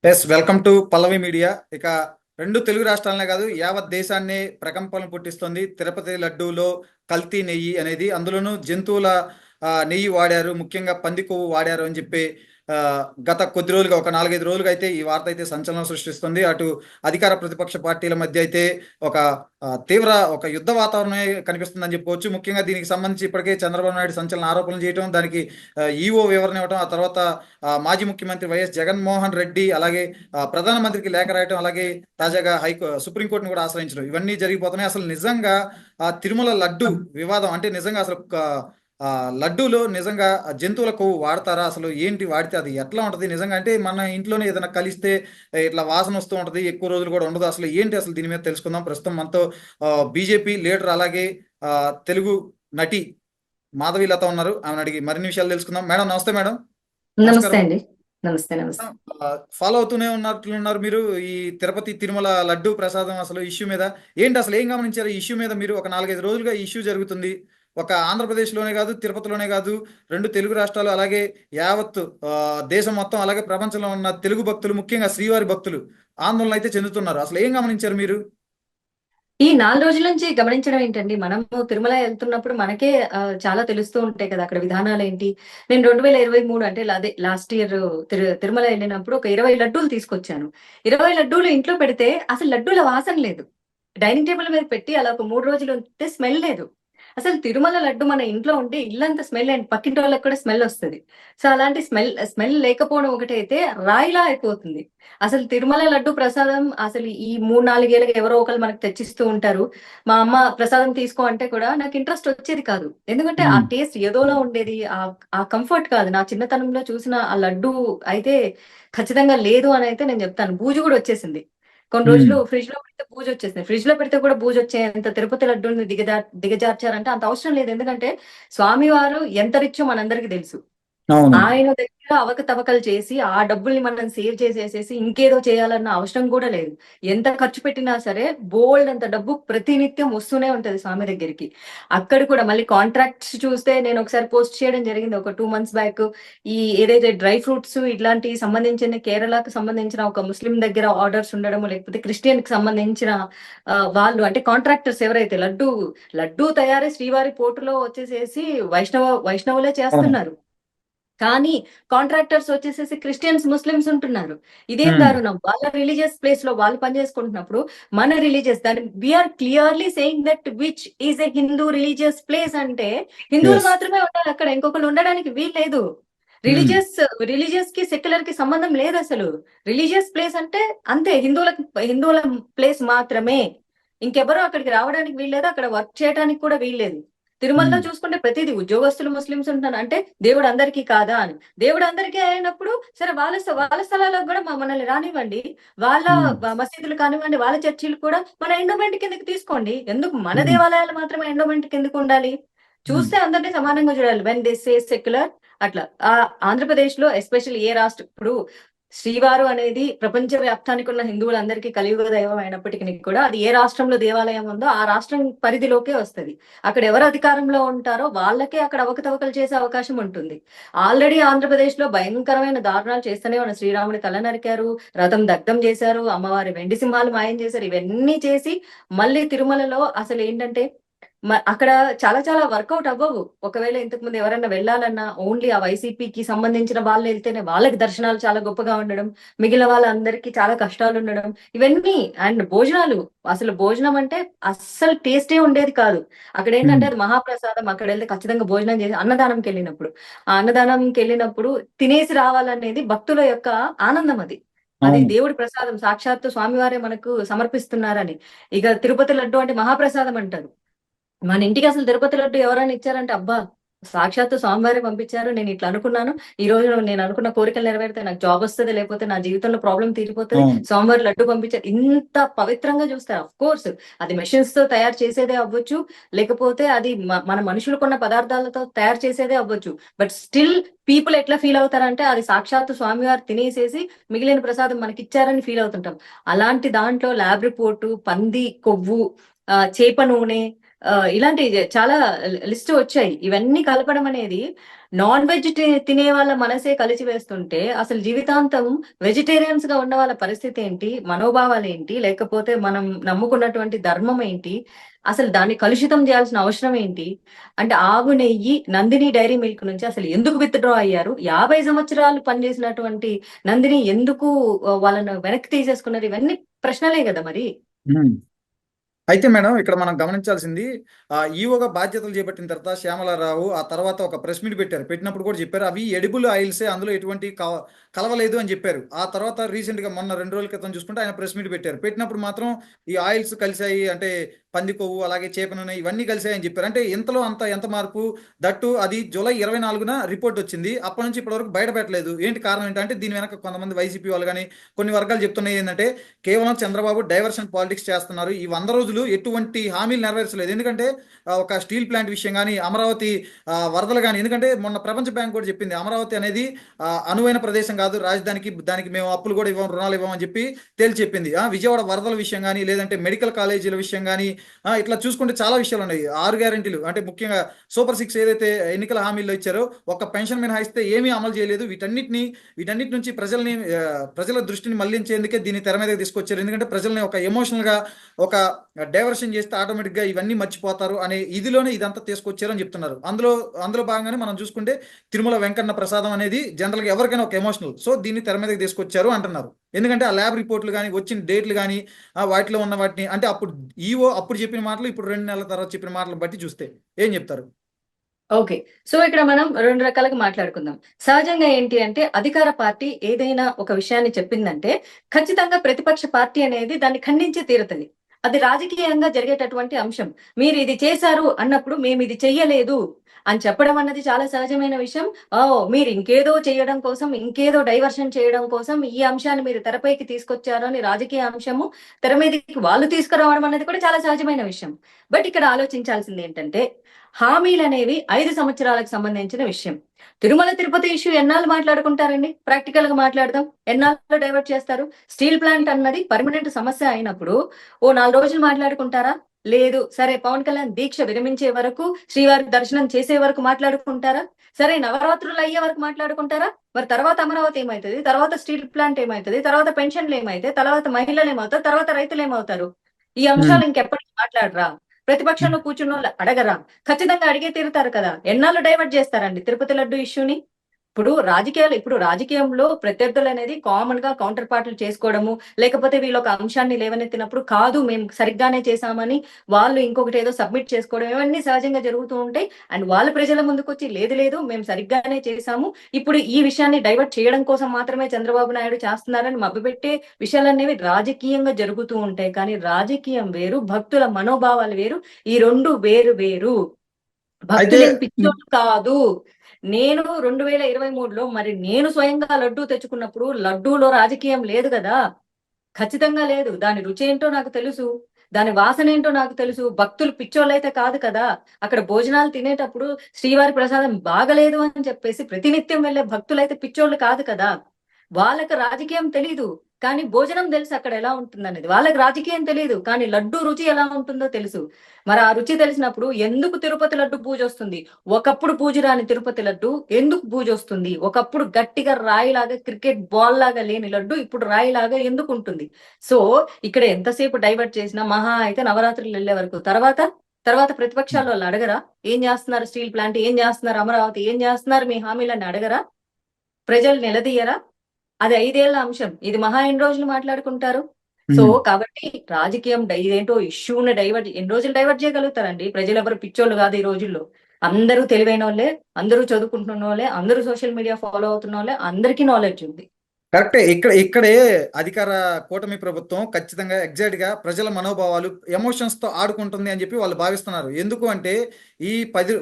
Yes, welcome to Pallavi media. ఇక రెండు తెలుగు రాష్ట్రాలనే కాదు, యావత్ దేశాన్ని ప్రకంపనలు పుట్టిస్తుంది తిరుపతి లడ్డూలో కల్తీ నెయ్యి అనేది. అందులోనూ జంతువుల నెయ్యి వాడారు, ముఖ్యంగా పంది కొవ్వు వాడారు అని చెప్పి ఆ, గత కొద్ది రోజులుగా, ఒక 4-5 రోజులుగా అయితే ఈ వార్త అయితే సంచలనం సృష్టిస్తుంది. అటు అధికార ప్రతిపక్ష పార్టీల మధ్య అయితే ఒక తీవ్ర యుద్ధ వాతావరణమే కనిపిస్తుందని చెప్పుకోవచ్చు. ముఖ్యంగా దీనికి సంబంధించి ఇప్పటికే చంద్రబాబు నాయుడు సంచలన ఆరోపణలు చేయడం, దానికి ఈఓ వివరణ ఇవ్వడం, ఆ తర్వాత మాజీ ముఖ్యమంత్రి వైఎస్ జగన్మోహన్ రెడ్డి అలాగే ప్రధానమంత్రికి లేఖ రాయటం, అలాగే తాజాగా సుప్రీంకోర్టును కూడా ఆశ్రయించడం, ఇవన్నీ జరిగిపోతున్నాయి. అసలు నిజంగా ఆ తిరుమల లడ్డు వివాదం అంటే నిజంగా అసలు ఆ లడ్డూలో నిజంగా జంతువుల కొవ్వు వాడతారా? అసలు ఏంటి, వాడితే అది ఎట్లా ఉంటది నిజంగా? అంటే మన ఇంట్లోనే ఏదైనా కలిస్తే ఇట్లా వాసన వస్తూ ఉంటది, ఎక్కువ రోజులు కూడా ఉండదు. అసలు ఏంటి, అసలు దీని మీద తెలుసుకుందాం. ప్రస్తుతం మనతో బీజేపీ లీడర్ అలాగే తెలుగు నటి మాధవీలత ఉన్నారు. ఆమెను అడిగి మరిన్ని విషయాలు తెలుసుకుందాం. మేడం, నమస్తే మేడం. నమస్తే నమస్కారం. అండి. నమస్తే. నమస్తే. ఫాలో అవుతూనే ఉన్నట్లున్నారు మీరు ఈ తిరుపతి తిరుమల లడ్డు ప్రసాదం అసలు ఇష్యూ మీద. ఏంటి అసలు ఏం గమనించారు ఈ ఇష్యూ మీద మీరు? ఒక 4-5 రోజులుగా ఈ ఇష్యూ జరుగుతుంది. ఒక ఆంధ్రప్రదేశ్లోనే కాదు, తిరుపతిలోనే కాదు, రెండు తెలుగు రాష్ట్రాలు అలాగే యావత్ దేశం మొత్తం, అలాగే ప్రపంచంలో ఉన్న తెలుగు భక్తులు, ముఖ్యంగా శ్రీవారి భక్తులు ఆందోళన అయితే చెందుతున్నారు. అసలు ఏం గమనించారు మీరు? ఈ 4 రోజుల నుంచి గమనించడం ఏంటండి, మనము తిరుమల వెళ్తున్నప్పుడు మనకే చాలా తెలుస్తూ ఉంటాయి కదా అక్కడ విధానాలేంటి. నేను 2023 అంటే అదే లాస్ట్ ఇయర్ తిరుమల వెళ్ళినప్పుడు ఒక 20 లడ్డూలు తీసుకొచ్చాను. 20 లడ్డూలు ఇంట్లో పెడితే అసలు లడ్డూల వాసన లేదు. డైనింగ్ టేబుల్ మీద పెట్టి అలా ఒక 3 రోజులు ఉంటే స్మెల్ లేదు. అసలు తిరుమల లడ్డు మన ఇంట్లో ఉంటే ఇల్లంతా స్మెల్ అండ్ పక్కింటి వాళ్ళకి కూడా స్మెల్ వస్తుంది. సో అలాంటి స్మెల్ లేకపోవడం ఒకటైతే రాయిలా అయిపోతుంది. అసలు తిరుమల లడ్డు ప్రసాదం అసలు ఈ 3-4 ఏళ్ళకి ఎవరో ఒకరు మనకు తెచ్చిస్తూ ఉంటారు. మా అమ్మ ప్రసాదం తీసుకో అంటే కూడా నాకు ఇంట్రెస్ట్ వచ్చేది కాదు. ఎందుకంటే ఆ ఉమ్, టేస్ట్ ఏదోలా ఉండేది. ఆ కంఫర్ట్ కాదు. నా చిన్నతనంలో చూసిన ఆ లడ్డు అయితే ఖచ్చితంగా లేదు అని అయితే నేను చెప్తాను. బూజు కూడా వచ్చేసింది. కొన్ని ఉమ్, రోజులు ఫ్రిడ్జ్ లో పెడితే బూజు వచ్చేసింది. ఫ్రిడ్జ్ లో పెడితే కూడా బూజు వచ్చేంత తిరుపతి లడ్డూని దిగజార్చారంటే అంత అవసరం లేదు. ఎందుకంటే స్వామివారు ఎంత రిచ్చో మనందరికీ తెలుసు. అవును. ఆయన దగ్గర అవకతవకలు చేసి ఆ డబ్బుల్ని మనం సేవ్ చేసేసేసి ఇంకేదో చేయాలన్న అవసరం కూడా లేదు. ఎంత ఖర్చు పెట్టినా సరే బోల్డ్ అంత డబ్బు ప్రతినిత్యం వస్తూనే ఉంటది స్వామి దగ్గరికి. అక్కడ కూడా మళ్ళీ కాంట్రాక్ట్స్ చూస్తే నేను ఒకసారి పోస్ట్ చేయడం జరిగింది ఒక 2 months బ్యాక్. ఈ ఏదైతే డ్రై ఫ్రూట్స్ ఇట్లాంటి సంబంధించిన కేరళకు సంబంధించిన ఒక ముస్లిం దగ్గర ఆర్డర్స్ ఉండడం, లేకపోతే క్రిస్టియన్ కి సంబంధించిన వాళ్ళు అంటే కాంట్రాక్టర్స్ ఎవరైతే లడ్డూ తయారీ శ్రీవారి పోర్టులో వచ్చేసేసి వైష్ణవులే అవును. చేస్తున్నారు. కానీ కాంట్రాక్టర్స్ వచ్చేసేసి క్రిస్టియన్స్ ముస్లిమ్స్ ఉంటున్నారు. ఇదేం ఉమ్, దారుణం. వాళ్ళ రిలీజియస్ ప్లేస్ లో వాళ్ళు పనిచేసుకుంటున్నప్పుడు మన రిలీజియస్ దాని we are clearly saying that which is a Hindu religious place అంటే హిందువులు ఎస్. మాత్రమే ఉండాలి అక్కడ, ఇంకొకరు ఉండడానికి వీల్లేదు. ఉమ్, రిలీజియస్ రిలీజియస్ కి సెక్యులర్ కి సంబంధం లేదు అసలు. రిలీజియస్ ప్లేస్ అంటే అంతే, హిందువుల ప్లేస్ మాత్రమే. ఇంకెవరూ అక్కడికి రావడానికి వీల్లేదు, అక్కడ వర్క్ చేయడానికి కూడా వీల్లేదు. తిరుమలలో ఉమ్, చూసుకుంటే ప్రతిదీ ఉద్యోగస్తులు ముస్లిమ్స్ ఉంటారు. అంటే దేవుడు అందరికీ కాదా అని. దేవుడు అందరికీ అయినప్పుడు సరే వాళ్ళ స్థలాలకు కూడా మనల్ని రానివ్వండి. వాళ్ళ ఉమ్, మసీదులు కానివ్వండి, వాళ్ళ చర్చిలు కూడా మన ఎండోమెంట్ కిందకి తీసుకోండి. ఎందుకు మన ఉమ్, దేవాలయాలు మాత్రమే ఎండోమెంట్ కిందకు ఉండాలి? ఉమ్. చూస్తే అందరినీ సమానంగా చూడాలి. వెన్ దే సే సెక్యులర్ అట్లా. ఆంధ్రప్రదేశ్ లో ఎస్పెషల్లీ ఏ రాష్ట్రం ఇప్పుడు శ్రీవారు అనేది ప్రపంచ వ్యాప్తానికి ఉన్న హిందువులందరికీ కలియుగ దైవం అయినప్పటికీ కూడా అది ఏ రాష్ట్రంలో దేవాలయం ఉందో ఆ రాష్ట్రం పరిధిలోకే వస్తది. అక్కడ ఎవరు అధికారంలో ఉంటారో వాళ్ళకే అక్కడ అవకతవకలు చేసే అవకాశం ఉంటుంది. ఆల్రెడీ ఆంధ్రప్రదేశ్ లో భయంకరమైన దారుణాలు చేస్తూనే ఉన్న శ్రీరాముడి తల నరికారు, రథం దగ్ధం చేశారు, అమ్మవారి వెండి సింహాలు మాయం చేశారు. ఇవన్నీ చేసి మళ్ళీ తిరుమలలో అసలు ఏంటంటే అక్కడ చాలా చాలా వర్కౌట్ అవ్వవు. ఒకవేళ ఇంతకు ముందు ఎవరైనా వెళ్ళాలన్నా ఓన్లీ ఆ వైసీపీకి సంబంధించిన వాళ్ళు వెళ్తేనే వాళ్ళకి దర్శనాలు చాలా గొప్పగా ఉండడం, మిగిలిన వాళ్ళందరికీ చాలా కష్టాలు ఉండడం, ఇవన్నీ. అండ్ భోజనాలు, అసలు భోజనం అంటే అస్సలు టేస్టే ఉండేది కాదు. అక్కడ ఉమ్, ఏంటంటే అది మహాప్రసాదం. అక్కడ వెళ్తే ఖచ్చితంగా భోజనం చేసి అన్నదానంకి వెళ్ళినప్పుడు తినేసి రావాలనేది భక్తుల యొక్క ఆనందం అది. అది అవును. దేవుడి ప్రసాదం, సాక్షాత్తు స్వామివారే మనకు సమర్పిస్తున్నారని. ఇక తిరుపతి లడ్డు అంటే మహాప్రసాదం అంటారు. మన ఇంటికి అసలు తిరుపతి లడ్డు ఎవరైనా ఇచ్చారంటే అబ్బా సాక్షాత్తు స్వామివారే పంపించారు, నేను ఇట్లా అనుకున్నాను, ఈ రోజు నేను అనుకున్న కోరికలు నెరవేరితే నాకు జాబ్ వస్తుంది, లేకపోతే నా జీవితంలో ప్రాబ్లం తీరిపోతుంది, అవును. స్వామివారి లడ్డు పంపించారు, ఇంత పవిత్రంగా చూస్తారు. అఫ్ కోర్స్ అది మెషిన్స్ తో తయారు చేసేదే అవ్వచ్చు, లేకపోతే అది మన మనుషులకున్న పదార్థాలతో తయారు చేసేదే అవ్వచ్చు. బట్ స్టిల్ పీపుల్ ఎట్లా ఫీల్ అవుతారంటే అది సాక్షాత్తు స్వామివారు తినేసేసి మిగిలిన ప్రసాదం మనకి ఇచ్చారని ఫీల్ అవుతుంటాం. అలాంటి దాంట్లో ల్యాబ్ రిపోర్టు, పంది కొవ్వు, చేప నూనె, ఇలాంటి చాలా లిస్ట్ వచ్చాయి. ఇవన్నీ కలపడం అనేది నాన్ వెజ్ తినే వాళ్ళ మనసే కలిసి వేస్తుంటే అసలు జీవితాంతం వెజిటేరియన్స్ గా ఉన్న వాళ్ళ పరిస్థితి ఏంటి, మనోభావాలు ఏంటి, లేకపోతే మనం నమ్ముకున్నటువంటి ధర్మం ఏంటి, అసలు దాన్ని కలుషితం చేయాల్సిన అవసరం ఏంటి? అంటే ఆవు నెయ్యి నందిని డైరీ మిల్క్ నుంచి అసలు ఎందుకు విత్డ్రా అయ్యారు? 50 సంవత్సరాలు పనిచేసినటువంటి నందిని ఎందుకు వాళ్ళను వెనక్కి తీసేసుకున్నారు? ఇవన్నీ ప్రశ్నలే కదా మరి. ఉమ్. అయితే మేడం ఇక్కడ మనం గమనించాల్సింది ఈవోగా బాధ్యతలు చేపట్టిన తర్వాత శ్యామలారావు ఆ తర్వాత ఒక ప్రెస్ మీట్ పెట్టారు. పెట్టినప్పుడు కూడా చెప్పారు అవి ఎడిబుల్ ఆయిల్సే, అందులో ఎటువంటి కలవలేదు అని చెప్పారు. ఆ తర్వాత రీసెంట్ గా మొన్న 2 రోజుల క్రితం చూసుకుంటే ఆయన ప్రెస్ మీట్ పెట్టారు. పెట్టినప్పుడు మాత్రం ఈ ఆయిల్స్ కలిసాయి అంటే పంది కొవ్వు అలాగే చేప నూనె ఇవన్నీ కలిసాయి అని చెప్పారు. అంటే ఇంతలో అంత ఎంత మార్పు, దట్టు అది జూలై 24న రిపోర్ట్ వచ్చింది. అప్పటి నుంచి ఇప్పటి వరకు బయట పెట్టలేదు. ఏంటి కారణం ఏంటంటే దీని వెనక కొంతమంది వైసీపీ వాళ్ళు కానీ కొన్ని వర్గాలు చెప్తున్నాయి ఏంటంటే కేవలం చంద్రబాబు డైవర్షన్ పాలిటిక్స్ చేస్తున్నారు. ఈ 100 రోజులు ఎటువంటి హామీలు నెరవేర్చలేదు. ఎందుకంటే ఒక స్టీల్ ప్లాంట్ విషయం కానీ అమరావతి వరదలు కానీ, ఎందుకంటే మొన్న ప్రపంచ బ్యాంక్ కూడా చెప్పింది అమరావతి అనేది అనువైన ప్రదేశం కాదు, రాజధానికి దానికి మేము అప్పులు కూడా ఇవ్వం, రుణాలు ఇవ్వమని చెప్పి తేల్చి చెప్పింది. విజయవాడ వరదల విషయం కానీ లేదంటే మెడికల్ కాలేజీల విషయం కానీ ఇట్లా చూసుకుంటే చాలా విషయాలు ఉన్నాయి. 6 గ్యారెంటీలు అంటే ముఖ్యంగా సూపర్ 6 ఏదైతే ఎన్నికల హామీల్లో ఇచ్చారో ఒక పెన్షన్ మినహాయిస్తే ఏమీ అమలు చేయలేదు. వీటన్నిటి నుంచి ప్రజల దృష్టిని మళ్లించేందుకే దీన్ని తెర మీదకి తీసుకొచ్చారు. ఎందుకంటే ప్రజల్ని ఒక ఎమోషనల్ గా ఒక డైవర్షన్ చేస్తే ఆటోమేటిక్ గా ఇవన్నీ మర్చిపోతారు అనే ఇదిలోనే ఇదంతా తీసుకొచ్చారు అని చెప్తున్నారు. అందులో భాగంగానే మనం చూసుకుంటే తిరుమల వెంకన్న ప్రసాదం అనేది జనరల్ గా ఎవరికైనా ఒక ఎమోషనల్, సో దీన్ని తెర మీదకి తీసుకొచ్చారు అంటున్నారు. ఎందుకంటే ఆ ల్యాబ్ రిపోర్ట్లు కానీ వచ్చిన డేట్లు కానీ వాటిలో ఉన్న వాటిని అంటే అప్పుడు ఈవో అప్పుడు చెప్పిన మాటలు ఇప్పుడు 2 నెలల తర్వాత చెప్పిన మాటలు బట్టి చూస్తే ఏం చెప్తారు? ఓకే. సో ఇక్కడ మనం 2 రకాలుగా మాట్లాడుకుందాం. సహజంగా ఏంటి అంటే అధికార పార్టీ ఏదైనా ఒక విషయాన్ని చెప్పిందంటే ఖచ్చితంగా ప్రతిపక్ష పార్టీ అనేది దాన్ని ఖండించి తీరుతుంది. అది రాజకీయంగా జరిగేటటువంటి అంశం. మీరు ఇది చేశారు అన్నప్పుడు మేము ఇది చెయ్యలేదు అని చెప్పడం అన్నది చాలా సహజమైన విషయం. మీరు ఇంకేదో చేయడం కోసం, ఇంకేదో డైవర్షన్ చేయడం కోసం ఈ అంశాన్ని మీరు తెరపైకి తీసుకొచ్చారు అని రాజకీయ అంశము తెర మీదకి వాళ్ళు తీసుకురావడం అనేది కూడా చాలా సహజమైన విషయం. బట్ ఇక్కడ ఆలోచించాల్సింది ఏంటంటే హామీలు అనేవి 5 సంవత్సరాలకు సంబంధించిన విషయం. తిరుమల తిరుపతి ఇష్యూ ఎన్నాళ్ళు మాట్లాడుకుంటారండి? ప్రాక్టికల్ గా మాట్లాడదాం. ఎన్నాళ్ళు డైవర్ట్ చేస్తారు? స్టీల్ ప్లాంట్ అన్నది పర్మనెంట్ సమస్య అయినప్పుడు ఓ 4 రోజులు మాట్లాడుకుంటారా? లేదు. సరే, పవన్ కళ్యాణ్ దీక్ష విరమించే వరకు, శ్రీవారి దర్శనం చేసే వరకు మాట్లాడుకుంటారా? సరే, నవరాత్రులు అయ్యే వరకు మాట్లాడుకుంటారా? మరి తర్వాత అమరావతి ఏమవుతుంది? తర్వాత స్టీల్ ప్లాంట్ ఏమవుతుంది? తర్వాత పెన్షన్లు ఏమైతే? తర్వాత మహిళలు ఏమవుతారు? తర్వాత రైతులు ఏమవుతారు? ఈ అంశాలు ఇంకెప్పటికీ మాట్లాడరా? ప్రతిపక్షంలో కూర్చున్న వాళ్ళు అడగరా? ఖచ్చితంగా అడిగే తీరుతారు కదా. ఎన్నాళ్ళు డైవర్ట్ చేస్తారండి తిరుపతి లడ్డు ఇష్యూని? ఇప్పుడు రాజకీయంలో ప్రత్యర్థులు అనేది కామన్ గా కౌంటర్ పార్ట్లు చేసుకోవడము, లేకపోతే వీళ్ళు ఒక అంశాన్ని లేవనెత్తినప్పుడు కాదు మేము సరిగ్గానే చేశామని వాళ్ళు ఇంకొకటి ఏదో సబ్మిట్ చేసుకోవడం, ఇవన్నీ సహజంగా జరుగుతూ ఉంటాయి. అండ్ వాళ్ళు ప్రజల ముందుకు వచ్చి లేదు మేము సరిగ్గానే చేశాము, ఇప్పుడు ఈ విషయాన్ని డైవర్ట్ చేయడం కోసం మాత్రమే చంద్రబాబు నాయుడు చేస్తున్నారని మభ్యపెట్టే విషయాలు అనేవి రాజకీయంగా జరుగుతూ ఉంటాయి. కానీ రాజకీయం వేరు, భక్తుల మనోభావాలు వేరు. ఈ రెండు వేరు వేరు. భక్తులేం పిచ్చోళ్ళు కాదు. నేను 2023లో మరి నేను స్వయంగా లడ్డూ తెచ్చుకున్నప్పుడు లడ్డూలో రాజకీయం లేదు కదా. ఖచ్చితంగా లేదు. దాని రుచి ఏంటో నాకు తెలుసు, దాని వాసన ఏంటో నాకు తెలుసు. భక్తులు పిచ్చోళ్ళైతే కాదు కదా. అక్కడ భోజనాలు తినేటప్పుడు శ్రీవారి ప్రసాదం బాగలేదు అని చెప్పేసి ప్రతినిత్యం వెళ్లే భక్తులైతే పిచ్చోళ్ళు కాదు కదా. వాళ్ళకి రాజకీయం తెలీదు కానీ భోజనం తెలుసు అక్కడ ఎలా ఉంటుంది అనేది. వాళ్ళకి రాజకీయం తెలియదు కానీ లడ్డు రుచి ఎలా ఉంటుందో తెలుసు. మరి ఆ రుచి తెలిసినప్పుడు ఎందుకు తిరుపతి లడ్డు పూజ వస్తుంది? ఒకప్పుడు పూజ రాని తిరుపతి లడ్డు ఎందుకు పూజ వస్తుంది? ఒకప్పుడు గట్టిగా రాయిలాగా క్రికెట్ బాల్ లాగా లేని లడ్డు ఇప్పుడు రాయిలాగా ఎందుకు ఉంటుంది? సో ఇక్కడ ఎంతసేపు డైవర్ట్ చేసినా మహా అయితే నవరాత్రులు వెళ్లే వరకు, తర్వాత ప్రతిపక్షాలు వాళ్ళు అడగరా? ఏం చేస్తున్నారు? స్టీల్ ప్లాంట్ ఏం చేస్తున్నారు? అమరావతి ఏం చేస్తున్నారు? మీ హామీలను అడగరా? ప్రజలు నిలదీయరా? అది 5 ఏళ్ల అంశం. ఇది మహా ఎన్ని రోజులు మాట్లాడుకుంటారు? సో కాబట్టి రాజకీయం ఇదేంటో ఇష్యూని ఎన్ని రోజులు డైవర్ట్ చేయగలుగుతారండి? ప్రజలు ఎవరు పిచ్చోళ్ళు కాదు ఈ రోజుల్లో. అందరూ తెలివైన వాళ్ళే, అందరూ చదువుకుంటున్న వాళ్ళే, అందరూ సోషల్ మీడియా ఫాలో అవుతున్న వాళ్ళే, అందరికీ నాలెడ్జ్ ఉంది. కరెక్టే. ఇక్కడే అధికార కూటమి ప్రభుత్వం ఖచ్చితంగా ఎగ్జాక్ట్ గా ప్రజల మనోభావాలు ఎమోషన్స్ తో ఆడుకుంటుంది అని చెప్పి వాళ్ళు భావిస్తున్నారు. ఎందుకు అంటే ఈ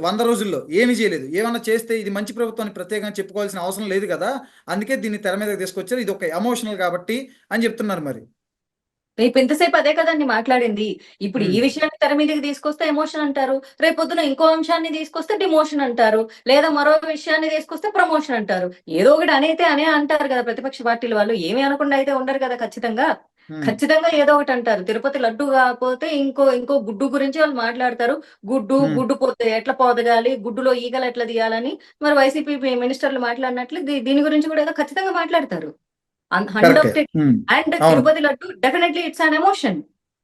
100 రోజుల్లో ఏమి చేయలేదు. ఏమన్నా చేస్తే ఇది మంచి ప్రభుత్వాన్ని ప్రత్యేకంగా చెప్పుకోవాల్సిన అవసరం లేదు కదా. అందుకే దీన్ని తెర మీదకి తీసుకొచ్చారు. ఇది ఒక ఎమోషనల్ కాబట్టి అని చెప్తున్నారు మరి. రేపు ఎంతసేపు అదే కదండి మాట్లాడింది. ఇప్పుడు ఈ విషయాన్ని తెర మీదకి తీసుకొస్తే ఎమోషన్ అంటారు, రేపొద్దున ఇంకో అంశాన్ని తీసుకొస్తే డిమోషన్ అంటారు, లేదా మరో విషయాన్ని తీసుకొస్తే ప్రమోషన్ అంటారు. ఏదో ఒకటి అనే అంటారు కదా ప్రతిపక్ష పార్టీల వాళ్ళు. ఏమీ అనకుండా అయితే ఉండరు కదా ఖచ్చితంగా. ఉమ్, ఖచ్చితంగా ఏదో ఒకటి అంటారు. తిరుపతి లడ్డు కాకపోతే ఇంకో ఇంకో గుడ్డు గురించి వాళ్ళు మాట్లాడతారు. ఉమ్, గుడ్డు పోతే ఎట్లా పోదగాలి, గుడ్డులో ఈగలు ఎట్లా తీయాలని మరి వైసీపీ మినిస్టర్లు మాట్లాడినట్లు దీని గురించి కూడా ఏదో ఖచ్చితంగా మాట్లాడతారు. కరెక్టే. 100%. ఉమ్, అండ్ అవును. Tirupati laddu definitely it's an emotion.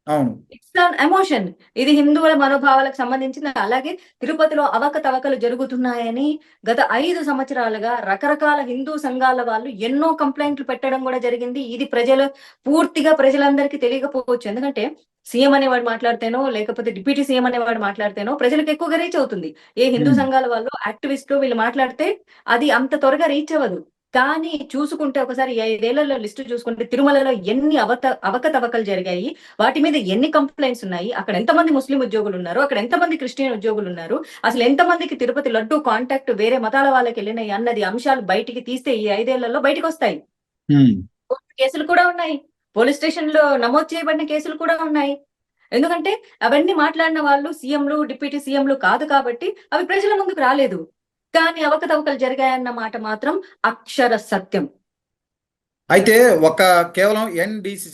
అవును. It's an emotion. ఇది హిందువుల మనోభావాలకు సంబంధించింది. అలాగే తిరుపతిలో అవకతవకలు జరుగుతున్నాయని గత 5 సంవత్సరాలుగా రకరకాల హిందూ సంఘాల వాళ్ళు ఎన్నో కంప్లైంట్లు పెట్టడం కూడా జరిగింది. ఇది పూర్తిగా ప్రజలందరికీ తెలియకపోవచ్చు. ఎందుకంటే సీఎం అనేవాడు మాట్లాడితేనో, లేకపోతే డిప్యూటీ సీఎం అనేవాడు మాట్లాడితేనో ప్రజలకు ఎక్కువగా రీచ్ అవుతుంది. ఏ హిందూ ఉమ్, సంఘాల వాళ్ళు యాక్టివిస్టులు వీళ్ళు మాట్లాడితే అది అంత త్వరగా రీచ్ అవ్వదు. కానీ చూసుకుంటే ఒకసారి 5 ఏళ్లలో లిస్టు చూసుకుంటే తిరుమలలో ఎన్ని అవకతవకలు జరిగాయి, వాటి మీద ఎన్ని కంప్లైంట్స్ ఉన్నాయి, అక్కడ ఎంతమంది ముస్లిం ఉద్యోగులు ఉన్నారు, అక్కడ ఎంతమంది క్రిస్టియన్ ఉద్యోగులు ఉన్నారు, అసలు ఎంతమందికి తిరుపతి లడ్డు కాంటాక్ట్ వేరే మతాల వాళ్ళకి వెళ్ళినాయి అన్నది అంశాలు బయటికి తీస్తే ఈ 5 ఏళ్లలో బయటకు వస్తాయి. ఉమ్. కోర్టు కేసులు కూడా ఉన్నాయి. పోలీస్ స్టేషన్ లో నమోదు చేయబడిన కేసులు కూడా ఉన్నాయి. ఎందుకంటే అవన్నీ మాట్లాడిన వాళ్ళు సీఎంలు, డిప్యూటీ సీఎంలు కాదు కాబట్టి అవి ప్రజల ముందుకు రాలేదు. కానీ అవకతవకలు జరిగాయన్న మాట మాత్రం అక్షర సత్యం. అయితే ఒక కేవలం NDC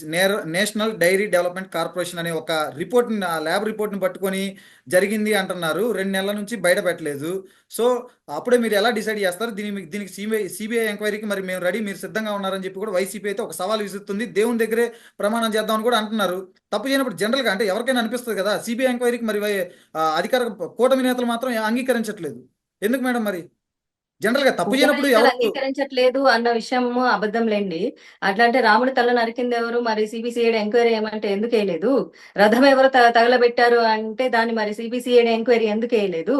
national dairy development corporation అనే ఒక రిపోర్ట్, ల్యాబ్ రిపోర్ట్ని పట్టుకొని జరిగింది అంటున్నారు. 2 నెలల నుంచి బయట పెట్టలేదు. సో అప్పుడే మీరు ఎలా డిసైడ్ చేస్తారు? దీనికి సిబిఐ ఎంక్వైరీకి మరి మేము రెడీ, మీరు సిద్ధంగా ఉన్నారని చెప్పి కూడా వైసీపీ అయితే ఒక సవాల్ విసురుతుంది. దేవుని దగ్గరే ప్రమాణం చేద్దామని కూడా అంటున్నారు. తప్పు చేయనప్పుడు జనరల్గా అంటే ఎవరికైనా అనిపిస్తుంది కదా, సిబిఐ ఎంక్వైరీకి మరి అధికార కూటమి నేతలు మాత్రం అంగీకరించట్లేదు. ఎందుకు మేడం మరి? జనరల్గా తప్పు కూటమి చేయనప్పుడు నేతలు ఎవరు? అంగీకరించట్లేదు అన్న విషయం అబద్ధం లేండి. అట్లా అంటే రాముడి తల నరికింది ఎవరు, మరి సిబిసిఐడి ఎంక్వైరీ ఏమంటే ఎందుకు వేయలేదు? రథం ఎవరు తగలబెట్టారు అంటే దాన్ని మరి సిబిసిఐడి ఎంక్వైరీ ఎందుకు వేయలేదు?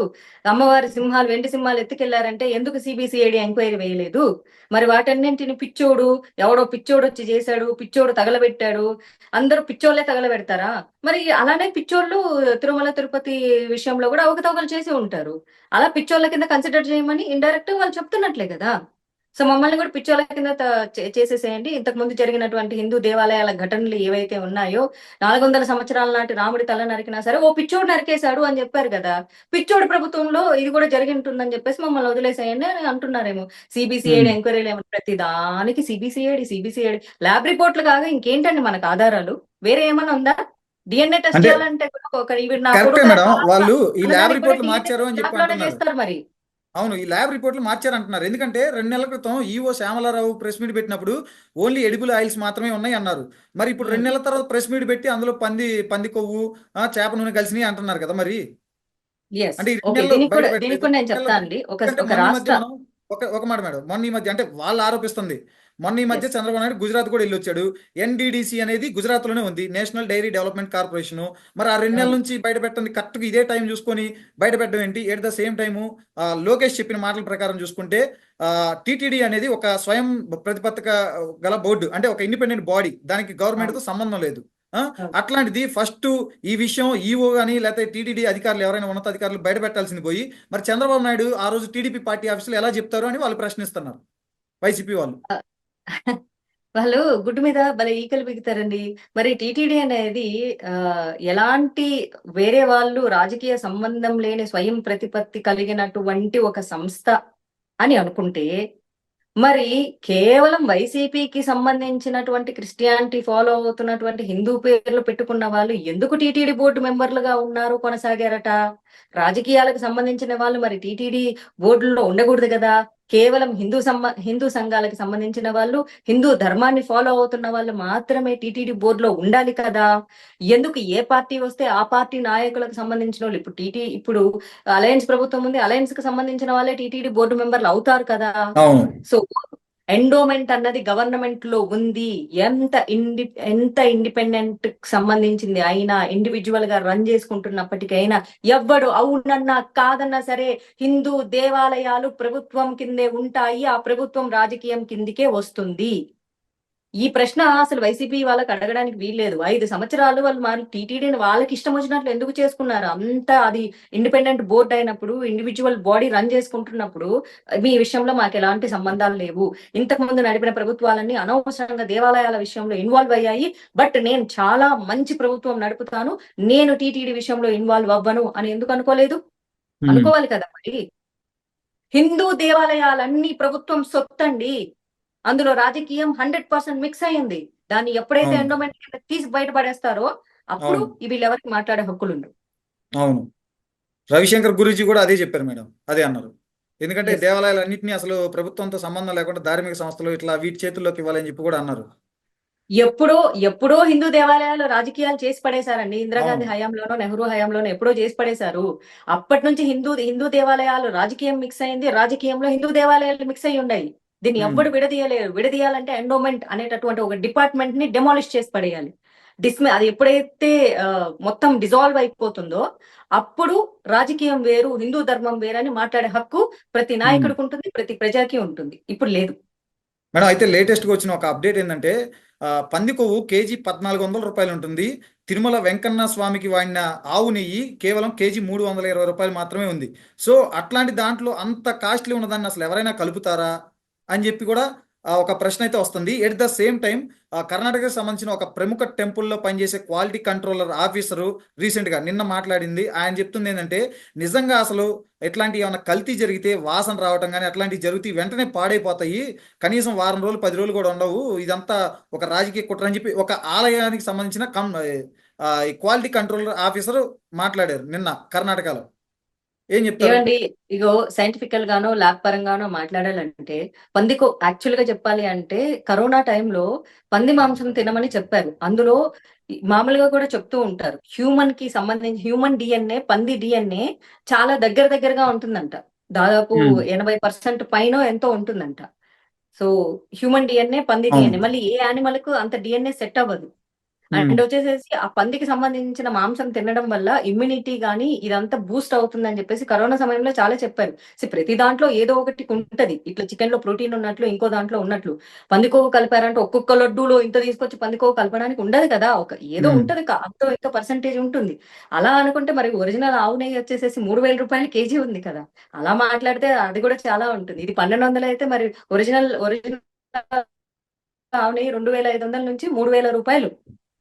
అమ్మవారి సింహాలు, వెండి సింహాలు ఎత్తుకెళ్లారంటే ఎందుకు సిబిసిఐడి ఎంక్వైరీ వేయలేదు? మరి వాటన్నింటిని ఎవడో పిచ్చోడు వచ్చి చేశాడు, పిచ్చోడు తగలబెట్టాడు, అందరూ పిచ్చోళ్లే తగలబెడతారా? మరి అలానే పిచ్చోళ్ళు తిరుమల తిరుపతి విషయంలో కూడా అవకతవకలు చేసి ఉంటారు. అలా పిచ్చోళ్ళ కింద కన్సిడర్ చేయమని ఇండైరెక్ట్ వాళ్ళు చెప్తున్నట్లే కదా. సో మమ్మల్ని కూడా పిచ్చోళ్ళ కింద చేసేసేయండి. ఇంతకు ముందు జరిగినటువంటి హిందూ దేవాలయాల ఘటనలు ఏవైతే ఉన్నాయో, 400 సంవత్సరాల నాటి రాముడి తల నరికినా సరే ఓ పిచ్చోడు నరికేశాడు అని చెప్పారు కదా. పిచ్చోడు ప్రభుత్వంలో ఇది కూడా జరిగి ఉంటుందని చెప్పేసి మమ్మల్ని వదిలేసేయండి అని అంటున్నారేమో. సిబిసిఐడి ఎంక్వైరీలు ఏమో ప్రతి దానికి సిబిసిఐడి ల్యాబ్ రిపోర్ట్లు కాగా ఇంకేంటండి మనకు ఆధారాలు? వేరే ఏమైనా ఉందా? డిఎన్ఏ టెస్ట్ అంటే చేయాలంటే కూడా ఇవి నా కరెక్టే కొడుకు మేడం, వాళ్ళు ఈ ల్యాబ్ అన్నదానికి కూడా రిపోర్ట్లు డిఎన్ఏ మార్చారు అని టెస్ట్ చెప్పి ల్యాబ్ లోనే అంటున్నారు. చేస్తారు మరి. అవును, ఈ ల్యాబ్ రిపోర్ట్లు మార్చారు అంటున్నారు. ఎందుకంటే 2 నెలల క్రితం ఈఓ శ్యామలారావు ప్రెస్ మీట్ పెట్టినప్పుడు ఓన్లీ ఎడిబుల్ ఆయిల్స్ మాత్రమే ఉన్నాయి అన్నారు. మరి ఇప్పుడు 2 నెలల తర్వాత ప్రెస్ మీట్ పెట్టి అందులో పంది కొవ్వు, చేప నూనె కలిసినాయి అంటున్నారు కదా. మరి ఎస్, అంటే ఈ రెండు ఓకే. నెలలు దీనికి బయట కూడా పెట్టలేదు. నేను 2 నెలల చెప్తా తర్వాత అండి. ఎందుకంటే ఒక మొన్న ఈ మధ్య రాష్ట్ర మనం ఒక మాట మేడం, మొన్న ఈ మధ్య అంటే వాళ్ళు ఆరోపిస్తుంది, మొన్న ఈ మధ్య ఎస్ చంద్రబాబు నాయుడు గుజరాత్ కూడా వెళ్ళొచ్చాడు. ఎన్డీడీసీ అనేది గుజరాత్ లోనే ఉంది, నేషనల్ డైరీ డెవలప్మెంట్ కార్పొరేషన్. మరి ఆ 2 నెలల అవును. నుంచి బయట పెట్టండి, కరెక్ట్గా ఇదే టైం చూసుకొని బయట పెట్టడం ఏంటి? At the same time Lokesh చెప్పిన మాటల ప్రకారం చూసుకుంటే టీటీడీ అనేది ఒక స్వయం ప్రతిపత్తిక గల బోర్డు, అంటే ఒక ఇండిపెండెంట్ బాడీ, దానికి గవర్నమెంట్ అవును. తో సంబంధం లేదు. ఆ, అవును. అట్లాంటిది ఫస్ట్ ఈ విషయం ఈఓ కానీ లేకపోతే టీటీడీ అధికారులు ఎవరైనా ఉన్నతాధికారులు బయట పెట్టాల్సింది పోయి మరి చంద్రబాబు నాయుడు ఆ రోజు టీడీపీ పార్టీ ఆఫీసులో ఎలా చెప్తారు అని వాళ్ళు ప్రశ్నిస్తున్నారు, వైసీపీ వాళ్ళు. వాళ్ళు గుడ్డు మీద భలే ఈకలు బిగుతారండి. మరి టీటీడీ అనేది ఆ ఎలాంటి వేరే వాళ్ళు రాజకీయ సంబంధం లేని స్వయం ప్రతిపత్తి కలిగినటువంటి ఒక సంస్థ అని అనుకుంటే, మరి కేవలం వైసీపీకి సంబంధించినటువంటి క్రిస్టియానిటీ ఫాలో అవుతున్నటువంటి హిందూ పేర్లు పెట్టుకున్న వాళ్ళు ఎందుకు టీటీడీ బోర్డు మెంబర్లుగా ఉన్నారు, కొనసాగారట? రాజకీయాలకు సంబంధించిన వాళ్ళు మరి టీటీడీ బోర్డులో ఉండకూడదు కదా. కేవలం హిందూ సంఘాలకు సంబంధించిన వాళ్ళు, హిందూ ధర్మాన్ని ఫాలో అవుతున్న వాళ్ళు మాత్రమే టీటీడీ బోర్డులో ఉండాలి కదా. ఎందుకు ఏ పార్టీ వస్తే ఆ పార్టీ నాయకులకు సంబంధించిన వాళ్ళు ఇప్పుడు అలయన్స్ ప్రభుత్వం ఉంది, అలయన్స్ కి సంబంధించిన వాళ్ళే టీటీడీ బోర్డు మెంబర్లు అవుతారు కదా. అవును. సో ఎండోమెంట్ అన్నది గవర్నమెంట్ లో ఉంది. ఎంత ఇండిపెండెంట్ సంబంధించింది అయినా, ఇండివిజువల్ గా రన్ చేసుకుంటున్నప్పటికైనా, ఎవ్వడు అవునన్నా కాదన్నా సరే హిందూ దేవాలయాలు ప్రభుత్వం కిందే ఉంటాయి. ఆ ప్రభుత్వం రాజకీయం కిందికే వస్తుంది. ఈ ప్రశ్న అసలు వైసీపీ వాళ్ళకి అడగడానికి వీల్లేదు. 5 సంవత్సరాలు వాళ్ళు టీటీడీని వాళ్ళకి ఇష్టం వచ్చినట్లు ఎందుకు చేసుకున్నారు? అంతా అది ఇండిపెండెంట్ బోర్డు అయినప్పుడు, ఇండివిజువల్ బాడీ రన్ చేసుకుంటున్నప్పుడు మీ విషయంలో మాకు ఎలాంటి సంబంధాలు లేవు. ఇంతకు ముందు నడిపిన ప్రభుత్వాలన్నీ అనవసరంగా దేవాలయాల విషయంలో ఇన్వాల్వ్ అయ్యాయి. బట్ నేను చాలా మంచి ప్రభుత్వం నడుపుతాను, నేను టీటీడీ విషయంలో ఇన్వాల్వ్ అవ్వను అని ఎందుకు అనుకోలేదు? అనుకోవాలి కదా. మరి హిందూ దేవాలయాలన్నీ ప్రభుత్వం సొత్తండి. అందులో రాజకీయం 100% మిక్స్ అయ్యింది. దాన్ని ఎప్పుడైతే అవును. ఎండోమెంట్ కింద తీసి బయటపడేస్తారో అప్పుడు అవును. వీళ్ళు ఎవరికి మాట్లాడే హక్కులు ఉండవు. అవును. రవిశంకర్ గురూజీ కూడా అదే చెప్పారు మేడం. అదే అన్నారు. ఎందుకంటే ఎస్. దేవాలయాలన్నింటినీ అసలు ప్రభుత్వంతో సంబంధం లేకుండా ధార్మిక సంస్థలు ఇట్లా వీటి చేతుల్లోకి ఇవ్వాలని చెప్పి కూడా అన్నారు. ఎప్పుడో ఎప్పుడో హిందూ దేవాలయాలు రాజకీయాలు చేసి పడేశారండి. ఇందిరాగాంధీ అవును. హయాంలోనో నెహ్రూ హయాంలోనో ఎప్పుడో చేసి పడేశారు. అప్పటి నుంచి హిందూ దేవాలయాలు రాజకీయం మిక్స్ అయింది, రాజకీయంలో హిందూ దేవాలయాలు మిక్స్ అయి ఉన్నాయి. దీన్ని ఉమ్. ఎవ్వడు విడదీయలేరు. విడదీయాలంటే ఎండోమెంట్ అనేటటువంటి ఒక డిపార్ట్మెంట్ ని డెమాలిష్ చేసి పడేయాలి. అది ఎప్పుడైతే మొత్తం డిజాల్వ్ అయిపోతుందో అప్పుడు రాజకీయం వేరు, హిందూ ధర్మం వేరు అని మాట్లాడే హక్కు ప్రతి ఉమ్. నాయకుడికి ఉంటుంది, ప్రతి ప్రజాకి ఉంటుంది. ఇప్పుడు లేదు. మేడం అయితే లేటెస్ట్గా వచ్చిన ఒక అప్డేట్ ఏంటంటే పంది కొవ్వు కేజీ 1400 రూపాయలు ఉంటుంది. తిరుమల వెంకన్న స్వామికి వాడిన ఆవు నెయ్యి కేవలం కేజీ 320 రూపాయలు మాత్రమే ఉంది. సో అట్లాంటి దాంట్లో అంత కాస్ట్లీ ఉన్నదాన్ని అసలు ఎవరైనా కలుపుతారా అని చెప్పి కూడా ఒక ప్రశ్న అయితే వస్తుంది. ఎట్ ద సేమ్ టైం కర్ణాటకకు సంబంధించిన ఒక ప్రముఖ టెంపుల్లో పనిచేసే క్వాలిటీ కంట్రోలర్ ఆఫీసరు రీసెంట్గా నిన్న మాట్లాడింది. ఆయన చెప్తుంది ఏంటంటే నిజంగా అసలు ఎట్లాంటి ఏమైనా కల్తీ జరిగితే వాసన రావటం కానీ అట్లాంటివి జరిగితే వెంటనే పాడైపోతాయి. కనీసం వారం రోజులు 10 రోజులు కూడా ఉండవు. ఇదంతా ఒక రాజకీయ కుట్ర అని చెప్పి ఒక ఆలయానికి సంబంధించిన ఈ క్వాలిటీ కంట్రోలర్ ఆఫీసర్ మాట్లాడారు నిన్న కర్ణాటకలో. ఏం చెప్తారు? ఏమండి, ఇగో సైంటిఫికల్ గానో ల్యాబ్ పరంగానో మాట్లాడాలంటే యాక్చువల్ గా చెప్పాలి అంటే కరోనా టైంలో పంది మాంసం తినమని చెప్పారు. అందులో మామూలుగా కూడా చెప్తూ ఉంటారు, హ్యూమన్ కి సంబంధించి హ్యూమన్ డిఎన్ఏ పంది డిఎన్ఏ చాలా దగ్గరగా ఉంటుందంట. దాదాపు ఉమ్. 80% పైన ఎంతో ఉంటుందంట. సో హ్యూమన్ డిఎన్ఏ పంది అవును. డిఎన్ఏ మళ్ళీ ఏ యానిమల్ కు అంత డిఎన్ఏ సెట్ అవ్వదు. ఉమ్. అండ్ వచ్చేసేసి ఆ పందికి సంబంధించిన మాంసం తినడం వల్ల ఇమ్యూనిటీ గానీ ఇదంతా బూస్ట్ అవుతుందని చెప్పేసి కరోనా సమయంలో చాలా చెప్పారు. ప్రతి దాంట్లో ఏదో ఒకటి ఉంటది. ఇట్లా చికెన్ లో ప్రోటీన్ ఉన్నట్లు ఇంకో దాంట్లో ఉన్నట్లు పందికొవ్వు కలిపారంటే ఒక్కొక్క లడ్డూలో ఇంత తీసుకొచ్చి పందికొవ్వు కలపడానికి ఉండదు కదా. ఏదో ఉమ్. ఉంటది, అంతో ఇంత పర్సంటేజ్ ఉంటుంది. అలా అనుకుంటే మరి ఒరిజినల్ ఆవు నెయ్యి వచ్చేసేసి 3000 రూపాయలు కేజీ ఉంది కదా. అలా మాట్లాడితే అది కూడా చాలా ఉంటుంది. ఇది 1200 అయితే మరి ఒరిజినల్ ఆవు నెయ్యి 2500 నుంచి 3000 రూపాయలు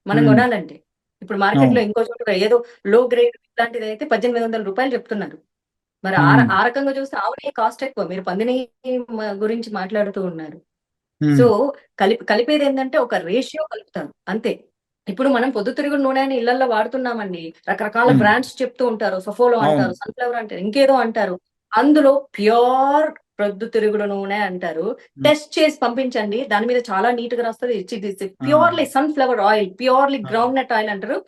మనం ఉమ్. కొనాలంటే. ఇప్పుడు మార్కెట్ లో అవును. ఇంకో చోట ఏదో లో గ్రేడ్ ఇట్లాంటిది అయితే 1800 రూపాయలు చెప్తున్నారు. మరి ఉమ్. ఆ రకంగా చూస్తే ఆవునే కాస్ట్ ఎక్కువ. మీరు పందిని గురించి మాట్లాడుతూ ఉన్నారు. ఉమ్. సో కలిపేది ఏంటంటే ఒక రేషియో కలుపుతారు అంతే. ఇప్పుడు మనం పొద్దుతిరుగుడు నూనె అని ఇళ్లలో వాడుతున్నామండి. రకరకాల ఉమ్. బ్రాండ్స్ చెప్తూ ఉంటారు, సఫోలో అవును. అంటారు, సన్ఫ్లవర్ అంటారు, ఇంకేదో అంటారు. అందులో ప్యూర్ ప్రొద్దుతిరుగుడు నూనె అంటారు. ఉమ్. టెస్ట్ చేసి పంపించండి, దాని మీద చాలా నీట్ గా రాస్తుంది. ఆ. ప్యూర్లీ సన్ఫ్లవర్ ఆయిల్, ప్యూర్లీ ఆ. గ్రౌండ్ నట్ ఆయిల్ అంటారు.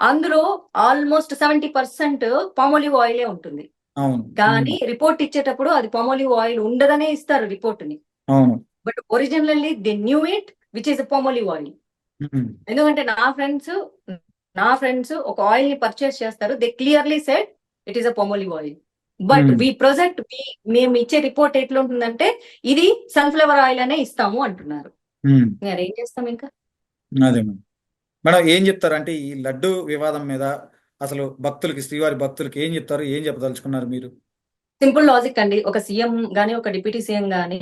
అందులో ఆల్మోస్ట్ 70% పామోలివ్ ఆయిలే ఉంటుంది. అవును. ఉమ్. కానీ రిపోర్ట్ ఇచ్చేటప్పుడు అది పామోలివ్ ఆయిల్ ఉండదనే ఇస్తారు రిపోర్ట్ ని. అవును. But originally they knew it which is palmolive oil. Um. ఎందుకంటే నా ఫ్రెండ్స్ ఒక ఆయిల్ ని పర్చేస్ చేస్తారు. They clearly said it is a palmolive oil. But um. మేము ఇచ్చే రిపోర్ట్ ఎట్లుంటుందంటే ఇది సన్ఫ్లవర్ ఆయిల్ అనే ఇస్తాము అంటున్నారు. ఉమ్. మరి ఏం చేస్తాం ఇంకా. అదే మేడం. మేడం ఏం చెప్తారు అంటే ఈ లడ్డు వివాదం మీద అసలు భక్తులకి, శ్రీవారి భక్తులకి ఏం చెప్తారు, ఏం చెప్పదలుచుకున్నారు మీరు? సింపుల్ లాజిక్ అండి. ఒక సీఎం గాని ఒక డిప్యూటీ సీఎం గాని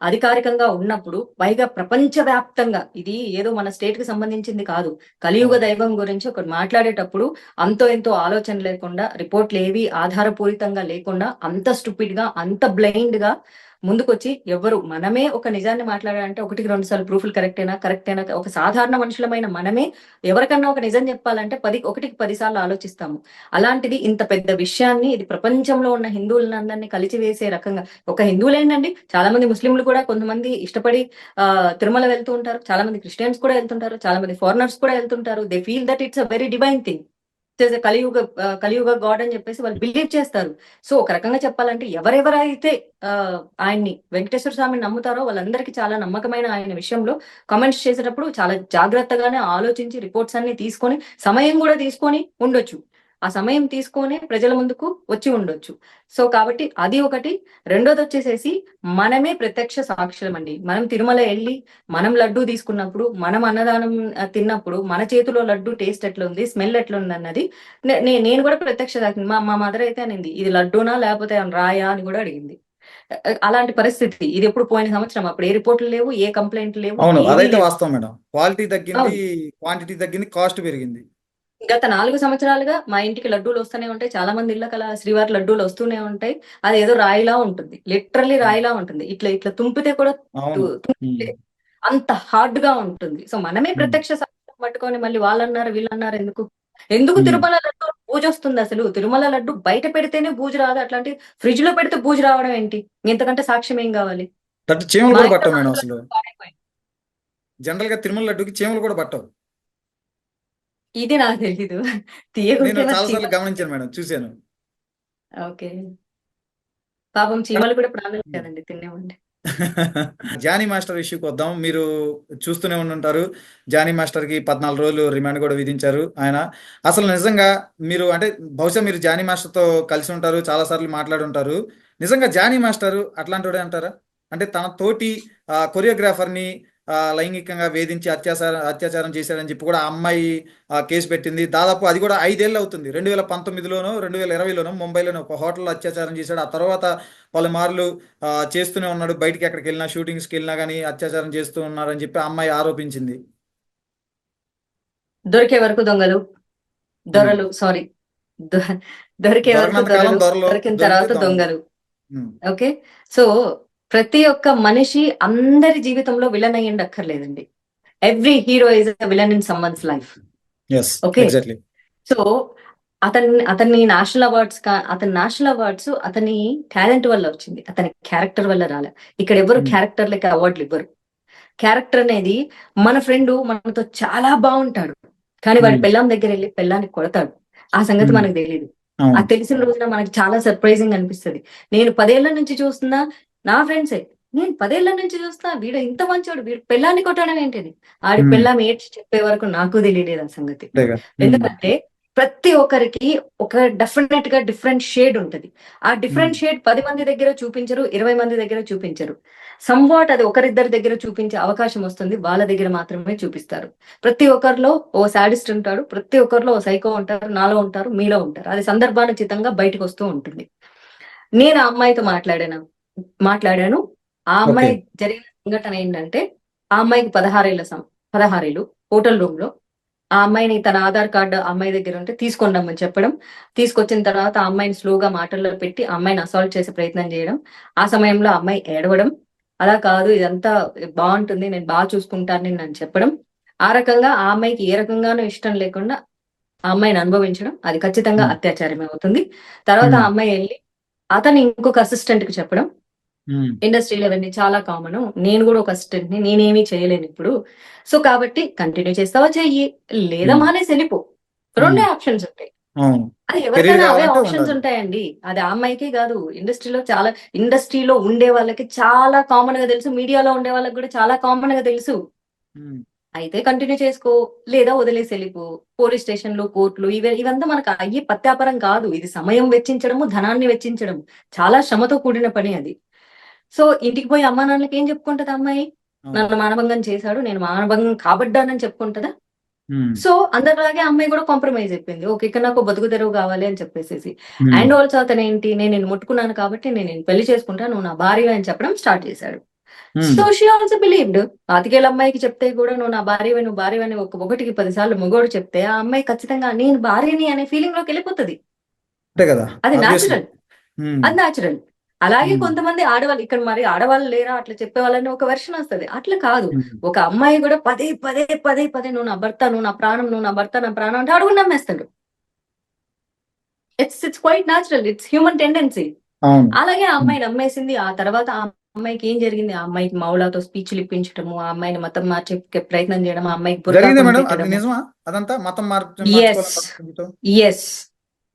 అధికారికంగా ఉన్నప్పుడు, పైగా ప్రపంచవ్యాప్తంగా, ఇది ఏదో మన స్టేట్ కి సంబంధించింది కాదు, కలియుగ అవును. దైవం గురించి ఒకటి మాట్లాడేటప్పుడు అంతో ఎంతో ఆలోచన లేకుండా, రిపోర్ట్లు ఏవి ఆధారపూరితంగా లేకుండా, అంత స్టూపిడ్ గా అంత బ్లైండ్ గా ముందుకొచ్చి మనమే ఒక నిజాన్ని మాట్లాడాలంటే ఒకటికి 2 సార్లు ప్రూఫ్లు కరెక్టేనా ఒక సాధారణ మనుషులమైన మనమే ఎవరికన్నా ఒక నిజం చెప్పాలంటే ఒకటికి 10 సార్లు ఆలోచిస్తాము. అలాంటిది ఇంత పెద్ద విషయాన్ని, ఇది ప్రపంచంలో ఉన్న హిందువులందరినీ కలిచివేసే రకంగా, ఒక హిందువులేనండి, చాలా మంది ముస్లింలు కూడా కొంతమంది ఇష్టపడి తిరుమల వెళ్తూ ఉంటారు, చాలా మంది క్రిస్టియన్స్ కూడా వెళ్తుంటారు, చాలా మంది ఫారినర్స్ కూడా వెళ్తుంటారు. They feel that it's a very divine thing. కలియుగ గాడ్ అని చెప్పేసి వాళ్ళు బిలీవ్ చేస్తారు. సో ఒక రకంగా చెప్పాలంటే ఎవరెవరైతే ఆ ఆయన్ని వెంకటేశ్వర స్వామిని నమ్ముతారో వాళ్ళందరికీ చాలా నమ్మకమైన ఆయన విషయంలో కామెంట్స్ చేసేటప్పుడు చాలా జాగ్రత్తగానే ఆలోచించి రిపోర్ట్స్ అన్ని తీసుకొని సమయం కూడా తీసుకొని ఉండొచ్చు. ఆ సమయం తీసుకొని ప్రజల ముందుకు వచ్చి ఉండొచ్చు. సో కాబట్టి అది ఒకటి. రెండోది వచ్చేసేసి మనమే ప్రత్యక్ష సాక్షులం అండి. మనం తిరుమల వెళ్ళి మనం లడ్డు తీసుకున్నప్పుడు, మనం అన్నదానం తిన్నప్పుడు మన చేతిలో లడ్డు టేస్ట్ ఎట్లుంది, స్మెల్ ఎట్లుంది అన్నది నేను కూడా ప్రత్యక్ష సాక్షి. మా మదర్ అయితే అనింది, ఇది లడ్డూనా లేకపోతే రాయా అని కూడా అడిగింది. అలాంటి పరిస్థితి. ఇది ఎప్పుడు పోయిన సంవత్సరం. అప్పుడు ఏ రిపోర్ట్లు లేవు, ఏ కంప్లైంట్లు లేవు, అవును, ఏమీ అదైతే లేవు. వాస్తవం మేడం. క్వాలిటీ తగ్గింది, అవును. క్వాంటిటీ తగ్గింది, కాస్ట్ పెరిగింది. గత 4 సంవత్సరాలుగా మా ఇంటికి లడ్డూలు వస్తూనే ఉంటాయి. చాలా మంది ఇళ్ళ కల శ్రీవారి లడ్డూలు వస్తూనే ఉంటాయి. అది ఏదో రాయిలా ఉంటుంది, లిటరల్లీ రాయిలా ఉంటుంది. ఇట్లా ఇట్లా తుంపితే కూడా అవును. ఉమ్. తుంపితే అంత హార్డ్ గా ఉంటుంది. సో మనమే ఉమ్, ప్రత్యక్ష సాక్ష్యం పట్టుకొని మళ్ళీ వాళ్ళన్నారు వీళ్ళన్నారు ఎందుకు? ఎందుకు ఉమ్. తిరుమల లడ్డు బూజు వస్తుంది అసలు? తిరుమల లడ్డు బయట పెడితేనే బూజు రాదు, అట్లాంటి ఫ్రిడ్జ్ లో పెడితే బూజు రావడం ఏంటి? ఇంతకంటే సాక్ష్యం ఏం కావాలి? దట్ చీమలు మా కూడా ఇంట్లో పట్టవు మేడం నాలుగు అసలు. లడ్డూలు పాడైపోయాయి. జనరల్ గా తిరుమల లడ్డుకి చీమలు కూడా పట్టవు. ఇది నాకు తెలీదు. నేను తీయగుంటే మరి చాలాసార్లు చీమలు. గమనించాను మేడం, చూశాను. ఓకే. పాపం మేడం, చీమలు కూడా ప్రాణాలు కదండి, తినేవండి. జానీ మాస్టర్ ఇష్యూకి వద్దాం. మీరు చూస్తూనే ఉండుంటారు, జానీ మాస్టర్కి 14 రోజులు రిమాండ్ కూడా విధించారు ఆయన. అసలు నిజంగా మీరు అంటే బహుశా మీరు జానీ మాస్టర్తో కలిసి ఉంటారు, చాలాసార్లు మాట్లాడి ఉంటారు. నిజంగా జానీ మాస్టర్ అట్లాంటి వాడే అంటారా? అంటే తన తోటి కొరియోగ్రాఫర్ని లైంగికంగా వేధించి అత్యాచారం చేశాడని చెప్పి కూడా ఆ అమ్మాయి కేసు పెట్టింది. దాదాపు అది కూడా 5 ఏళ్ళు అవుతుంది. 2019లోనో 2020లోనో ముంబైలోనో ఒక హోటల్లో అత్యాచారం చేశాడు. ఆ తర్వాత పలుమార్లు చేస్తూనే ఉన్నాడు. బయటికి ఎక్కడికి వెళ్ళినా, షూటింగ్స్కి వెళ్ళినా కానీ అత్యాచారం చేస్తూ ఉన్నారని చెప్పి ఆ అమ్మాయి ఆరోపించింది. దొరికే వరకు దొంగలు, ఉమ్. దొరలు, సారీ, దొరికే వరకు దొరకనంత కాలం దొరలు, దొరలు, దొరికిన దొరికితే తర్వాత దొంగలు. దొంగలు. ఉమ్. ఓకే. సో ప్రతి ఒక్క మనిషి అందరి జీవితంలో విలన్ అయ్యండి అక్కర్లేదండి. Every hero is a villain in someone's life. Yes, okay. Exactly. So అతని నేషనల్ అవార్డ్స్ అతని టాలెంట్ వల్ల వచ్చింది, అతని క్యారెక్టర్ వల్ల రాలే. ఇక్కడ ఎవరు ఉమ్. క్యారెక్టర్లకి అవార్డులు ఇవ్వరు. క్యారెక్టర్ అనేది, మన ఫ్రెండ్ మనతో చాలా బాగుంటాడు కానీ వాడి ఉమ్. పెళ్ళాం దగ్గర వెళ్ళి పెళ్ళాన్ని కొడతాడు. ఆ సంగతి ఉమ్. మనకు తెలియదు. అవును. అది తెలిసిన రోజున మనకి చాలా సర్ప్రైజింగ్ అనిపిస్తుంది. నేను 10 ఏళ్ల నుంచి చూస్తున్నా, నా ఫ్రెండ్సే, నేను 10 ఏళ్ల నుంచి చూస్తున్నా వీడు ఇంత మంచోడు, వీడు పెళ్ళాన్ని కొట్టడం ఏంటిది? ఆడి ఉమ్. పెళ్ళాం ఏడ్చి చెప్పే వరకు నాకు తెలియలేదు ఆ సంగతి. అంతేగా. ఉమ్. ఎందుకంటే ప్రతి ఒక్కరికి ఒక డెఫినెట్ గా డిఫరెంట్ షేడ్ ఉంటది. ఆ ఉమ్. డిఫరెంట్ షేడ్ 10 మంది దగ్గర చూపించరు, 20 మంది దగ్గర చూపించరు. సంవాట్ అది ఒకరిద్దరి దగ్గర చూపించే అవకాశం వస్తుంది, వాళ్ళ దగ్గర మాత్రమే చూపిస్తారు. ప్రతి ఒక్కరిలో ఓ సాడిస్ట్ ఉంటాడు, ప్రతి ఒక్కరిలో ఓ సైకో ఉంటారు, నాలో ఉంటారు, మీలో ఉంటారు. అది సందర్భానుచితంగా బయటకు వస్తూ ఉంటుంది. నేను ఆ అమ్మాయితో మాట్లాడాను. ఆ ఓకే. అమ్మాయి జరిగిన సంఘటన ఏంటంటే, ఆ అమ్మాయికి 16 ఏళ్ళు హోటల్ రూమ్ లో ఆ అమ్మాయిని తన ఆధార్ కార్డు అమ్మాయి దగ్గర ఉంటే తీసుకొని రమ్మని చెప్పడం, తీసుకొచ్చిన తర్వాత ఆ అమ్మాయిని స్లోగా మాటల్లో పెట్టి ఆ అమ్మాయిని అసాల్ట్ చేసే ప్రయత్నం చేయడం, ఆ సమయంలో ఆ అమ్మాయి ఏడవడం, అలా కాదు ఇదంతా బాగుంటుంది, నేను బాగా చూసుకుంటాను అని చెప్పడం. ఆ రకంగా ఆ అమ్మాయికి ఏ రకంగానూ ఇష్టం లేకుండా ఆ అమ్మాయిని అనుభవించడం, అది ఖచ్చితంగా ఉమ్. అత్యాచారమే అవుతుంది. తర్వాత ఆ ఉమ్. అమ్మాయి వెళ్ళి అతను ఇంకొక అసిస్టెంట్ కి చెప్పడం. ఉమ్. ఇండస్ట్రీలో అవన్నీ చాలా కామన్. నేను కూడా ఒక అసిస్టెంట్ ని, నేనేమీ చేయలేను ఇప్పుడు. సో కాబట్టి కంటిన్యూ చేస్తావా చెయ్యి, లేదా ఉమ్. మానేసి వెళ్ళిపో. ఉమ్. రెండే ఆప్షన్స్ ఉంటాయి. అవును. అది కెరీర్ ఎవరికైనా అవే కావాలంటే ఆప్షన్స్ ఉండాలి. ఉంటాయండి. అది ఆ అమ్మాయికే కాదు, ఇండస్ట్రీలో ఉండే వాళ్ళకి చాలా కామన్ గా తెలుసు, మీడియాలో ఉండే వాళ్ళకి కూడా చాలా కామన్ గా తెలుసు. ఉమ్. అయితే కంటిన్యూ చేసుకో, లేదా వదిలేసి వెళ్ళిపో. పోలీస్ స్టేషన్లు, కోర్టులు ఇవంతా మనకు అయ్యే పత్యాపరం కాదు. ఇది సమయం వెచ్చించడము, ధనాన్ని వెచ్చించడం, చాలా శ్రమతో కూడిన పని అది. సో ఇంటికి పోయి అమ్మా నాన్నలకి ఏం చెప్పుకుంటది అమ్మాయి? అవును. నన్ను మానభంగం చేశాడు, నేను మానభంగం కాబడ్డానని చెప్పుకుంటదా? ఉమ్. సో అందరిలాగే అమ్మాయి కూడా కాంప్రమైజ్ అయిపోయింది. ఓకే, ఇక్కడ నాకు బతుకు తెరువు కావాలి అని చెప్పేసి. ఉమ్. అండ్ ఆల్సో అతను ఏంటి, నేను నిన్ను ముట్టుకున్నాను కాబట్టి నేను పెళ్లి చేసుకుంటా, నువ్వు నా భార్య అని చెప్పడం స్టార్ట్ చేశాడు. Um. So she also believed. పాతికేళ్ళ అమ్మాయికి చెప్తే కూడా నువ్వు నా భార్యవే, నువ్వు భార్యవని ఒకటికి 10 సార్లు మగోడు చెప్తే ఆ అమ్మాయి ఖచ్చితంగా నేను భార్యని అనే ఫీలింగ్ లోకి వెళ్ళిపోతుంది. అంతే కదా, అది ఆబ్వియస్లీ. న్యాచురల్. అది న్యాచురల్. అలాగే ఉమ్. కొంతమంది ఆడవాళ్ళు, ఇక్కడ మరి ఆడవాళ్ళు లేరా అట్లా చెప్పే వాళ్ళని ఒక వెర్షన్ వస్తుంది. అట్లా కాదు, ఉమ్. ఒక అమ్మాయి కూడా పదే పదే పదే పదే నువ్వు నా భర్త, నువ్వు నా ప్రాణం, నువ్వు నా భర్త, నా ప్రాణం అంటే అడుగు నమ్మేస్తాడు. It's quite natural, it's human tendency. అవును. అలాగే ఆ ఉమ్. అమ్మాయి నమ్మేసింది. ఆ తర్వాత ఆ అమ్మాయికి ఏం జరిగింది, ఆ అమ్మాయికి మౌలాతో స్పీచ్లు ఇప్పించడము, ఆ అమ్మాయిని మతం మార్చే ప్రయత్నం చేయడం, ఆ అమ్మాయికి బుర్కా జరిగిందే కొని మేడం, అది పెట్టడము. నిజమా? అదంతా మతం ఎస్, మార్చుకోవాలని yes,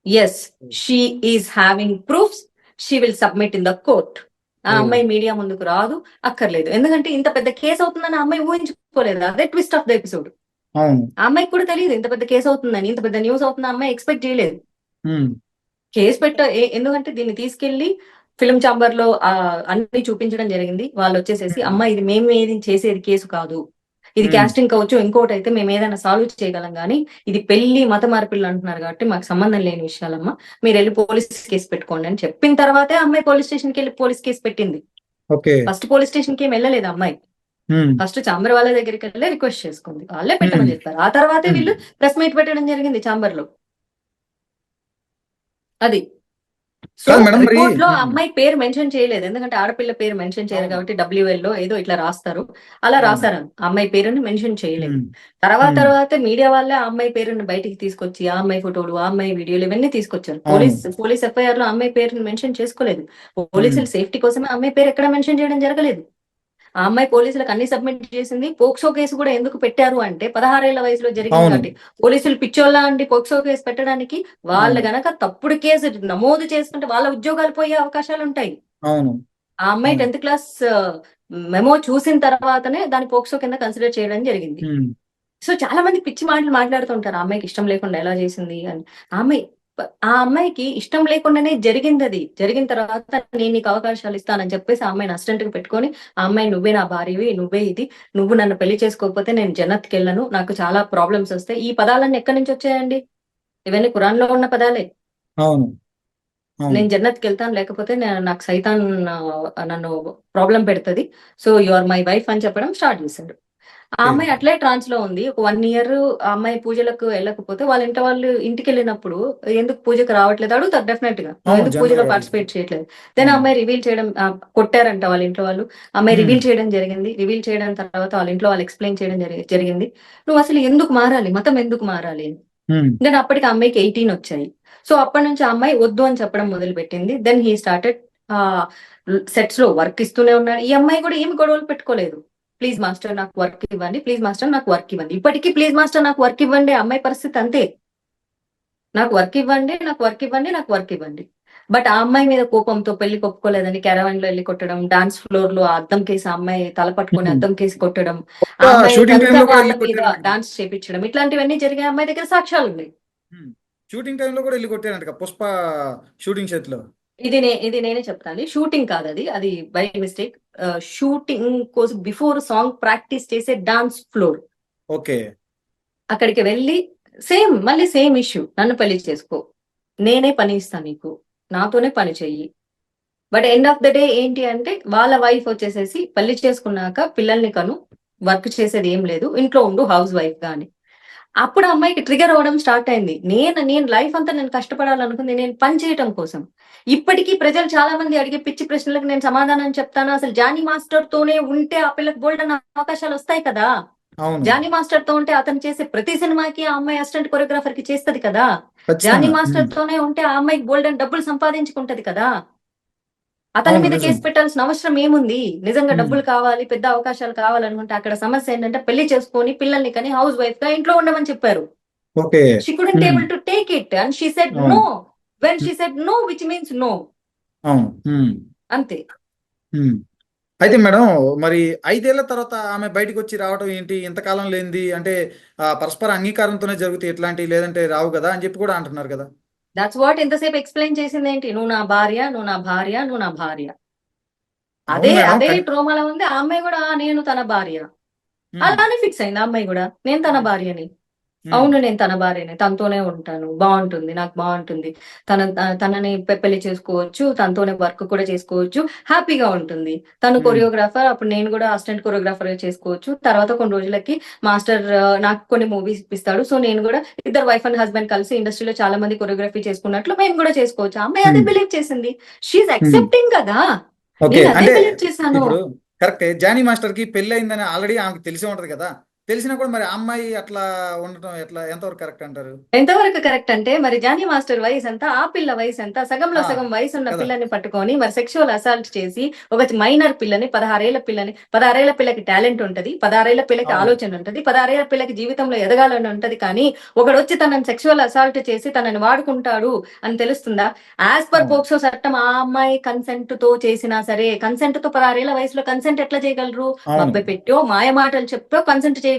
yes, she is having proofs. She will submit in the court. ఆ అమ్మాయి మీడియా ముందుకు రాదు, అక్కర్లేదు. ఎందుకంటే ఇంత పెద్ద కేసు అవుతుందని ఆ అమ్మాయి ఊహించుకోలేదు. అదే ట్విస్ట్ ఆఫ్ ద ఎపిసోడ్. అవును. ఆ అమ్మాయికి కూడా తెలియదు ఇంత పెద్ద కేసు అవుతుందని, ఇంత పెద్ద న్యూస్ అవుతుందని ఆ అమ్మాయి ఎక్స్పెక్ట్ చేయలేదు. ఉమ్. కేసు ఎందుకంటే దీన్ని తీసుకెళ్లి ఫిల్మ్ ఛాంబర్ లో అన్ని చూపించడం జరిగింది. వాళ్ళు వచ్చేసేసి, ఉమ్. అమ్మ ఇది మేము ఏది చేసేది కేసు కాదు, ఇది ఉమ్. క్యాస్టింగ్ కావచ్చు, ఇంకోటి అయితే మేము ఏదైనా సాల్వ్ చేయగలం, కానీ ఇది పెళ్లి మత మార్పిళ్ళు అంటున్నారు కాబట్టి మాకు సంబంధం లేని విషయాలమ్మా, మీరు వెళ్ళి పోలీస్ కేసు పెట్టుకోండి అని చెప్పిన తర్వాతే అమ్మాయి పోలీస్ స్టేషన్కి వెళ్ళి పోలీస్ కేసు పెట్టింది. ఓకే. ఫస్ట్ పోలీస్ స్టేషన్ కి ఏం వెళ్ళలేదు అమ్మాయి. ఉమ్. ఫస్ట్ ఛాంబర్ వాళ్ళ దగ్గరికి వెళ్ళి రిక్వెస్ట్ చేసుకుంది, వాళ్ళే ఉమ్. పెట్టమని చెప్పారు. ఆ తర్వాతే ఉమ్. వీళ్ళు ప్రెస్ మీట్ పెట్టడం జరిగింది ఛాంబర్ లో. అది సో కాదు మేడం మరి రిపోర్ట్ లో ఆ అమ్మాయి పేరు మెన్షన్ చేయలేదు, ఎందుకంటే ఆడపిల్ల పేరు మెన్షన్ చేయరు అవును కాబట్టి WL లో ఏదో ఇట్లా రాస్తారు, అలా అవును రాశారు. ఆ అమ్మాయి పేరుని మెన్షన్ చేయలేదు. ఉమ్, తర్వాత ఉమ్, తర్వాత మీడియా వాళ్ళే ఆ అమ్మాయి పేరుని బయటికి తీసుకొచ్చి ఆ అమ్మాయి ఫోటోలు, ఆ అమ్మాయి వీడియోలు ఇవన్నీ తీసుకొచ్చారు. అవును పోలీస్ FIR లో ఆ అమ్మాయి పేరుని మెన్షన్ చేసుకోలేదు. ఉమ్, పోలీసులు సేఫ్టీ కోసమే ఆ అమ్మాయి పేరు ఎక్కడ మెన్షన్ చేయడం జరగలేదు. ఆ అమ్మాయి పోలీసులకు అన్ని సబ్మిట్ చేసింది. పోక్సో కేసు కూడా ఎందుకు పెట్టారు అంటే 16 ఏళ్ల వయసులో జరిగింది అవును కాబట్టి. పోలీసులు పిచ్చోళ్ళ అండి పోక్సో కేసు పెట్టడానికి? వాళ్ళు అవును గనక తప్పుడు కేసు నమోదు చేసుకుంటే వాళ్ళ ఉద్యోగాలు పోయే అవకాశాలు ఉంటాయి. అవును ఆ అమ్మాయి అవును 10th క్లాస్ మెమో చూసిన తర్వాతనే దాని పోక్సో కింద కన్సిడర్ చేయడం జరిగింది. ఉమ్, సో చాలా మంది పిచ్చి మాటలు మాట్లాడుతుంటారు, ఆ అమ్మాయికి ఇష్టం లేకుండా ఎలా చేసింది అని. ఆ అమ్మాయి ఆ అమ్మాయికి ఇష్టం లేకుండానే జరిగింది. అది జరిగిన తర్వాత నేను నీకు అవకాశాలు ఇస్తానని చెప్పేసి ఆ అమ్మాయిని అసిస్టెంట్ కి పెట్టుకొని, ఆ అమ్మాయి నువ్వే నా భార్యవి, నువ్వే ఇది, నువ్వు నన్ను పెళ్లి చేసుకోకపోతే నేను జన్నత్కి వెళ్ళను, నాకు చాలా ప్రాబ్లమ్స్ వస్తాయి. ఈ పదాలన్నీ ఎక్కడి నుంచి వచ్చాయండి? ఇవన్నీ ఖురాన్ లో ఉన్న పదాలే. అవును అవును నేను జన్నత్కి వెళ్తాను, లేకపోతే నాకు సైతాన్ నన్ను ప్రాబ్లం పెడుతుంది, so you are my wife అని చెప్పడం స్టార్ట్ చేశాడు. ఆ ఓకే అమ్మాయి అట్లే ట్రాన్స్ లో ఉంది. ఒక 1 year ఆ అమ్మాయి పూజలకు వెళ్ళకపోతే వాళ్ళ ఇంటి వాళ్ళు ఇంటికి వెళ్ళినప్పుడు ఎందుకు పూజకు రావట్లేదు అడుగుతారు డెఫినెట్ గా, నువ్వు అవును ఎందుకు జనరల్ పూజలో గా అడుగుతారు పార్టిసిపేట్ చేయట్లేదు. దెన్ ఆ అవును అమ్మాయి రివీల్ చేయడం, కొట్టారంట వాళ్ళ ఇంట్లో వాళ్ళు. ఆ అమ్మాయి ఉమ్, రివీల్ చేయడం జరిగింది. రివీల్ చేయడం తర్వాత వాళ్ళ ఇంట్లో వాళ్ళు ఎక్స్ప్లెయిన్ చేయడం జరిగింది, నువ్వు అసలు ఎందుకు మారాలి, మతం ఎందుకు మారాలి అని. ఉమ్, దెన్ అప్పటికి ఆ అమ్మాయికి 18 వచ్చాయి. సో అప్పటి నుంచి ఆ అమ్మాయి వద్దు అని చెప్పడం మొదలు పెట్టింది. దెన్ హీ స్టార్టెడ్ సెట్స్ లో వర్క్ ఇస్తూనే ఉన్నాడు. ఈ అమ్మాయి కూడా ఏమి గొడవలు పెట్టుకోలేదు. ప్లీజ్ మాస్టర్ నాకు వర్క్ ఇవ్వండి, ప్లీజ్ మాస్టర్ నాకు వర్క్ ఇవ్వండి. ఇప్పటికీ ప్లీజ్ మాస్టర్ నాకు వర్క్ ఇవ్వండి, ఆ అమ్మాయి పరిస్థితి అంతే. నాకు వర్క్ ఇవ్వండి, నాకు వర్క్ ఇవ్వండి, నాకు వర్క్ ఇవ్వండి. బట్ ఆ అమ్మాయి మీద కోపంతో పెళ్లి ఒప్పుకోలేదని క్యారవాన్ లో వెళ్ళి కొట్టడం, డాన్స్ ఫ్లోర్ లో ఆ అద్దం కేసి ఆ అమ్మాయి తల పట్టుకొని ఉమ్. అద్దం కేసి కొట్టడం, ఆ అమ్మాయి షూటింగ్ కనుక టైంలో కూడా వాళ్ళ వెళ్ళి మీద కొట్టారంట కదా. డాన్స్ చేపించడం, ఇట్లాంటివన్నీ జరిగే అమ్మాయి దగ్గర సాక్ష్యాలు ఉన్నాయి. ఉమ్. షూటింగ్ టైంలో కూడా వెళ్ళి కొట్టారంట కదా, పుష్ప షూటింగ్ సెట్ లో. ఇది నేనే చెప్తాను, షూటింగ్ కాదు అది, అది బై మిస్టేక్. షూటింగ్ కోసం బిఫోర్ సాంగ్ ప్రాక్టీస్ చేసే డాన్స్ ఫ్లోర్, ఓకే అక్కడికి వెళ్ళి మళ్ళీ సేమ్ ఇష్యూ, నన్ను పెళ్లి చేసుకో, నేనే పని ఇస్తాను నీకు, నాతోనే పని చెయ్యి. But end of the day ఏంటి అంటే వాళ్ళ వైఫ్ వచ్చేసేసి పెళ్లి చేసుకున్నాక పిల్లల్ని కను, వర్క్ చేసేది ఏం లేదు, ఇంట్లో ఉండు హౌస్ వైఫ్ గా అని. అప్పుడు ఆ అమ్మాయికి ట్రిగర్ అవ్వడం స్టార్ట్ అయింది. నేను లైఫ్ అంతా నేను కష్టపడాలనుకుంది నేను పని చేయటం కోసం. ఇప్పటికీ ప్రజలు చాలా మంది అడిగే పిచ్చి ప్రశ్నలకు నేను సమాధానం చెప్తాను. అసలు జానీ మాస్టర్ తోనే ఉంటే ఆ పిల్లకి బోల్డ్ అన్న అవకాశాలు వస్తాయి కదా. అవును జానీ మాస్టర్ తో ఉంటే అతను చేసే ప్రతి సినిమాకి ఆ అమ్మాయి అసిస్టెంట్ కొరియోగ్రాఫర్ కి చేస్తది కదా. జానీ ఖచ్చితంగా మాస్టర్ తోనే ఉంటే ఆ అమ్మాయికి బోల్డ్ అని డబ్బులు సంపాదించుకుంటది కదా. అతని అవును మీద నిజం కేసు పెట్టాల్సిన అవసరం ఏముంది? నిజంగా ఉమ్. డబ్బులు కావాలి, పెద్ద అవకాశాలు కావాలనుకుంటే అక్కడ సమస్య ఏంటంటే పెళ్లి చేసుకొని పిల్లల్ని కని హౌస్ వైఫ్ గా ఇంట్లో ఉండమని చెప్పారు. Okay She couldn't um. able to take it and she said అవును no. When um. she said no, which means no. అవును ఉమ్. అంతే. ఉమ్. అయితే మేడం మరి 5 ఏళ్ల తర్వాత ఆమె బయటకు వచ్చి రావడం ఏంటి ఇంతకాలం లేనిది అంటే పరస్పర అంగీకారంతోనే జరుగుతాయి ఇట్లాంటివి లేదంటే రావు కదా అని చెప్పి కూడా అంటున్నారు కదా. దట్స్ వాట్ ఇంతసేపు ఎక్స్ప్లెయిన్ చేసింది ఏంటి, నువ్వు నా భార్య, నువ్వు నా భార్య, నువ్వు నా భార్య. అవును అదే మేడం అదే కానీ ట్రోమాలో ఉంది. ఆ అమ్మాయి కూడా నేను తన భార్య ఉమ్, అలానే ఫిక్స్ అయింది. ఆ అమ్మాయి కూడా నేను తన ఉమ్, భార్యని, ఉమ్, అవును నేను తన భార్యని, తనతోనే ఉంటాను, బాగుంటుంది, నాకు బాగుంటుంది, తనని పెళ్లి చేసుకోవచ్చు, తనతోనే వర్క్ కూడా చేసుకోవచ్చు, హ్యాపీగా ఉంటుంది. తను ఉమ్, కొరియోగ్రాఫర్, అప్పుడు నేను కూడా అసిస్టెంట్ కొరియోగ్రాఫర్ చేసుకోవచ్చు. తర్వాత కొన్ని రోజులకి మాస్టర్ నాకు కొన్ని మూవీస్ ఇప్పిస్తాడు, సో నేను కూడా ఇద్దరు వైఫ్ అండ్ హస్బెండ్ కలిసి ఇండస్ట్రీలో చాలా మంది కొరియోగ్రఫీ చేసుకున్నట్లు మేము కూడా చేసుకోవచ్చు. ఆ అమ్మాయి అదే ఉమ్, బిలీవ్ చేసింది. She's um. అక్సెప్టింగ్ కదా. ఓకే నేను అదే అంటే బిలీవ్ చేశాను. ఇప్పుడు కరెక్టే జానీ మాస్టర్ కి పెళ్లి అయిందని ఆల్రెడీ ఆమెకు తెలిసే ఉంటది కదా. తెలిసినా కూడా మరి ఆ అమ్మాయి అట్లా ఉండటం ఎట్లా ఎంతవరకు కరెక్ట్ అంటారు. ఎంతవరకు కరెక్ట్ అంటే మరి జానీ మాస్టర్ వయసు ఎంత, ఆ పిల్ల వయసు ఎంత, సగంలో ఆ సగం వయసు ఉన్న కదా. పిల్లని పట్టుకొని మరి సెక్షువల్ అసాల్ట్ చేసి ఒక మైనర్ పిల్లని, 16 ఏళ్ల పిల్లని, 16 ఏళ్ల పిల్లకి టాలెంట్ ఉంటది, 16 ఏళ్ల పిల్లకి అవును ఆలోచన ఉంటది, 16 ఏళ్ల పిల్లకి జీవితంలో ఎదగాలని ఉంటది, కానీ ఒకడు వచ్చి తనని సెక్షువల్ అసాల్ట్ చేసి తనని వాడుకుంటాడు అని తెలుస్తుందా? యాజ్ పర్ అవును పోక్సో చట్టం ఆ అమ్మాయి కన్సెంట్ తో చేసినా సరే, కన్సెంట్ తో 16 ఏళ్ల వయసులో కన్సెంట్ ఎట్లా చేయగలరు? అవును మబ్బె పెట్టో మాయ మాటలు చెప్పో కన్సెంట్ చేయగలరు.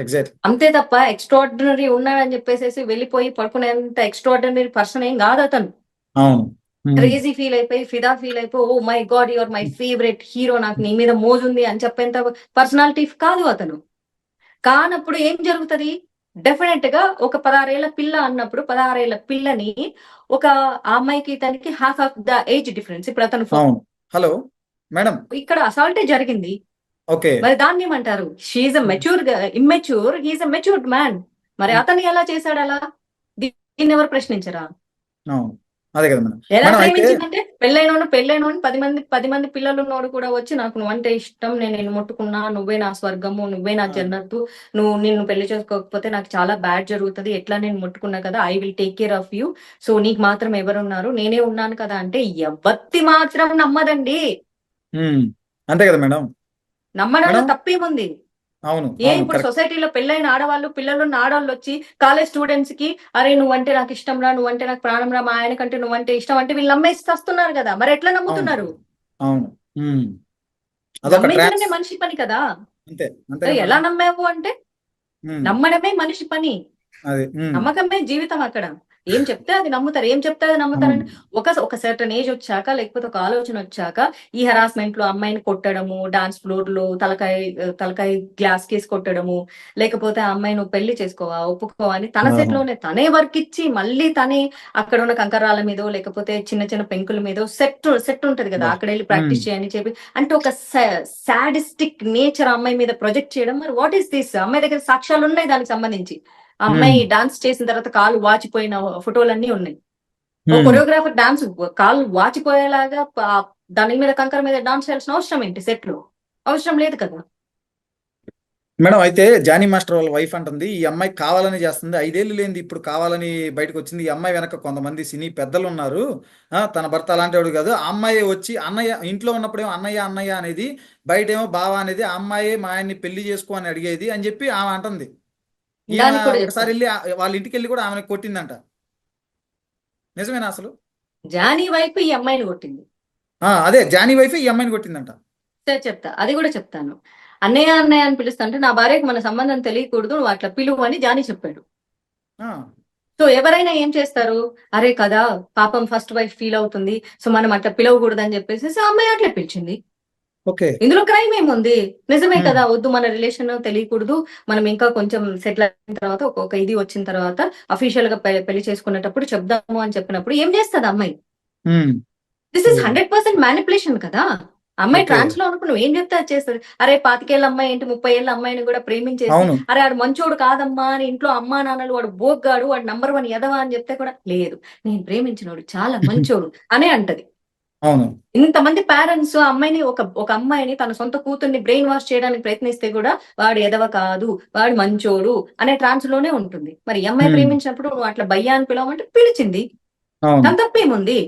ఎగ్జాక్ట్ అంతే తప్ప ఎక్స్ట్రాడినరీ ఉన్నాడని చెప్పేసి వెళ్ళిపోయి పడుకునేంత ఎక్స్ట్రాడినరీ పర్సన్ ఏం కాదు అతను. అవును ఉమ్, క్రేజీ ఫీల్ అయిపోయి, ఫిదా ఫీల్ అయిపోయి, oh my god your my favourite hero, నాకు నీ మీద మోజుంది అని చెప్పేంత పర్సనాలిటీ కాదు అతను. కానప్పుడు ఏం జరుగుతది? డెఫినెట్ గా ఒక 16 ఏళ్ల పిల్ల అన్నప్పుడు 16 ఏళ్ల పిల్లని ఒక ఆ అమ్మాయికి తనకి half of the age difference. ఇప్పుడు అతను అవును హలో మేడం ఇక్కడ అసాల్టే జరిగింది, ఓకే మరి దాన్ని ఏమంటారు? She's a mature, immature, he's a matured man. మరి ఉమ్, అతను ఎలా చేశాడు అలా? దీన్ని ఎవరు ప్రశ్నించరా? అవును అదే కదా మేడం. ఎలా మేడం అయితే ప్రేమించిందంటే పెళ్ళైనోడు 10 మంది పిల్లలు ఉన్నోడు కూడా వచ్చి నాకు నువ్వంటే ఇష్టం, నేను నిన్ను ముట్టుకున్నా, నువ్వే నా స్వర్గము, నువ్వే నా ఆ, జన్నత్తు, నిన్ను పెళ్లి చేసుకోకపోతే నాకు చాలా బ్యాడ్ జరుగుతుంది, ఎట్లా నేను ముట్టుకున్నా కదా, I will take care of you, so నీకు మాత్రం ఎవరున్నారు, నేనే ఉన్నాను కదా అంటే ఎవ్వత్తి మాత్రం నమ్మదండి. ఉమ్, అంతే కదా మేడం. నమ్మడంలో మేడం తప్పేముంది? అవును అవును ఇప్పుడు కరెక్ట్. సొసైటీలో పెళ్ళైన ఆడవాళ్ళు, పిల్లలున్న ఆడవాళ్ళు వచ్చి కాలేజ్ స్టూడెంట్స్ కి అరే నువ్వంటే నాకు ఇష్టం రా, నువ్వంటే నాకు ప్రాణం రా, మా ఆయన కంటే నువ్వంటే ఇష్టం అంటే వీళ్ళు నమ్మేసి వస్తున్నారు కదా, మరి ఎట్లా అవును నమ్ముతున్నారు? అవును. ఉమ్, అదొక ట్రాన్స్. నమ్మించడమే మనిషి పని కదా. అంతే అంతే అరే కదా ఎలా మేడం. నమ్మావు అంటే ఉమ్, నమ్మడమే మనిషి పని. అది నమ్మకమే జీవితం అక్కడ. ఏం చెప్తే అది నమ్ముతారు. ఏం చెప్తే అది అవును నమ్ముతారంటే ఒక సర్టన్ ఏజ్ వచ్చాక, లేకపోతే ఒక ఆలోచన వచ్చాక ఈ హరాస్మెంట్ లో అమ్మాయిని కొట్టడము, డాన్స్ ఫ్లోర్ లో తలకాయ గ్లాస్ కేసి కొట్టడము, లేకపోతే ఆ అమ్మాయి నువ్వు పెళ్లి చేసుకోవా, ఒప్పుకోవా అని తన సెట్ ఆహా, లోనే తనే వర్క్ ఇచ్చి మళ్ళీ తనే అక్కడ ఉన్న కంకరాల మీదో లేకపోతే చిన్న చిన్న పెంకుల మీదో సెట్ ఉంటది కదా, బా. అక్కడ వెళ్ళి ఉమ్, ప్రాక్టీస్ చేయని చెప్పి అంటే ఒక సాడిస్టిక్ నేచర్ అమ్మాయి మీద ప్రొజెక్ట్ చేయడం. మరి వాట్ ఈస్ దిస్? అమ్మాయి దగ్గర సాక్ష్యాలు ఉన్నాయి దానికి సంబంధించి. ఆ ఉమ్, అమ్మాయి డాన్స్ చేసిన తర్వాత కాలు వాచిపోయిన ఫోటోలన్నీ ఉన్నాయి. ఓ ఉమ్. కొరియోగ్రాఫర్ డాన్స్ కాలు వాచిపోయేలాగా దాని మీద కంకర మీద డాన్స్ చేయాల్సిన అవసరం ఏంటి సెట్ లో? అవసరం లేదు కదా. మేడం అయితే జానీ మాస్టర్ వాళ్ళ వైఫ్ అంటుంది ఈ అమ్మాయి కావాలని చేస్తుంది, 5 ఏళ్ళు లేనిది ఇప్పుడు కావాలని బయటకు వచ్చింది. ఈ అమ్మాయి వెనక కొంతమంది సినీ పెద్దలు ఉన్నారు. తన భర్త అలాంటి వాడు కాదు. ఆ అమ్మాయి వచ్చి అన్నయ్య ఇంట్లో ఉన్నప్పుడేమో అన్నయ్య అన్నయ్య అనేది, బయటేమో బావ అనేది, ఆ అమ్మాయి మా ఆయన్ని పెళ్లి చేసుకో అని అడిగేది అని చెప్పి ఆమె అంటుంది. ఈమె దానికి కూడా ఒకసారి చెప్తాను. వెళ్ళి వాళ్ళ ఇంటికి వెళ్ళి కూడా ఆమెను కొట్టిందంట. నిజమేనా అసలు? జానీ వైపు ఈ అమ్మాయిని కొట్టింది. అదే జానీ వైఫ్ ఈ అమ్మాయిని కొట్టిందంట. సరే చెప్తా, అది కూడా చెప్తాను. అన్నయ్య అన్నయ్య అని పిలుస్తా అంటే నా భార్యకు మన సంబంధం తెలియకూడదు, నువ్వు అట్లా పిలువు అని జానీ చెప్పాడు. ఆ, సో ఎవరైనా ఏం చేస్తారు, అరే కదా పాపం ఫస్ట్ వైఫ్ ఫీల్ అవుతుంది, సో మనం అట్లా పిలవకూడదు అని చెప్పేసి ఆ అమ్మాయి అట్లా పిలిచింది. ఓకే. ఇందులో క్రైమ్ ఏముంది? నిజమే ఉమ్, కదా, వద్దు మన రిలేషన్ తెలియకూడదు, మనం ఇంకా కొంచెం సెటిల్ అయిన తర్వాత ఒక ఇది వచ్చిన తర్వాత అఫీషియల్ గా పెళ్లి చేసుకునేటప్పుడు చెప్దాము అని చెప్పినప్పుడు ఏం చేస్తుంది అమ్మాయి? ఉమ్, దిస్ ఇస్ ఓ, 100% మ్యానిపులేషన్ కదా. అమ్మాయి ఓకే. ట్రాన్స్ లో ఉన్నప్పుడు నువ్వు ఏం చెప్తే అది చేస్తుంది. అరే 25 ఏళ్ళ అమ్మాయి ఏంటి, 30 ఏళ్ళ అమ్మాయిని కూడా ప్రేమించేసి అవును. అరే వాడు మంచోడు కాదమ్మా అని ఇంట్లో అమ్మా నాన్నలు వాడు బోగ్గాడు, వాడు #1 ఎదవా అని చెప్తే కూడా లేదు, నేను ప్రేమించినోడు చాలా మంచోడు అనే అంటది. అవును. ఇంతమంది పేరెంట్స్ అమ్మాయిని ఒక అమ్మాయిని తన సొంత కూతుర్ని బ్రెయిన్ వాష్ చేయడానికి ప్రయత్నిస్తే కూడా వాడు ఎదవ కాదు, వాడు మంచోడు అనే ట్రాన్స్ లోనే ఉంటుంది. మరి ఈ అమ్మాయి ఉమ్, ప్రేమించినప్పుడు నువ్వు అట్లా భయ్యా అని పిలవమంటే పిలిచింది. అవును. దాని తప్పేముంది?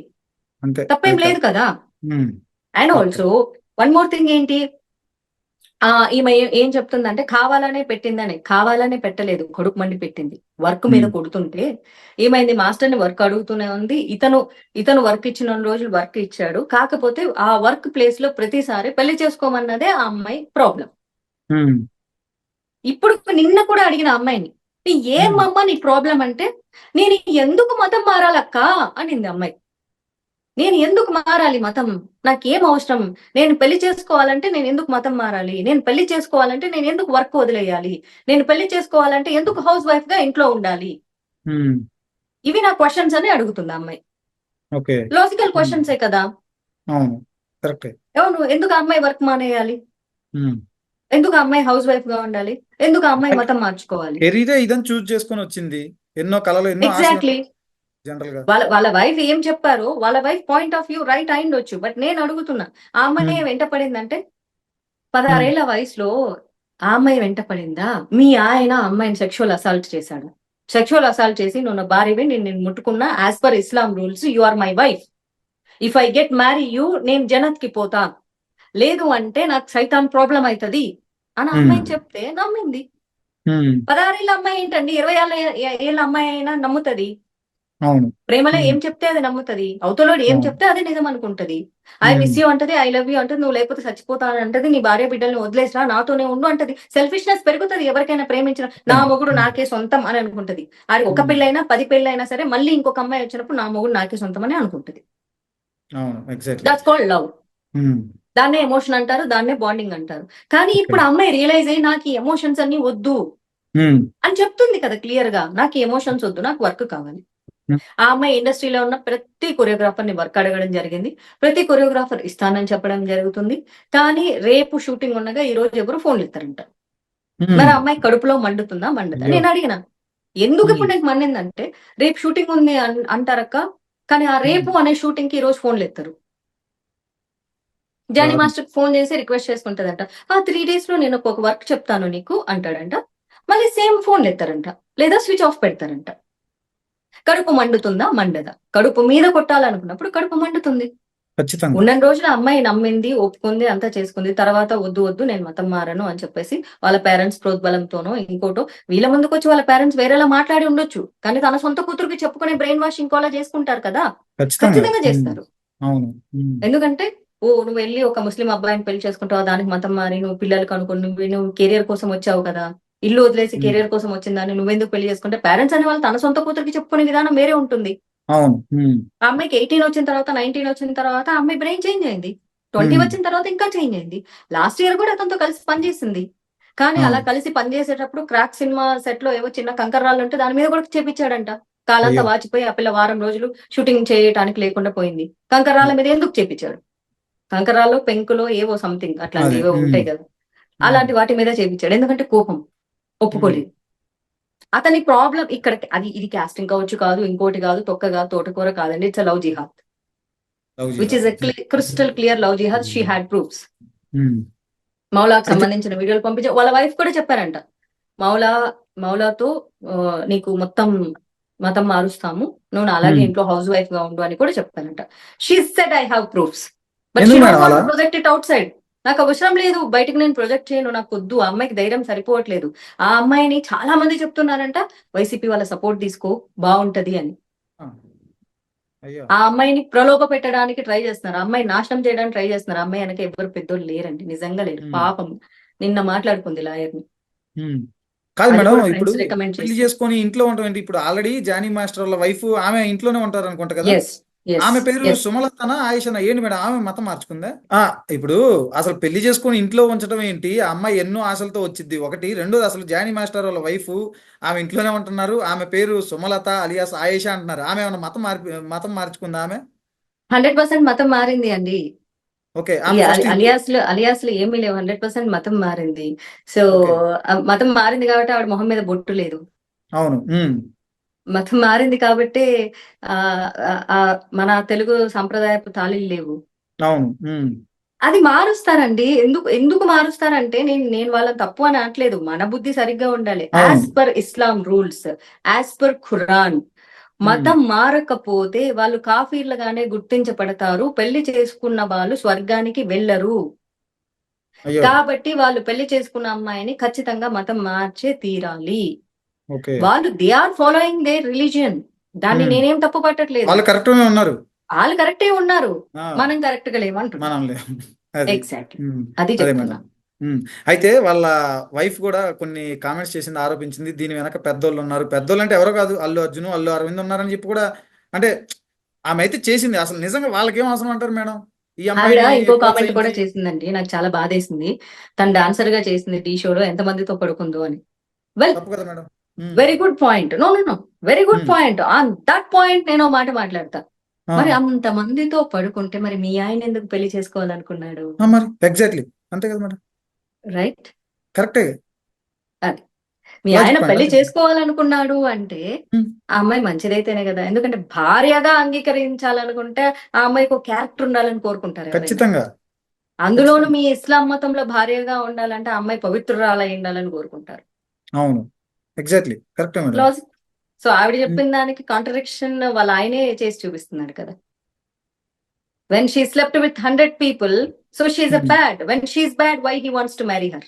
అంతే తప్పేం అది లేదు కరెక్ట్. కదా. Um, and correct. Also one more thing ఏంటి, ఈమె ఏం చెప్తుందంటే కావాలనే పెట్టిందని. కావాలనే పెట్టలేదు, కడుపు మండి పెట్టింది. వర్క్ మీద ఉమ్, కొడుతుంటే ఏమైంది, మాస్టర్ ని వర్క్ అడుగుతూనే ఉంది. ఇతను వర్క్ ఇచ్చిన రోజులు వర్క్ ఇచ్చాడు, కాకపోతే ఆ వర్క్ ప్లేస్ లో ప్రతిసారి పెళ్లి చేసుకోమన్నదే ఆ అమ్మాయి ప్రాబ్లం. ఉమ్, ఇప్పుడు నిన్న కూడా అడిగిన అమ్మాయిని, ఉమ్, ఏమమ్మా నీ ప్రాబ్లం అంటే, నేను ఎందుకు మతం మారాలక్క అనింది అమ్మాయి. నేను ఎందుకు మారాలి మతం? నాకేం అవసరం? నేను పెళ్లి చేసుకోవాలంటే నేను ఎందుకు మతం మారాలి? నేను పెళ్లి చేసుకోవాలంటే నేను ఎందుకు వర్క్ వదిలేయాలి? నేను పెళ్లి చేసుకోవాలంటే ఎందుకు హౌస్ వైఫ్ గా ఇంట్లో ఉండాలి? ఉమ్, ఇవి నా క్వశ్చన్స్ అని అడుగుతుంది ఆ అమ్మాయి. ఓకే. లాజికల్ ఉమ్, క్వశ్చన్సే కదా. అవును కరెక్టే. అవును, ఎందుకు ఆ అమ్మాయి వర్క్ మానేయాలి? ఉమ్. ఎందుకు ఆ అమ్మాయి హౌస్ వైఫ్ గా ఉండాలి? ఎందుకు ఆ అమ్మాయి అమ్మాయికి మతం మార్చుకోవాలి? కెరీరే ఇదని చూస్ చేసుకొని వచ్చింది. ఎన్నో కళలు ఎన్నో ఆశలు ఎగ్జాక్ట్లీ. ఉంటాయి జనరల్ గా. వాళ్ళ వైఫ్ ఏం చెప్పారో వాళ్ళ wife point of view right అయిండొచ్చు, బట్ నేను అడుగుతున్నా, ఆ అమ్మాయి ఉమ్, వెంట పడిందంటే ఉమ్, 16 ఏళ్ల వయసులో ఆ అమ్మాయి వెంట పడిందా? మీ ఆయన అమ్మాయిని సెక్షువల్ అసాల్ట్ చేశాడు. సెక్షువల్ అసాల్ట్ చేసి నువ్వు నా భార్యవి, నేను ముట్టుకున్నా, as per Islam rules you are my wife, if I get marry you నేను జనత్ కి పోతా, లేదు అంటే నాకు సైతాన్ ప్రాబ్లం అవుతుంది అని ఉమ్, అమ్మాయి చెప్తే నమ్మింది. ఉమ్, 16 ఏళ్ల అమ్మాయి ఏంటండి, 20 ఏళ్ల అమ్మాయి అయినా నమ్ముతుంది. అవును. ప్రేమలో ఉమ్, ఏం చెప్తే అది నమ్ముతుంది, అవతలోడు ఏం అవును. చెప్తే అది నిజం అనుకుంటది. ఐ ఉమ్, మిస్ యూ అంటది, ఐ లవ్ యూ అంటది, నువ్వు లేకపోతే చచ్చిపోతాను అంటది, నీ భార్య బిడ్డల్ని వదిలేసినా నాతోనే ఉండు అంటది. సెల్ఫిష్నెస్ పెరుగుతుంది ఎవరికైనా ప్రేమించిన. నా మొగుడు ఉమ్, నాకే సొంతం అని అనుకుంటది. అది ఒక ఉమ్, పెళ్ళైనా 10 పెళ్ళైనా సరే మళ్ళీ ఇంకొక అమ్మాయి వచ్చినప్పుడు నా మొగుడు నాకే సొంతం అని అనుకుంటది. అవును exactly. That's called love. Um, దాన్నే ఎమోషన్ అంటారు, దాన్నే బాండింగ్ అంటారు. కానీ ఓకే. ఇప్పుడు ఆ అమ్మాయి రియలైజ్ అయ్యి నాకు ఈ ఎమోషన్స్ అన్ని వద్దు ఉమ్, అని చెప్తుంది కదా క్లియర్ గా, నాకు ఈ ఎమోషన్స్ వద్దు, నాకు వర్క్ కావాలి. ఉమ్, ఆ అమ్మాయి ఇండస్ట్రీలో ఉన్న ప్రతి కొరియోగ్రాఫర్ ని వర్క్ అడగడం జరిగింది. ప్రతి కొరియోగ్రాఫర్ ఇస్తానని చెప్పడం జరుగుతుంది. కానీ రేపు షూటింగ్ ఉండగా ఈ రోజు ఎవరు ఫోన్లు ఇస్తారంట. మరి ఉమ్, ఆ అమ్మాయి కడుపులో మండుతుందా మండదా? అయ్యో. నేను అడిగిన, ఎందుకు ఉమ్, ఇప్పుడు నాకు మండిందంటే, రేపు షూటింగ్ ఉంది అంటారక్క, కానీ ఆ రేపు అనే షూటింగ్ కి ఈ రోజు ఫోన్లు ఎత్తారు. జానీ దారుణం. మాస్టర్ ఫోన్ చేసి రిక్వెస్ట్ చేసుకుంటదంట. 3 days లో నేను ఒక వర్క్ చెప్తాను నీకు అంటాడంట. మళ్ళీ సేమ్ ఫోన్లు ఎత్తారంట, లేదా స్విచ్ ఆఫ్ పెడతారంట. కడుపు మండుతుందా? మండదా? కడుపు మీద కొట్టాలనుకున్నప్పుడు కడుపు మండుతుంది. ఖచ్చితంగా. ఉన్నన్ని రోజులు ఆ అమ్మాయి నమ్మింది, ఒప్పుకుంది, అంతా చేసుకుంది. తర్వాత వద్దు వద్దు నేను మతం మారను అని చెప్పేసి వాళ్ళ పేరెంట్స్ ప్రోద్బలంతోనో ఇంకోటో వీళ్ళ ముందుకొచ్చి వాళ్ళ పేరెంట్స్ వేరేలా మాట్లాడి ఉండొచ్చు. కానీ తన సొంత కూతురికి చెప్పుకునే బ్రెయిన్ వాష్ ఇంకోలా చేసుకుంటారు కదా. ఖచ్చితంగా. ఖచ్చితంగా చేస్తారు. అవును. ఎందుకంటే నువ్వు వెళ్ళి ఒక ముస్లిం అబ్బాయిని పెళ్లి చేసుకుంటావు, దానికి మతం మారి నువ్వు పిల్లలు కనుక్కొని నువ్వు కెరియర్ కోసం వచ్చావు కదా, ఇల్లు వదిలేసి కెరియర్ కోసం వచ్చిందని నువ్వెందుకు పెళ్లి చేసుకుంటే పేరెంట్స్ అనే వాళ్ళు తన సొంత కూతురికి చెప్పుకునే విధానం వేరే ఉంటుంది. అవును. ఆ అమ్మాయికి 18 వచ్చిన తర్వాత 19 వచ్చిన తర్వాత ఆ అమ్మాయి బ్రెయిన్ చేంజ్ అయింది. 20 వచ్చిన తర్వాత ఇంకా చేంజ్ అయింది. లాస్ట్ ఇయర్ కూడా అతనితో కలిసి పనిచేసింది. కానీ అలా అవును. కలిసి పనిచేసేటప్పుడు క్రాక్ సినిమా సెట్ లో ఏవో చిన్న కంకర్రాళ్ళు ఉంటే దాని మీద కూడా చేపించాడంట. కాలంతా అయ్యో. వాచిపోయి ఆ పిల్ల వారం రోజులు షూటింగ్ చేయడానికి లేకుండా పోయింది. కంకర్రాళ్ళ మీద ఎందుకు చేపించాడు? కంకరాలో పెంకులో ఏవో సంథింగ్ అట్లాంటి అదే. ఏవో ఉంటాయి కదా, అలాంటి వాటి మీద చేపించాడు. ఎందుకంటే కోపం, ఒప్పుకోలేదు. అతని ప్రాబ్లం ఇక్కడ ఇది కాస్టింగ్ కావచ్చు, కాదు ఇంకోటి కాదు, తొక్క కాదు, తోటకూర కాదండి. It's love jihad, love which is jihad. Crystal clear love jihad. She had proofs. Um. మౌలాకు అయితే సంబంధించిన వీడియోలు పంపించే వాళ్ళ వైఫ్ కూడా చెప్పారంట. మౌలా మౌలాతో నీకు మొత్తం మతం మారుస్తాము, నువ్వు నా అలాగే ఇంట్లో హౌస్ వైఫ్ గా ఉండు అని కూడా చెప్పారంట. She said I have proofs but she ఎందుకు డోంట్ మేడం వాంట్ అలా? To project it out side. నాకు అవసరం లేదు, బయటకు నేను ప్రొజెక్ట్ చేయను, నాకు వద్దు, ఆ అమ్మాయికి ధైర్యం సరిపోవట్లేదు. ఆ అమ్మాయిని చాలా మంది చెప్తున్నారంట వైసీపీ వాళ్ళ సపోర్ట్ తీసుకో బాగుంటది అని. ఆ, అయ్యో. ఆ అమ్మాయిని ప్రలోభ పెట్టడానికి ట్రై చేస్తున్నారు, ఆ అమ్మాయి నాశనం చేయడానికి ట్రై చేస్తున్నారు. ఆ అమ్మాయి వెనక ఎవరు పెద్దోళ్ళు లేరండి, నిజంగా లేరు. ఉమ్. పాపం నిన్న మాట్లాడుకుంది లాయర్ని, ఉమ్. కాదు అది మేడం, కూడా ఇప్పుడు ఫ్రెండ్స్ రికమెండ్ పెళ్లి చేసి. చేసుకొని ఇంట్లో ఉండటం ఏంటి? ఇప్పుడు ఆల్రెడీ జానీ మాస్టర్ వాళ్ళ వైఫ్ ఆమె ఇంట్లోనే ఉంటారు అనుకుంటా కదా. ఎస్ ఎస్ ఆమె పేరు ఎస్ సుమలతనా ఆయేషనా ఏంటి మేడం? ఆమె మతం మార్చుకుందా? ఇప్పుడు అసలు పెళ్లి చేసుకొని ఇంట్లో ఉంచడం ఏంటి? ఆ అమ్మాయి ఎన్నో ఆశలతో వచ్చింది ఒకటి. రెండోది అసలు జానీ మాస్టర్ వాళ్ళ వైఫ్ ఆమె ఇంట్లోనే ఉంటున్నారు. ఆమె పేరు సుమలత అలియాస్ ఆయేషా అంటున్నారు. ఆమె ఏమన్నా మతం మార్చుకుందా ఆమె? 100% మతం మారింది అండి. ఓకే. ఈ ఆమె ఫస్ట్ అలియాస్లు ఏమీ లేవు. 100% మతం మారింది. So okay. మతం మారింది కాబట్టి ఆవిడ మొహం మీద బొట్టు లేదు. అవును. మతం మారింది కాబట్టి ఆ ఆ, ఆ, మన తెలుగు సంప్రదాయపు తాళిలు లేవు. అవును. అది మారుస్తారండి. ఎందుకు ఎందుకు మారుస్తారంటే నేను వాళ్ళని తప్పు అని అనట్లేదు. మన బుద్ధి సరిగ్గా ఉండాలి. అవును. As per Islam rules, as per Quran ఉమ్. మతం మారకపోతే వాళ్ళు కాఫీర్లుగానే గుర్తించబడతారు. పెళ్లి చేసుకున్న వాళ్ళు స్వర్గానికి వెళ్ళరు. అయ్యో. కాబట్టి వాళ్ళు పెళ్లి చేసుకున్న అమ్మాయిని ఖచ్చితంగా మతం మార్చే తీరాలి. ఓకే. వాళ్ళు they are following their religion. దాన్ని ఉమ్. నేనేం తప్పు పట్టట్లేదు. వాళ్ళు కరెక్ట్గానే ఉన్నారు. వాళ్ళు కరెక్టే ఉన్నారు, ఆ, మనం కరెక్ట్ గా లేమంటున్నాం. మనం లేదు. అది. ఎగ్జాక్ట్లీ ఉమ్. అది అదే చెప్తున్నా. మేడం. అయితే వాళ్ళ వైఫ్ కూడా కొన్ని కామెంట్స్ చేసింది, ఆరోపించింది. దీని వెనక పెద్దోళ్ళు ఉన్నారు. పెద్దోళ్ళు అంటే ఎవరో కాదు, అల్లు అర్జున్, అల్లు అరవింద్ ఉన్నారని చెప్పి కూడా, అంటే ఆమె అయితే చేసింది. అసలు నిజంగా వాళ్ళకి ఏం అవసరం అంటారు మేడం ఈ ఆవిడ అమ్మాయిని ఇంకో కామెంట్ కూడా ప్రోత్సహించి? చేసిందండి, నాకు చాలా బాధేసింది. తను డాన్సర్ గా చేసింది టీ షోలో, ఎంతమందితో పడుకుందో అని. వెల్, తప్పు కదా madam. Very good point. No no no, very good um. Point. On that point నేను ఓ మాట మాట్లాడతా. ఆ, మరి అంత మందితో పడుకుంటే మరి మీ ఆయన ఎందుకు పెళ్లి చేసుకోవాలనుకున్నాడు? మరి ఎగ్జాక్ట్లీ అంతే కదా మేడం. రైట్. కరెక్టే. అది మీ ఆయన లాజిక్ పాయింట్ పెళ్లి అదే. చేసుకోవాలనుకున్నాడు అంటే ఉమ్. ఆ అమ్మాయి మంచిదైతేనే కదా. ఎందుకంటే భార్యగా అంగీకరించాలనుకుంటే ఆ అమ్మాయికి ఒక క్యారెక్టర్ ఉండాలని కోరుకుంటారు ఎవరైనా. ఖచ్చితంగా. అందులోనూ ఖచ్చితంగా. మీ ఇస్లాం మతంలో భార్యగా ఉండాలంటే ఆ అమ్మాయి పవిత్రురాలై ఉండాలని కోరుకుంటారు. అవును. ఎగ్జాక్ట్లీ కరెక్టే మేడం. లాజిక్. సో ఆవిడ చెప్పిన దానికి కాంట్రడిక్షన్ వాళ్ళ ఆయనే చేసి చూపిస్తున్నాడు కదా. When she slept with 100 people, so she's a um. Bad. When she's bad, why he wants to marry her?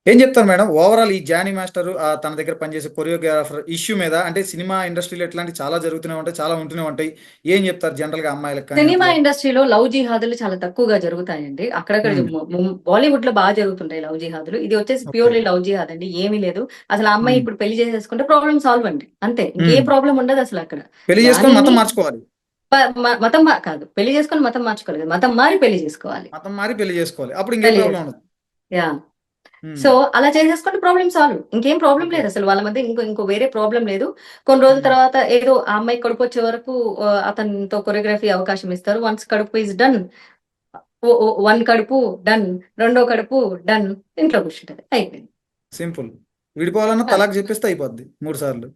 ఏం చెప్తారు మేడం ఓవరాల్ ఈ జానీ మాస్టర్ తన దగ్గర పనిచేసే కొరియోగ్రాఫర్ ఇష్యూ మీద? అంటే సినిమా ఇండస్ట్రీలో ఇట్లాంటి చాలా జరుగుతూనే ఉంటాయి, చాలా ఉంటూనే ఉంటాయి. ఏం చెప్తారు జనరల్ గా అమ్మాయిలకు కానీ సినిమా అట్లా? ఇండస్ట్రీలో లవ్ జిహాదులు చాలా తక్కువగా జరుగుతాయండి. అక్కడక్కడ ఉమ్. బాలీవుడ్ లో బాగా జరుగుతుంటాయి లవ్ జిహాదులు. ఇది వచ్చేసి ఓకే. ప్యూర్లీ లవ్ జిహాద్ అండి, ఏమీ లేదు. అసలు ఆ అమ్మాయి ఉమ్. ఇప్పుడు పెళ్లి చేసేసుకుంటే ప్రాబ్లం సాల్వ్ అండి, అంతే. ఇంకే ఉమ్. ప్రాబ్లం ఉండదు అసలు అక్కడ. పెళ్లి చేసుకొని మతం జానీని మార్చుకోవాలి. కాదు, పెళ్లి చేసుకొని మతం మార్చుకోలేదు, మతం మారి పెళ్లి చేసుకోవాలి. మతం మారి పెళ్లి చేసుకోవాలి, అప్పుడు ఇంకే పెళ్లి ప్రాబ్లం ఉండదు. చేసుకోవాలి. యా. ఉమ్. సో అలా చేసేసుకుంటే ప్రాబ్లం సాల్వ్, ఇంకేం ప్రాబ్లం ఓకే. లేదు అసలు వాళ్ళ మధ్య. ఇంకో వేరే ప్రాబ్లం లేదు. కొన్ని రోజుల ఉమ్. తర్వాత ఏదో ఆ అమ్మాయి కడుపు వచ్చే వరకు అతనితో కొరియోగ్రఫీ అవకాశం ఇస్తారు. వన్స్ కడుపు ఇస్ డన్, వన్ కడుపు డన్, రెండో కడుపు డన్, ఇంట్లో కూర్చుంటది, అయిపోయింది. సింపుల్. విడిపోవాలన్నా అది తలాక్ చెప్పేస్తే అయిపోద్ది 3 సార్లు.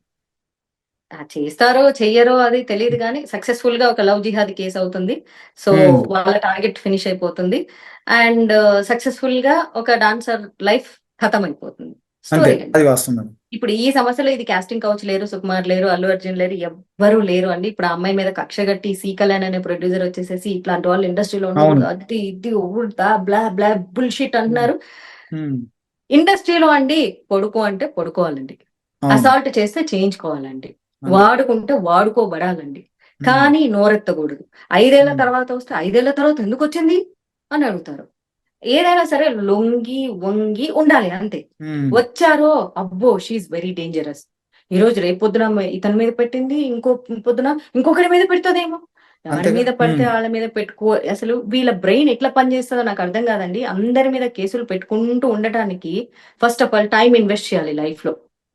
చేస్తారో చెయ్యరో అది తెలియదు కానీ సక్సెస్ఫుల్ గా ఒక లవ్ జిహాద్ కేసు అవుతుంది. సో ఉమ్, వాళ్ళ టార్గెట్ ఫినిష్ అయిపోతుంది. అండ్ సక్సెస్ఫుల్ గా ఒక డాన్సర్ లైఫ్ ఖతం అయిపోతుంది. అంతే, స్టోరీ అండి. అది వాస్తవం మేడం. ఇప్పుడు ఈ సమస్యలో ఇది కాస్టింగ్ కౌచ్ లేరు, సుకుమార్ లేరు, అల్లు అర్జున్ లేరు, ఎవ్వరూ లేరు అండి. ఇప్పుడు ఆ అమ్మాయి మీద కక్ష కట్టి సి కళ్యాణ్ అనే ప్రొడ్యూసర్ వచ్చేసేసి ఇట్లాంటి వాళ్ళు ఇండస్ట్రీలో అవును. ఉండకూడదు, అది ఇది బ్లా బ్లా బుల్షిట్ అంటున్నారు. ఉమ్, ఇండస్ట్రీలో అండి పొడుకో అంటే పడుకోవాలండి, అవును. అసాల్ట్ చేస్తే చేయించుకోవాలండి, అంతే. వాడుకుంటే వాడుకోబడాలండి, ఉమ్, కానీ నోరెత్తకూడదు. 5 ఏళ్ల ఉమ్, తర్వాత వస్తే 5 ఏళ్ల తర్వాత ఎందుకు వచ్చింది అని అడుగుతారు. ఏదైనా సరే లొంగి వంగి ఉండాలి అంతే. ఉమ్, వచ్చారో అబ్బో షీఈ్ వెరీ డేంజరస్, ఈ రోజు రేపు పొద్దున ఇతని మీద పెట్టింది, ఇంకో పొద్దున ఇంకొకరి మీద పెడుతుందేమో, ఎవరి అంతేగా. మీద పడితే ఉమ్, వాళ్ళ మీద పెట్టుకో. అసలు వీళ్ళ బ్రెయిన్ ఎట్లా పనిచేస్తుందో నాకు అర్థం కాదండి. అందరి మీద కేసులు పెట్టుకుంటూ ఉండటానికి first of all time invest చేయాలి లైఫ్ లో.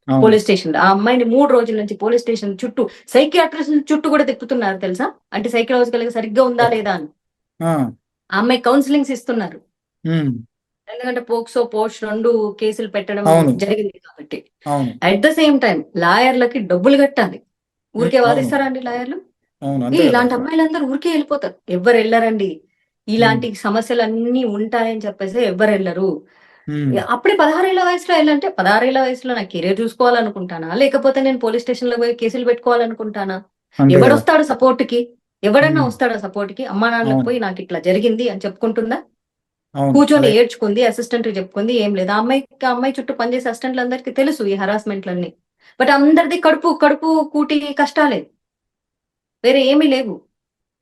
అవును. పోలీస్ స్టేషన్ ఆ అమ్మాయిని 3 రోజుల నుంచి పోలీస్ స్టేషన్ చుట్టూ సైకియాట్రిస్ట్ చుట్టూ కూడా తిప్పుతున్నారు తెలుసా, అంటే సైకలాజికల్ గా సరిగ్గా ఉందా లేదా అని. ఆ, ఆ అమ్మాయి కౌన్సిలింగ్స్ ఇస్తున్నారు, ఉమ్, ఎందుకంటే పోక్సో పోస్ట్ 2 కేసులు పెట్టడం అవును. జరిగింది కాబట్టి. అవును. అట్ ద సేమ్ టైం లాయర్లకి డబ్బులు కట్టాలి. ఊరికే అవును. వాదిస్తారా అండి లాయర్లు? అవును. అంతే కదా. ఇలాంటి అమ్మాయిలందరూ ఊరికే వెళ్ళిపోతారు, ఎవ్వరు వెళ్ళరండి. ఉమ్, ఇలాంటి సమస్యలన్నీ ఉంటాయని చెప్పేసి ఎవ్వరు వెళ్ళరు. ఉమ్, అప్పుడే 16 ఏళ్ల వయసులో వెళ్ళంటే 16 ఏళ్ల వయసులో నా కెరీర్ చూసుకోవాలనుకుంటానా, లేకపోతే నేను పోలీస్ స్టేషన్ లో పోయి కేసులు పెట్టుకోవాలనుకుంటానా? అంతే కదా. ఎవడొస్తాడు సపోర్ట్ కి? ఎవడన్నా ఉమ్, వస్తాడా సపోర్ట్ కి? అమ్మా నాన్నలకు అవును. పోయి నాకు ఇట్లా జరిగింది అని చెప్పుకుంటుందా? అవును. కూర్చొని అదే. ఏడ్చుకుంది, అసిస్టెంట్ చెప్పుకుంది, ఏం లేదు. ఆ అమ్మాయి చుట్టూ పనిచేసే అసిస్టెంట్లందరికీ తెలుసు ఈ హరాస్మెంట్లన్నీ. బట్ అందరిది కడుపు కడుపు కూటి కష్టాలే, వేరే ఏమీ లేవు.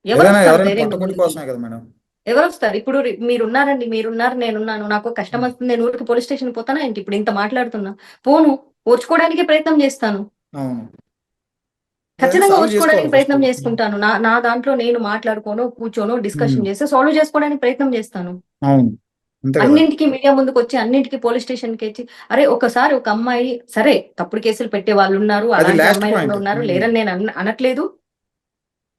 ఏదైనా ఎవరొస్తారు ఎవరైనా ధైర్యంగా పొట్టకూటి ముందుకి? కోసమే కదా మేడం. ఎవరొస్తారు? ఇప్పుడు మీరున్నారండి, మీరున్నారు, నేనున్నాను. నాకు కష్టం ఉమ్, వస్తుంది, నేను ఊరికి పోలీస్ స్టేషన్ పోతానా ఏంటి? ఇప్పుడు ఇంత మాట్లాడుతున్నా, పోను. ఓర్చుకోవడానికి ప్రయత్నం చేస్తాను, అవును. ఏదైనా ఖచ్చితంగా సాల్వ్ ఓర్చుకోవడానికి చేసుకోవాలి ఫస్ట్. ప్రయత్నం చేసుకుంటాను. నా నా దాంట్లో నేను మాట్లాడుకోను, కూర్చోను, ఉమ్, డిస్కషన్ చేసి సాల్వ్ చేసుకోవడానికి ప్రయత్నం చేస్తాను. అవును. అంతే కదా. అన్నింటికి మీడియా ముందుకు వచ్చి, అన్నింటికి పోలీస్ స్టేషన్కి వచ్చి, అరే ఒకసారి ఒక అమ్మాయి సరే తప్పుడు కేసులు పెట్టే వాళ్ళు ఉన్నారు, అది అలాంటి లాస్ట్ అమ్మాయిలు కూడా పాయింట్. ఉన్నారు, లేరని నేను అనట్లేదు.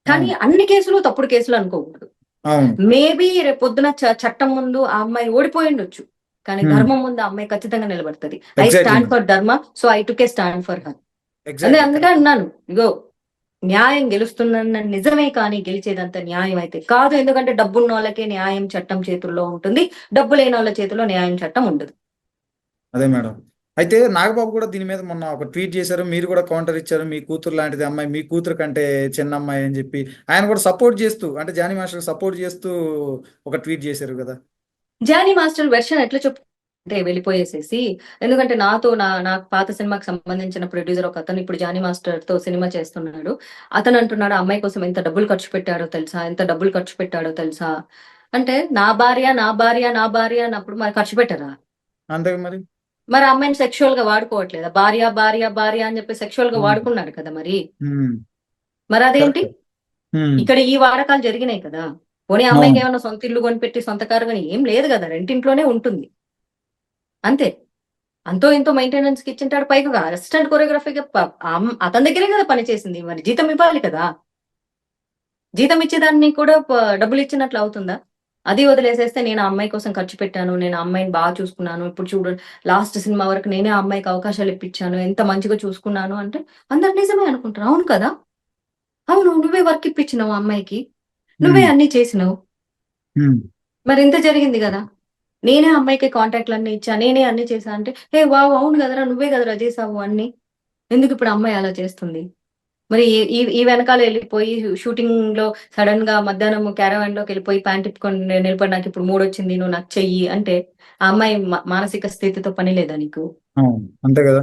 కానీ అవును. అన్ని కేసులు తప్పుడు కేసులు అనుకోకూడదు. అవును. మేబీ రేపు పొద్దున చట్టం ముందు ఆ అమ్మాయి ఓడిపోయి ఉండొచ్చు, కానీ ఉమ్, ధర్మం ముందు ఆ అమ్మాయి ఖచ్చితంగా నిలబడుతుంది. I exactly stand madam. For dharma, so I took a stand for her. Exactly అందుకే కరెక్ట్. అన్నాను, ఇగో న్యాయం గెలుస్తుందన్న నిజమే, కానీ గెలిచేదంత న్యాయం అయితే కాదు. ఎందుకంటే డబ్బున్న వాళ్ళకే న్యాయం చట్టం చేతుల్లో ఉంటుంది, డబ్బు లేని వాళ్ళ చేతిలో న్యాయం చట్టం ఉండదు. అదే మేడం. అయితే నాగబాబు కూడా దీని మీద మొన్న ఒక ట్వీట్ చేశారు, మీరు కూడా కౌంటర్ ఇచ్చారు. మీ కూతురు లాంటిది అమ్మాయి, మీ కూతురు కంటే చిన్న అమ్మాయి అని చెప్పి ఆయన కూడా సపోర్ట్ చేస్తూ, అంటే జానీ మాస్టర్ సపోర్ట్ చేస్తూ ఒక ట్వీట్ చేశారు కదా. జానీ మాస్టర్ వెర్షన్ ఎట్లా అంటే వెళ్ళిపోయేసేసి, ఎందుకంటే నాకు పాత సినిమాకి సంబంధించిన ప్రొడ్యూసర్ ఒక అతను ఇప్పుడు జానీ మాస్టర్ తో సినిమా చేస్తున్నాడు. అతను అంటున్నాడు, ఆ అమ్మాయి కోసం ఎంత డబ్బులు ఖర్చు పెట్టాడో తెలుసా, ఎంత డబ్బులు ఖర్చు పెట్టాడో తెలుసా. అంటే నా భార్య నా భార్య నా భార్య అన్నప్పుడు మరి ఖర్చు పెట్టరా? అంతే మరి. మరి ఆ అమ్మాయిని సెక్షువల్ గా వాడుకోవట్లేదా? భార్య భార్య భార్య అని చెప్పి సెక్షువల్ గా ఉమ్, వాడుకున్నాడు కదా మరి. ఉమ్, మరి అదేంటి? కరెక్ట్. ఉమ్, ఇక్కడ ఈ వాడకాలు జరిగినాయి కదా. పోనీ ఆ అమ్మాయికి అవును. ఏమైనా సొంత ఇల్లు కొనిపెట్టి సొంత కారు కానీ ఏం లేదు కదా, రెంటింట్లోనే ఉంటుంది అంతే. అంతో ఇంతో మెయింటెనెన్స్ కి ఇచ్చింటాడు, పైగా అసిస్టెంట్ కొరియోగ్రఫీగా అతని దగ్గరే కదా పని చేసింది, మరి జీతం ఇవ్వాలి కదా. జీతం ఇచ్చేదాన్ని కూడా డబ్బులు ఇచ్చినట్లు అవుతుందా? అది వదిలేసేస్తే నేను ఆ అమ్మాయి కోసం ఖర్చు పెట్టాను, నేను ఆ అమ్మాయిని బాగా చూసుకున్నాను, ఇప్పుడు చూడు లాస్ట్ సినిమా వరకు నేనే ఆ అమ్మాయికి అవకాశాలు ఇప్పించాను, ఎంత మంచిగా చూసుకున్నాను అంటే అందరు నిజమే అనుకుంటారు. అవును కదా, అవును, నువ్వే వర్క్ ఇప్పించినావు ఆ అమ్మాయికి, నువ్వే ఉమ్, అన్ని చేసినావు, ఉమ్, మరి ఇంత జరిగింది కదా. నేనే అమ్మాయికి కాంటాక్ట్లు అన్ని ఇచ్చా, నేనే అన్ని చేశా అంటే హే వావ్, అవును కదరా, నువ్వే కదరా చేసావు అన్ని. ఎందుకు ఇప్పుడు అమ్మాయి అలా చేస్తుంది? మరి ఈ ఈ ఈ వెనకాల వెళ్ళిపోయి షూటింగ్ లో సడన్ గా మధ్యాహ్నం క్యారవాన్ లోకి వెళ్ళిపోయి ప్యాంట్ ఇప్పుకొని నిలబడి నాకు ఇప్పుడు మూడ్ వచ్చింది, నువ్వు నాకు చెయ్యి అంటే ఆ అమ్మాయి మానసిక స్థితితో పని లేదా నీకు? అవును. అంతే కదా.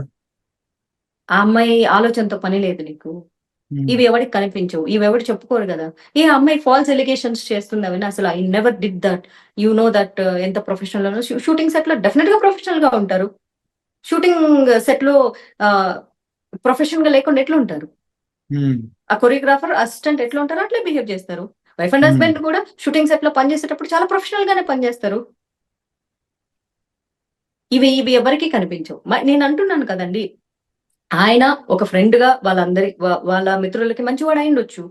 ఆ అమ్మాయి ఆలోచనతో పని లేదు నీకు? ఉమ్, ఇవి ఎవరికి కనిపించవు, ఇవి ఎవరు చెప్పుకోరు కదా. ఏ అమ్మాయి ఫాల్స్ ఎలిగేషన్స్ చేస్తుంది అవన్నీ, అసలు I never did that. You know that ఎంత ప్రొఫెషనల్ షూటింగ్ సెట్ లో డెఫినెట్ గా ప్రొఫెషనల్ గా ఉంటారు. షూటింగ్ సెట్ లో ప్రొఫెషనల్ గా లేకుండా ఎట్లా ఉంటారు? ఉమ్, ఆ కొరియోగ్రాఫర్ అసిస్టెంట్ ఎట్లా ఉంటారో అట్లే బిహేవ్ చేస్తారు. వైఫ్ అండ్ ఉమ్, హస్బెండ్ కూడా షూటింగ్ సెట్ లో పనిచేసేటప్పుడు చాలా ప్రొఫెషనల్ గానే పనిచేస్తారు. ఇవి ఎవరికి కనిపించవు. నేను అంటున్నాను కదండి, ఆయన ఒక ఫ్రెండ్ గా వాళ్ళ మిత్రులకి మంచివాడు అయిండొచ్చు.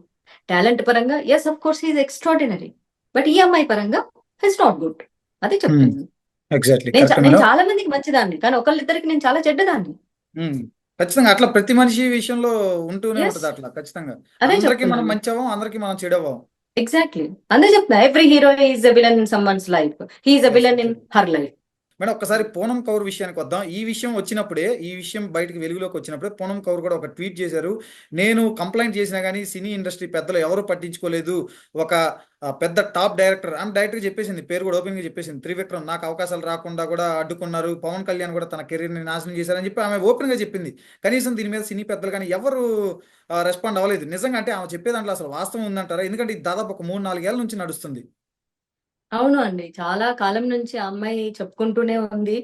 టాలెంట్ పరంగా yes of course he's extraordinary. But ఈ అమ్మాయి పరంగా ఇట్స్ నాట్ గుడ్. అది ఉమ్, చెప్తున్నాను. ఎగ్జాక్ట్లీ నేను కరెక్ట్ నేను మేడం. చాలా మందికి మంచిదాన్ని, కానీ ఒకళ్ళిద్దరికి నేను చాలా చెడ్డదాన్ని. ఉమ్, ఖచ్చితంగా అట్లా ప్రతి మనిషి విషయంలో ఉంటూనే ఎస్, ఉంటది అట్లా ఖచ్చితంగా. అదే అందరికి మనం చెప్తున్నాను. మంచి అవ్వం, అందరికి మనం చెడవ్వం. ఎగ్జాక్ట్లీ, అదే చెప్తున్నా. Every hero is a villain in someone's life, he's a yes, villain in exactly. Her life. Madam ఒక్కసారి పూనం కౌర్ విషయానికి వద్దాం. ఈ విషయం వచ్చినప్పుడే, ఈ విషయం బయటకు వెలుగులోకి వచ్చినప్పుడే పూనం కౌర్ కూడా ఒక ట్వీట్ చేశారు. నేను కంప్లైంట్ చేసినా కానీ సినీ ఇండస్ట్రీ పెద్దలు ఎవరు పట్టించుకోలేదు. ఒక పెద్ద టాప్ డైరెక్టర్, ఆమె డైరెక్టర్ చెప్పేసింది, పేరు కూడా ఓపెన్ గా చెప్పేసింది, త్రివిక్రమ్ నాకు అవకాశాలు రాకుండా కూడా అడ్డుకున్నారు, పవన్ కళ్యాణ్ కూడా తన కెరీర్ ని నాశనం చేశారని చెప్పి ఆమె ఓపెన్ గా చెప్పింది. కనీసం దీని మీద సినీ పెద్దలు కానీ ఎవరు రెస్పాండ్ అవ్వలేదు. నిజంగా అంటే ఆమె చెప్పే దాంట్లో అసలు వాస్తవం ఉందంటారా? ఎందుకంటే ఇది దాదాపు ఒక 3-4 ఏళ్ల నుంచి నడుస్తుంది. అవును అండి. చాలా కాలం నుంచి ఆ అమ్మాయి చెప్పుకుంటూనే ఉంది.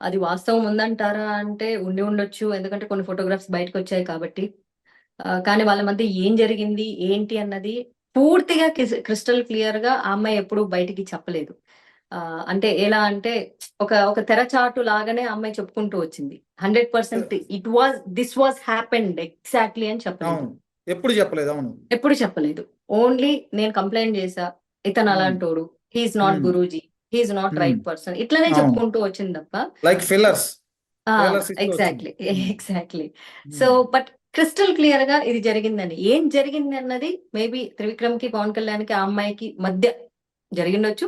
అది వాస్తవం ఉందంటారా అంటే ఉండి ఉండొచ్చు. ఎందుకంటే కొన్ని ఫోటోగ్రాఫ్స్ బయటకొచ్చాయి కాబట్టి. కానీ వాళ్ళ మధ్య ఏం జరిగింది, ఏంటి అన్నది పూర్తిగా క్రిస్టల్ క్లియర్‌గా ఆ అమ్మాయి ఎప్పుడు బయటికి చెప్పలేదు. అంటే ఎలా అంటే ఒక తెరచాటు లాగానే ఆ అమ్మాయి చెప్పుకుంటూ వచ్చింది. 100% దిస్ వాస్ హ్యాపెండ్ ఎగ్జాక్ట్‌లీ అని చెప్పలేదు. అవును, ఎప్పుడు చెప్పలేదు. అవును. ఎప్పుడు చెప్పలేదు. ఓన్లీ నేను కంప్లెయింట్ చేశా. ఇతను ఉమ్, అలాంటోడు. He is not um, Guruji. He is not um, right person. ఇట్లనే అవును. చెప్పుకుంటూ వచ్చింది తప్ప లైక్ ఫిల్లర్స్, ఆ! ఫిల్లర్స్ ఇస్తూ వచ్చింది. Exactly. Um, exactly. So, um, but crystal క్లియర్‌గా ఇది జరిగిందని. ఏం జరిగిందన్నది మేబీ త్రివిక్రమ్‌కి, పవన్ కళ్యాణ్‌కి, ఆ అమ్మాయికి మధ్య జరిగిండొచ్చు.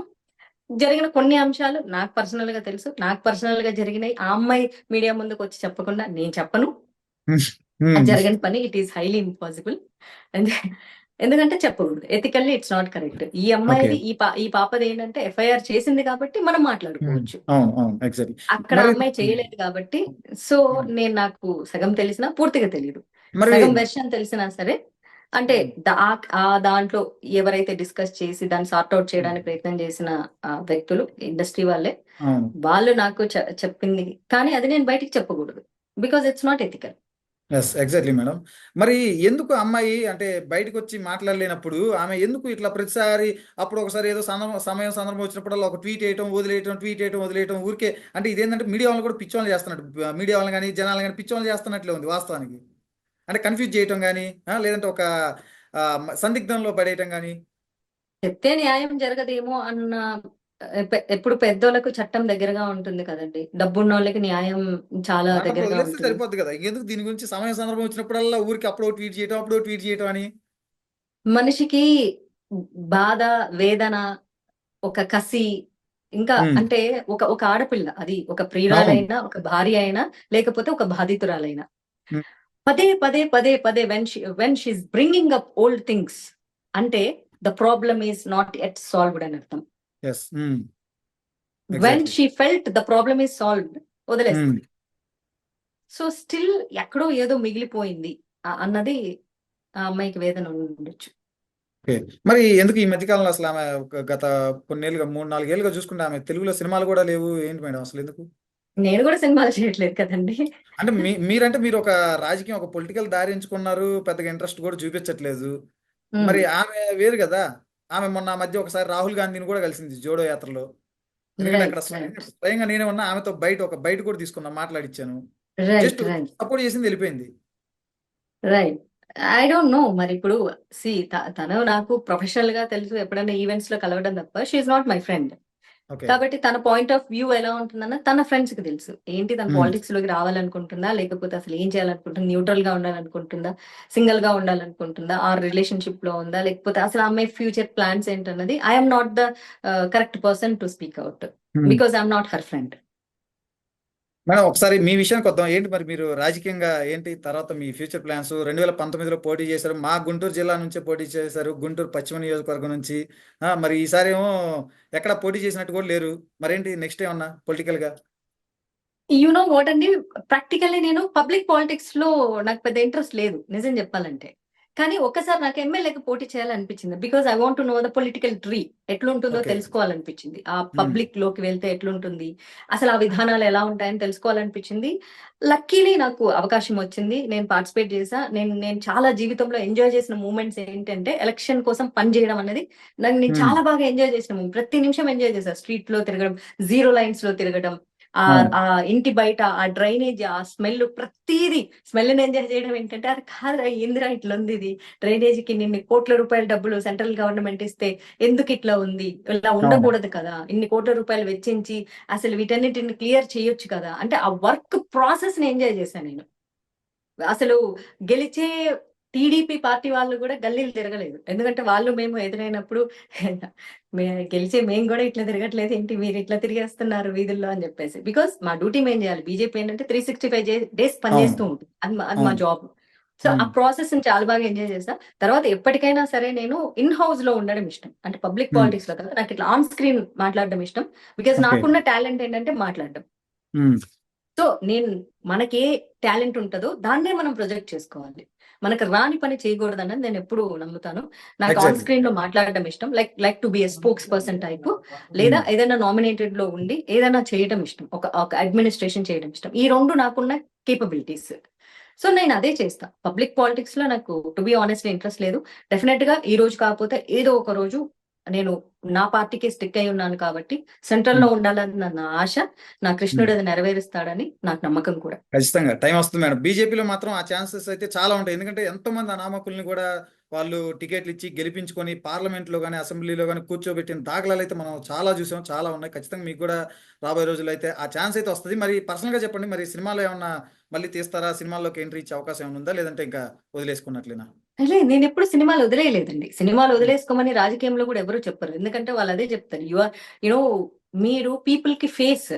జరిగిన కొన్ని అంశాలు నాకు పర్సనల్‌గా తెలుసు. నాకు పర్సనల్‌గా జరిగినయి ఆ అమ్మాయి మీడియా ముందుకొచ్చి చెప్పకుండా నేను చెప్పను. అది ఉమ్, జరగని పని. It is highly impossible. ఎందు ఎందుకంటే చెప్పకూడదు. Ethically it's not correct. ఈ ఓకే. అమ్మాయిది ఈ పాపది ఏంటంటే ఎఫ్ఐఆర్ చేసింది కాబట్టి మనం ఉమ్, మాట్లాడుకోవచ్చు. అవును, అవును, ఎగ్జాక్ట్లీ. అక్కడ ఆ మరి అమ్మాయి చేయలేదు కాబట్టి, సో ఉమ్, నాకు సగం తెలిసినా పూర్తిగా తెలీదు. మరి సగం వెర్షన్ తెలిసినా సరే, అంటే ఉమ్, దాంట్లో ఎవరైతే డిస్కస్ చేసి దాన్ని సార్ట్ ఔట్ ఉమ్, చేయడానికి ప్రయత్నం చేసిన వ్యక్తులు ఇండస్ట్రీ వాళ్ళే. అవును. వాళ్ళు నాకు చెప్పింది. కానీ అది నేను బయటికి చెప్పకూడదు. Because it's not ethical. Yes, exactly madam. మరి ఎందుకు అమ్మాయి అంటే బయటకు వచ్చి మాట్లాడలేనప్పుడు ఆమె ఎందుకు ఇట్లా ప్రతిసారి, అప్పుడు ఒకసారి ఏదో సమయం సందర్భం వచ్చినప్పుడల్లా ఒక ట్వీట్ వేయటం వదిలేయటం, ట్వీట్ వేయటం వదిలేయటం, ఊరికే అంటే ఇదేంటంటే మీడియా వాళ్ళని కూడా పిచ్చోళ్ళు చేస్తున్నట్టు, మీడియా వాళ్ళని కానీ జనాలు కానీ పిచ్చోళ్ళు చేస్తున్నట్లే ఉంది వాస్తవానికి. అంటే కన్ఫ్యూజ్ చేయటం కానీ, లేదంటే ఒక సందిగ్ధంలో పడేయటం కానీ. చెప్తే న్యాయం జరగదేమో అన్న ఎప్పుడు పెద్దోళ్ళకు చట్టం దగ్గరగా ఉంటుంది కదండి. డబ్బున్నోళ్ళకి న్యాయం చాలా దాంట్లో దగ్గరగా వదిలేస్తే ఉంటుంది. సరిపోద్ది కదా, ఇంకెందుకు దీని గురించి సమయం సందర్భం వచ్చినప్పుడల్లా ఊరికి అప్పుడో ట్వీట్ చేయటం, అప్పుడో ట్వీట్ చేయటం అని. మనిషికి బాధ, వేదన, ఒక కసి, ఇంకా ఉమ్, అంటే ఒక ఆడపిల్ల, అది ఒక అవును. ప్రియురాలైనా, ఒక భార్య అయినా, లేకపోతే ఒక బాధితురాలైనా, ఉమ్, పదే పదే పదే పదే when she's bringing up old things అంటే the problem is not at solved అని అర్థం. Yes, when exactly. She felt the problem is solved వదిలేస్తుంది. సో స్టిల్ ఎక్కడో ఏదో మిగిలిపోయింది అన్నది ఆ అమ్మాయికి వేదన ఉండొచ్చు. ఓకే. మరి ఎందుకు ఈ మధ్యకాలంలో అసలు ఆమె గత కొన్నేళ్ళుగా 3-4 ఏళ్ళుగా చూసుకుంటే ఆమె తెలుగులో సినిమాలు కూడా లేవు ఏంటి మేడం అసలు ఎందుకు? నేను కూడా సినిమాలు చేయట్లేదు కదండి. అంటే మీరంటే మీరు ఒక రాజకీయం, ఒక పొలిటికల్ దారి ఎంచుకున్నారు, పెద్దగా ఇంట్రెస్ట్ కూడా చూపించట్లేదు. మరి ఆమె వేరు కదా. ఆమె మొన్న ఆ మధ్య ఒకసారి రాహుల్ గాంధీని కూడా కలిసింది జోడో యాత్రలో. ఎందుకంటే అక్కడ రైట్, స్వయంగా రైట్, స్వయంగా నేనే ఉన్నా, ఆమెతో ఒక బయట కూడా తీసుకున్నా, మాట్లాడిచ్చాను. జస్ట్ రైట్, రైట్, సపోర్ట్ చేసింది, వెళ్ళిపోయింది. రైట్. ఐ డోంట్ నో మరి ఇప్పుడు. తను నాకు ప్రొఫెషనల్ గా తెలుసు, ఎప్పుడైనా ఈవెంట్స్ లో కలవడం తప్ప she is not my friend. Okay. కాబట్టి తన పాయింట్ ఆఫ్ వ్యూ ఎలా ఉంటుందన్న తన ఫ్రెండ్స్ కి తెలుసు. ఏంటి తన ఉమ్, పాలిటిక్స్ లోకి రావాలనుకుంటుందా, లేకపోతే అసలు ఏం చేయాలనుకుంటుందా, న్యూట్రల్ గా ఉండాలనుకుంటుందా, సింగిల్ గా ఉండాలనుకుంటుందా, ఆ రిలేషన్షిప్ లో ఉందా, లేకపోతే అసలు ఆమె ఫ్యూచర్ ప్లాన్స్ ఏంటన్నది I'm not the correct person to speak out, um. Because I'm not her friend. Madam ఒకసారి మీ విషయానికి వద్దాం. ఏంటి మరి మీరు రాజకీయంగా ఏంటి తర్వాత మీ ఫ్యూచర్ ప్లాన్స్? 2019లో పోటీ చేశారు, మా గుంటూరు జిల్లా నుంచే పోటీ చేశారు, గుంటూరు పశ్చిమ నియోజకవర్గం నుంచి. మరి ఈసారి ఏమో ఎక్కడ పోటీ చేసినట్టు కూడా లేరు. మరేంటి నెక్స్ట్ ఏమన్నా పొలిటికల్ గా? యు నో వాట్ అండి, ప్రాక్టికల్లీ నేను పబ్లిక్ పాలిటిక్స్ లో నాకు పెద్ద ఇంట్రెస్ట్ లేదు నిజం చెప్పాలంటే. కానీ ఒక్కసారి నాకు ఎమ్మెల్యేకి పోటీ చేయాలనిపించింది. Because I want to know the political tree ఎట్లుంటుందో ఓకే. తెలుసుకోవాలనిపించింది. ఆ ఉమ్, పబ్లిక్ లోకి వెళ్తే ఎట్లుంటుంది, అసలు ఆ విధానాలు ఎలా ఉంటాయని తెలుసుకోవాలనిపించింది. లక్కీలీ నాకు అవకాశం వచ్చింది. నేను పార్టిసిపేట్ చేశా. నేను చాలా జీవితంలో ఎంజాయ్ చేసిన మూమెంట్స్ ఏంటంటే ఎలక్షన్ కోసం పని చేయడం అనేది నేను ఉమ్, చాలా బాగా ఎంజాయ్ చేసిన మూమెంట్. ప్రతి నిమిషం ఎంజాయ్ చేశా. స్ట్రీట్ లో తిరగడం, జీరో లైన్స్ లో తిరగడం, ఆ అవును, ఆ ఇంటి బయట ఆ డ్రైనేజ్, ఆ స్మెల్, ప్రతిదీ స్మెల్ ఎంజాయ్ చేయడం ఏంటంటే అది కాదురా ఏందిరా ఇట్లా ఉంది, ఇది డ్రైనేజీకి ఇన్ని కోట్ల రూపాయల డబ్బులు సెంట్రల్ గవర్నమెంట్ ఇస్తే ఎందుకు ఇట్లా ఉంది, ఇలా అవును. ఉండకూడదు కదా, ఇన్ని కోట్ల రూపాయలు వెచ్చించి అసలు వీటన్నిటిని క్లియర్ చేయొచ్చు కదా, అంటే ఆ వర్క్ ప్రాసెస్ ని ఎంజాయ్ చేశాను నేను. అసలు గెలిచే టీడీపీ పార్టీ వాళ్ళు కూడా గల్లీలు తిరగలేదు. ఎందుకంటే వాళ్ళు మేము ఎదురైనప్పుడు గెలిచే మేము కూడా ఇట్లా తిరగట్లేదు ఏంటి, మీరు ఇట్లా తిరిగేస్తున్నారు వీధుల్లో అని చెప్పేసి. బికాస్ మా డ్యూటీ మేము చేయాలి. బీజేపీ ఏంటంటే 365 డేస్ పనిచేస్తూ అవును. ఉంటుంది. అది మా అవును. జాబ్. సో ఆ హ్మ్. ప్రాసెస్ చాలా బాగా ఎంజాయ్ చేస్తా. తర్వాత ఎప్పటికైనా సరే నేను ఇన్ హౌస్ లో ఉండడం ఇష్టం. అంటే పబ్లిక్ హ్మ్. పాలిటిక్స్ లో కాదు, నాకు ఇట్లా ఆన్ స్క్రీన్ మాట్లాడడం ఇష్టం. Because okay. నాకున్న టాలెంట్ ఏంటంటే మాట్లాడడం. హ్మ్. సో నేను మనకే టాలెంట్ ఉంటుందో దాన్నే మనం ప్రొజెక్ట్ చేసుకోవాలి. మనకు రాని పని చేయకూడదన్నది నేను ఎప్పుడు నమ్ముతాను. నాకు ఆన్ ఎగ్జాక్ట్‌లీ. స్క్రీన్ లో మాట్లాడడం ఇష్టం. Like to be a spokes person type, లేదా హ్మ్. ఏదైనా నామినేటెడ్ లో ఉండి ఏదైనా చేయడం ఇష్టం. ఒక అడ్మినిస్ట్రేషన్ చేయడం ఇష్టం. ఈ రెండు నాకున్న కేపబిలిటీస్. సో నేను అదే చేస్తా. పబ్లిక్ పాలిటిక్స్ లో నాకు టు బి ఆనెస్ట్లీ ఇంట్రెస్ట్ లేదు. డెఫినెట్ గా ఈ రోజు కాకపోతే ఏదో ఒక రోజు నేను నా పార్టీకి స్టిక్ అయి ఉన్నాను కాబట్టి సెంట్రల్ లో హ్మ్. ఉండాలని నా ఆశ. నా హ్మ్. కృష్ణుడు అది నెరవేరుస్తాడని నాకు నమ్మకం కూడా. ఖచ్చితంగా టైం వస్తుంది మేడం. బీజేపీలో మాత్రం ఆ ఛాన్సెస్ అయితే చాలా ఉంటాయి. ఎందుకంటే ఎంతోమంది అనామకుల్ని కూడా వాళ్ళు టికెట్లు ఇచ్చి గెలిపించుకొని పార్లమెంట్లో గాని, అసెంబ్లీలో గాని కూర్చోబెట్టిన దాఖలాలు అయితే మనం చాలా చూసాం. చాలా ఉన్నాయి. ఖచ్చితంగా మీకు కూడా రాబోయే రోజుల్లో అయితే ఆ ఛాన్స్ అయితే వస్తది. మరి పర్సనల్‌గా చెప్పండి. మరి సినిమాలో ఏమన్నా మళ్ళీ తీస్తారా? సినిమాల్లోకి ఎంట్రీ ఇచ్చే అవకాశం ఏమైనా ఉందా? లేదంటే ఇంకా వదిలేసుకున్నట్లేనా? లేదు, నేను ఎప్పుడు సినిమాలు వదిలేయలేదండి. సినిమాలు వదిలేసుకోమని రాజకీయంలో కూడా ఎవరు చెప్పరు. ఎందుకంటే వాళ్ళు అదే చెప్తారు. యు ఆర్ యునో మీరు పీపుల్ కి ఫేస్.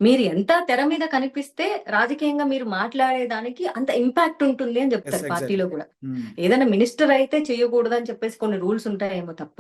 మీరు ఎంత తెర మీద కనిపిస్తే రాజకీయంగా మీరు మాట్లాడేదానికి అంత ఇంపాక్ట్ ఉంటుంది అని యెస్. చెప్తారు పార్టీలో ఎగ్జాక్ట్‌లీ. కూడా. హ్మ్. ఏదైనా మినిస్టర్ అయితే చేయకూడదు అని చెప్పేసి కొన్ని రూల్స్ ఉంటాయేమో తప్ప,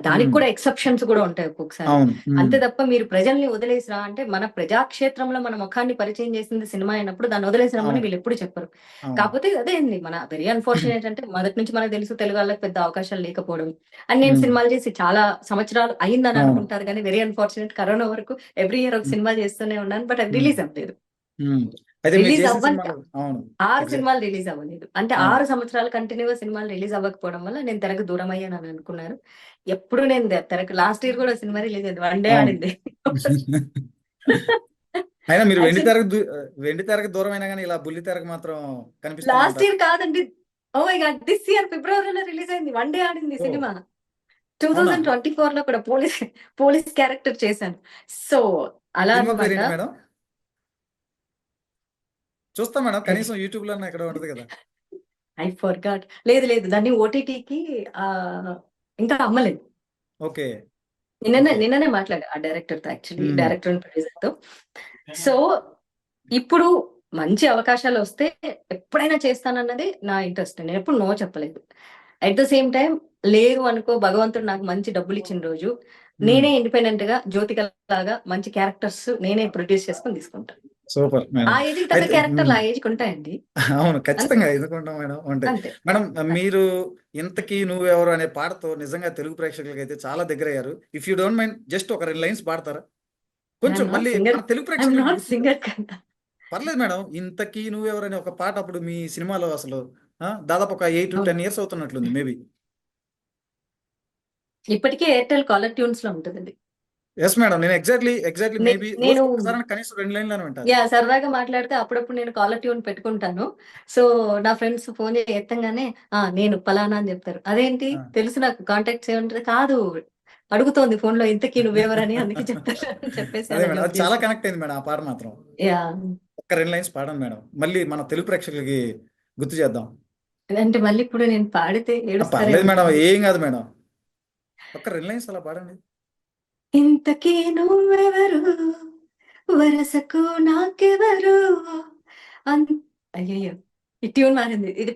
దానికి హ్మ్. కూడా ఎక్సెప్షన్స్ కూడా ఉంటాయి ఒక్కొక్కసారి. అవును. హ్మ్. అంతే తప్ప మీరు ప్రజల్ని వదిలేసిరా అంటే, మన ప్రజాక్షేత్రంలో మన ముఖాన్ని పరిచయం చేసింది సినిమా అయినప్పుడు దాన్ని వదిలేసిరమ్మని అవును. వీళ్ళు ఎప్పుడు చెప్పరు. అవును. కాకపోతే అదే అండి, మన వెరీ అన్ఫార్చునేట్ అంటే మొదటి నుంచి మనకు తెలుసు తెలుగు వాళ్ళకి పెద్ద అవకాశాలు లేకపోవడం. అండ్ నేను హ్మ్. సినిమాలు చేసి చాలా సంవత్సరాలు అయిందని అవును. అనుకుంటారు కానీ వెరీ అన్ఫార్చునేట్ కరోనా వరకు ఎవ్రీ ఇయర్ ఒక హ్మ్. సినిమా చేస్తూనే ఉన్నాను. బట్ అది హ్మ్. రిలీజ్ అవ్వలేదు. హ్మ్. అయితే మీరు రిలీజ్ చేసిన అవ్వని సినిమాలు అవును. 6 ఎగ్జాక్ట్. సినిమాలు రిలీజ్ అవ్వలేదు. అంటే అవును. 6 సంవత్సరాలు కంటిన్యూగా సినిమాలు రిలీజ్ అవ్వకపోవడం వల్ల నేను తెరకు దూరం అయ్యానని అనుకున్నారు. ఎప్పుడు నేను తెరకు లాస్ట్ ఇయర్ కూడా సినిమా రిలీజ్ అయింది. వన్ డే అవును. ఆడింది. అయినా మీరు యాక్చువల్లీ వెండి తెరకు దూరమైనా గాని ఇలా బుల్లి తెరకు మాత్రం కనిపిస్తూనే లాస్ట్ ఉంటారు. ఇయర్ కాదండి. Oh my god! This year ఫిబ్రవరిలో రిలీజ్ అయింది. వన్ డే ఆడింది ఓహ్! సినిమా. అవునా? 2024లో కూడా పోలీస్ క్యారెక్టర్ చేశాను. సో అలా సినిమా అన్నమాట. పేరేంటి మేడం? చూస్తాం మేడం. కనీసం యూట్యూబ్‌లోనే ఎక్కడో ఉంటది కదా! I forgot. లేదు, దాన్ని ఓటీటీకి ఆహ్, ఇంకా అమ్మలేదు. ఓకే. నిన్ననే ఓకే. నిన్ననే మాట్లాడా ఆ డైరెక్టర్‌తో, యాక్చువల్లీ హ్మ్. డైరెక్టర్ అండ్ ప్రొడ్యూసర్‌తో. సో, ఇప్పుడు మంచి అవకాశాలొస్తే ఎప్పుడైనా చేస్తానన్నది నా ఇంట్రెస్ట్. నేనెప్పుడు నో చెప్పలేదు. అట్ ద సేమ్ టైమ్ లేదు అనుకో, భగవంతుడు నాకు మంచి డబ్బులిచ్చిన రోజు హ్మ్. నేనే ఇండిపెండెంట్‌గా జ్యోతికలాగా మంచి క్యారెక్టర్స్ నేనే ప్రొడ్యూస్ చేసుకొని తీసుకుంటా. సూపర్ ఆ మేడం. ఏజ్‌కి తగ్గ అయితే క్యారెక్టర్‌లు హ్మ్. ఆ ఏజ్‌కి ఉంటాయండి. అవును. అంతే. ఖచ్చితంగా. ఎందుకుండవు మేడం. ఉంటాయి. అంతే. మేడం అంతే. మీరు 'ఇంతకీ నువ్వెవరు' అనే పాటతో నిజంగా తెలుగు ప్రేక్షకులకైతే చాలా దగ్గరయ్యారు. If you don't mind just ఒక 2 లైన్స్ పాడతారా? కొంచెం మళ్ళీ మన తెలుగు ఐయామ్ ప్రేక్షకులకి నాట్ గుర్తుండదు. సింగర్ కదా! పర్లేదు మేడం. 'ఇంతకీ నువ్వెవరు' అనే ఒక పాట అప్పుడు మీ సినిమాలో అసలు దాదాపు ఒక 8-10 అవును. ఇయర్స్ అవుతున్నట్లుంది మేబీ. ఇప్పటికే ఎయిర్‌టెల్ కాలర్ ట్యూన్స్‌లో ఉంటదది. Yes madam. నేను ఎగ్జాక్ట్‌లీ నే మేబీ నేను రోజుకి ఒక్కసారైనా కనీసం 2 లైన్‌లైనా వింటాను. సరదాగా మాట్లాడితే అప్పుడప్పుడు నేను కాలర్ ట్యూన్ పెట్టుకుంటాను. సో, నా ఫ్రెండ్స్ ఫోన్ ఎత్తంగానే నేను పలానా అని జెప్తారు. అదేంటి ఆ! తెలుసు నాకు కాంటాక్ట్స్ ఏముంటది కాదు. అడుగుతోంది ఫోన్‌లో ఇంతకీ నువ్వెవరని అందుకే చెప్తాను అని చెప్పేసి అదే అలా మేడం. జోక్ అది చాలా చేస్తా. కనెక్ట్ అయింది మేడం ఆ పాట మాత్రం. యాహ్! ఒక్క 2 లైన్స్ పాడండి మేడం. మళ్ళీ మన తెలుగు ప్రేక్షకులకి గుర్తు చేద్దాం. అంటే మళ్ళీ ఇప్పుడు నేను పాడితే పర్లేదు ఏడుస్తారేమో మేడం. కదా! ఏం గాదు మేడం. ఒక్క 2 లైన్స్ అలా పాడండి. ఇంతకీ నువ్వెవరు వరసకు నాకెవరు అన్ అయ్యయ్యో! ఈ ట్యూన్ మారింది. ఇది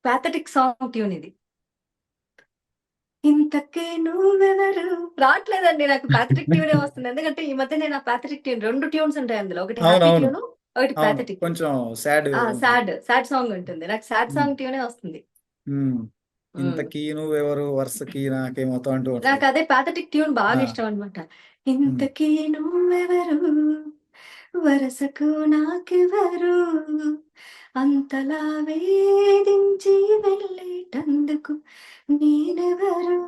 పాథటిక్ సాంగ్ ట్యూన్ ఇది. ఇంతకే నువ్వెవరు రావట్లేదండి, నాకు పాథటిక్ ట్యూనే వస్తుంది. ఎందుకంటే ఈ మధ్య నేను ఆ పాథటిక్ ట్యూన్ 2 ట్యూన్స్ ఉంటాయి అందులో. ఒకటి హ్యాపీ అవునవును. ట్యూను, ఒకటి అవును. పాథటిక్. కొంచెం సాడ్ ఉంటది. సాడ్ సాంగ్ ఉంటుంది. నాకు సాడ్ హ్మ్. సాంగ్ ట్యూనే వస్తుంది. హ్మ్. హ్మ్. ఇంతకీ నువ్వెవరు వరుసకి నాకేమవుతావు అంటూ ఉంటది. నాకదే పాథటిక్ ట్యూన్ బాగా ఆ! ఇష్టం అన్నమాట. హ్మ్. ఇంతకీ నువ్వెవరు వరసకు నాకెవరు అంతలా వేధించి వెళ్ళేటందుకు నేనెవరు.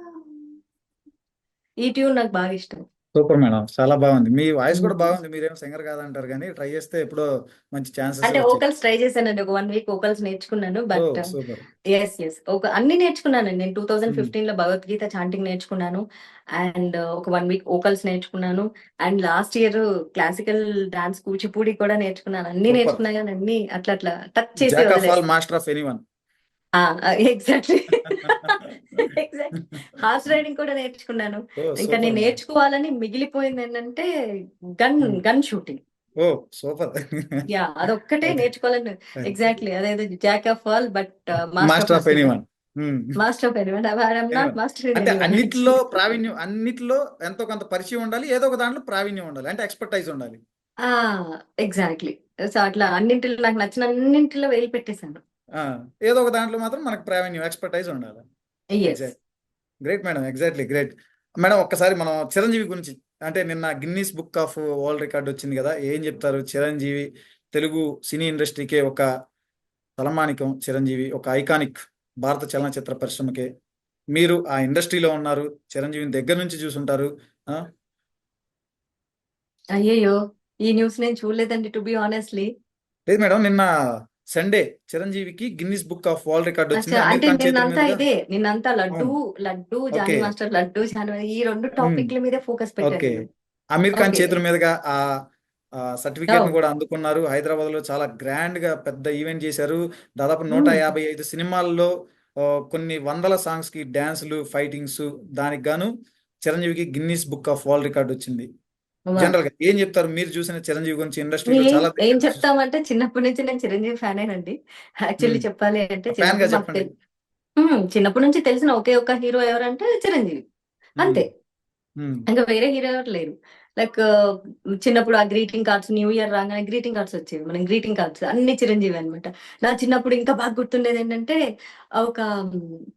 ఈ ట్యూన్ నాకు బాగా ఇష్టం. సూపర్ మేడం, చాలా బాగుంది. మీ వాయిస్ కూడా బాగుంది. మీరేం సింగర్ కాదంటారు కానీ ట్రై చేస్తే ఎప్పుడో మంచి ఛాన్సెస్ అంటే వచ్చాయి. వోకల్స్ ట్రై చేశానండి, ఒక 1 వీక్ వోకల్స్ నేర్చుకున్నాను. ఓ బట్ సూపర్. ఎస్ ఒక అన్ని నేర్చుకున్నానండి. నేను 2015లో భగవద్గీత చాంటింగ్ నేర్చుకున్నాను, అండ్ ఒక 1 వీక్ వోకల్స్ నేర్చుకున్నాను, and last year classical dance Kuchipudi కూడా నేర్చుకున్నాను. అన్ని సూపర్. నేర్చుకున్నా కానీ అన్ని అట్లా అట్లా టచ్ చేసి జాక్ ఆఫ్ ఆల్ వదిలేస్తాను. Master of anyone. Exactly. Exact. Horse riding కూడా నేర్చుకున్నాను. ఓ ఇంకా సూపర్ నేను మేడం. నేర్చుకోవాలని మిగిలిపోయింది ఏంటంటే గన్ షూటింగ్. ఓ సూపర్. యా, అదొక్కటే ఓకే. నేర్చుకోవాలని. ఎగ్జాక్ట్లీ, అదేదో Jack of all but master of master of nothing. Anyone. Master of anyone. I'm not anyone. Master in అంటే ఎనీవన్ అన్నిట్లో యాక్చువల్లీ. ప్రావీణ్యం, అన్నిట్లో ఎంతో కొంత పరిచయం ఉండాలి, ఏదో ఒక దాంట్లో ప్రావీణ్యం ఉండాలి, అంటే ఎక్స్పర్టైజ్ ఉండాలి. ఆ ఎగ్జాక్ట్లీ. సో అట్లా అన్నింటిలో నాకు నచ్చిన అన్నింటిలో వేలు పెట్టేశాను. ఆ, ఏదో ఒక దాంట్లో మాత్రం మనకు ప్రావీణ్యం, ఎక్స్పర్టైజ్ ఉండాలి. Yes. Exact. Great madam, exactly great. Madam, ఒక్కసారి మనం చిరంజీవి గురించి, అంటే నిన్న Guinness book of world record వచ్చింది కదా, ఏం చెప్తారు? చిరంజీవి తెలుగు సినీ ఇండస్ట్రీకే ఒక తలమానికం, చిరంజీవి ఒక ఐకానిక్, భారత చలనచిత్ర పరిశ్రమకే. మీరు ఆ ఇండస్ట్రీలో ఉన్నారు, చిరంజీవిని దగ్గర నుంచి చూసుంటారు. ఆ, అయ్యయ్యో, ఈ న్యూస్ నేను చూడలేదండి, టు బి ఆనెస్ట్లీ. లేదు మేడం, నిన్న సండే చిరంజీవికి Guinness book of world record అచ్చా, వచ్చింది, అమీర్ అంటే ఖాన్ చేతుల నిన్నంతా మీదుగా. ఇదే, నిన్నంతా లడ్డు, అవును. లడ్డు ఓకే. జానీ మాస్టర్, లడ్డు జానీ, ఈ 2 ఉమ్. టాపిక్ల మీదే ఫోకస్ పెట్టాను ఓకే. నేను. అమీర్ ఖాన్ ఓకే. చేతుల మీదుగా ఆ సర్టిఫికేట్ ని ఓ. కూడా అందుకున్నారు. హైదరాబాద్ లో చాలా గ్రాండ్ గా పెద్ద ఈవెంట్ చేశారు. దాదాపు మ్మ్. 155 సినిమాల్లో కొన్ని వందల సాంగ్స్ కి డాన్సులు, ఫైటింగ్స్, దానికి గాను చిరంజీవికి Guinness book of world record వచ్చింది. వా. జనరల్ గా ఏం చెప్తారు మీరు చూసిన చిరంజీవి గురించి? ఇండస్ట్రీలో చాలా ఏం దగ్గర నుంచి చెప్తామంటే, చిన్నప్పటి నుంచి నేను చిరంజీవి ఫ్యానేనండి. యాక్చువల్లీ చెప్పాలి అంటే ఫ్యాన్ గా చిన్నప్పుడు మాకు చెప్పండి. చిన్నప్పటి నుంచి తెలిసిన ఒకే ఒక్క హీరో ఎవరంటే చిరంజీవి, ఉమ్. అంతే. ఉమ్. ఇంకా వేరే హీరో ఎవరు లేరు. లైక్ చిన్నప్పుడు ఆ గ్రీటింగ్ కార్డ్స్, న్యూ ఇయర్ రాగానే గ్రీటింగ్ కార్డ్స్ వచ్చేవి, మనం గ్రీటింగ్ కార్డ్స్ అన్ని చిరంజీవి అనమాట. నా చిన్నప్పుడు ఇంకా బాగా గుర్తుండేది ఏంటంటే, ఒక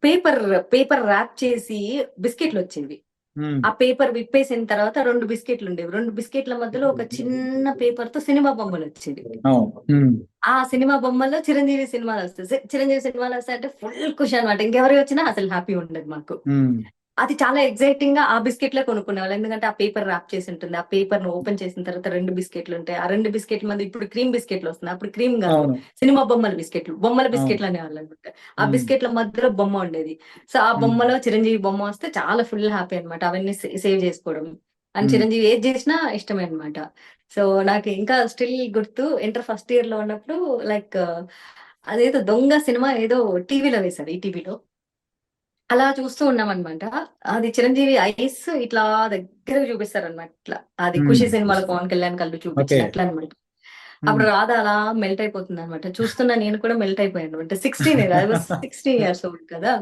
పేపర్ పేపర్ ర్యాప్ చేసి బిస్కెట్లు వచ్చేవి. ఉమ్. ఆ పేపర్ విప్పేసిన తర్వాత 2 బిస్కెట్లు ఉండేవి. 2 బిస్కెట్ల మధ్యలో ఒక చిన్న పేపర్ తో సినిమా బొమ్మలు వచ్చేవి. అవును. ఉమ్. ఆ సినిమా బొమ్మల్లో చిరంజీవి సినిమాలు వస్తాయి. చిరంజీవి సినిమాలు వస్తాయంటే ఫుల్ ఖుషి అనమాట. ఇంకెవరు వచ్చినా అసలు హ్యాపీ ఉండదు మాకు. ఉమ్. అది చాలా ఎక్సైటింగ్ గా ఆ బిస్కెట్లే కొనుక్కునేవాళ్ళు. ఎందుకంటే ఆ పేపర్ ర్యాప్ చేసి ఉంటుంది. ఆ పేపర్ ను ఓపెన్ చేసిన తర్వాత 2 బిస్కెట్లు ఉంటాయి. ఆ 2 బిస్కెట్ల మధ్య ఇప్పుడు క్రీమ్ బిస్కెట్లు వస్తున్నాయి, అప్పుడు క్రీమ్ కాదు, అవును. సినిమా బొమ్మల బిస్కెట్లు, బొమ్మల అవును. బిస్కెట్లు అనేవాళ్ళు అనమాట. ఆ ఉమ్. బిస్కెట్ల మధ్యలో బొమ్మ ఉండేది. సో ఆ ఉమ్. బొమ్మలో చిరంజీవి బొమ్మ వస్తే చాలా ఫుల్ హ్యాపీ అనమాట. అవన్నీ సేవ్ చేసుకోవడం, అండ్ ఉమ్. చిరంజీవి ఏది చేసినా ఇష్టమే అనమాట. సో నాకు ఇంకా స్టిల్ గుర్తు, ఇంటర్ ఫస్ట్ ఇయర్ లో ఉన్నప్పుడు, లైక్ అదేదో దొంగ సినిమా ఏదో టీవీలో వేశారు, ఈటీవీలో. అలా చూస్తూ ఉన్నామన్నమాట. అది చిరంజీవి ఐస్ ఇట్లా దగ్గరగా చూపిస్తారన్నమాట. ఇట్లా అది ఉమ్. 'ఖుషి' సినిమాలో పవన్ కళ్యాణ్ కళ్ళు ఓకే. చూపించినట్లు అనమాట. ఉమ్. అప్పుడు రాధ అలా మెల్ట్ అయిపోతుంది అనమాట. చూస్తున్నా నేను కూడా మెల్ట్ అయిపోయాను అనమాట. 16 ఐ వాస్ 16 ఇయర్స్ ఓల్డ్ కదా.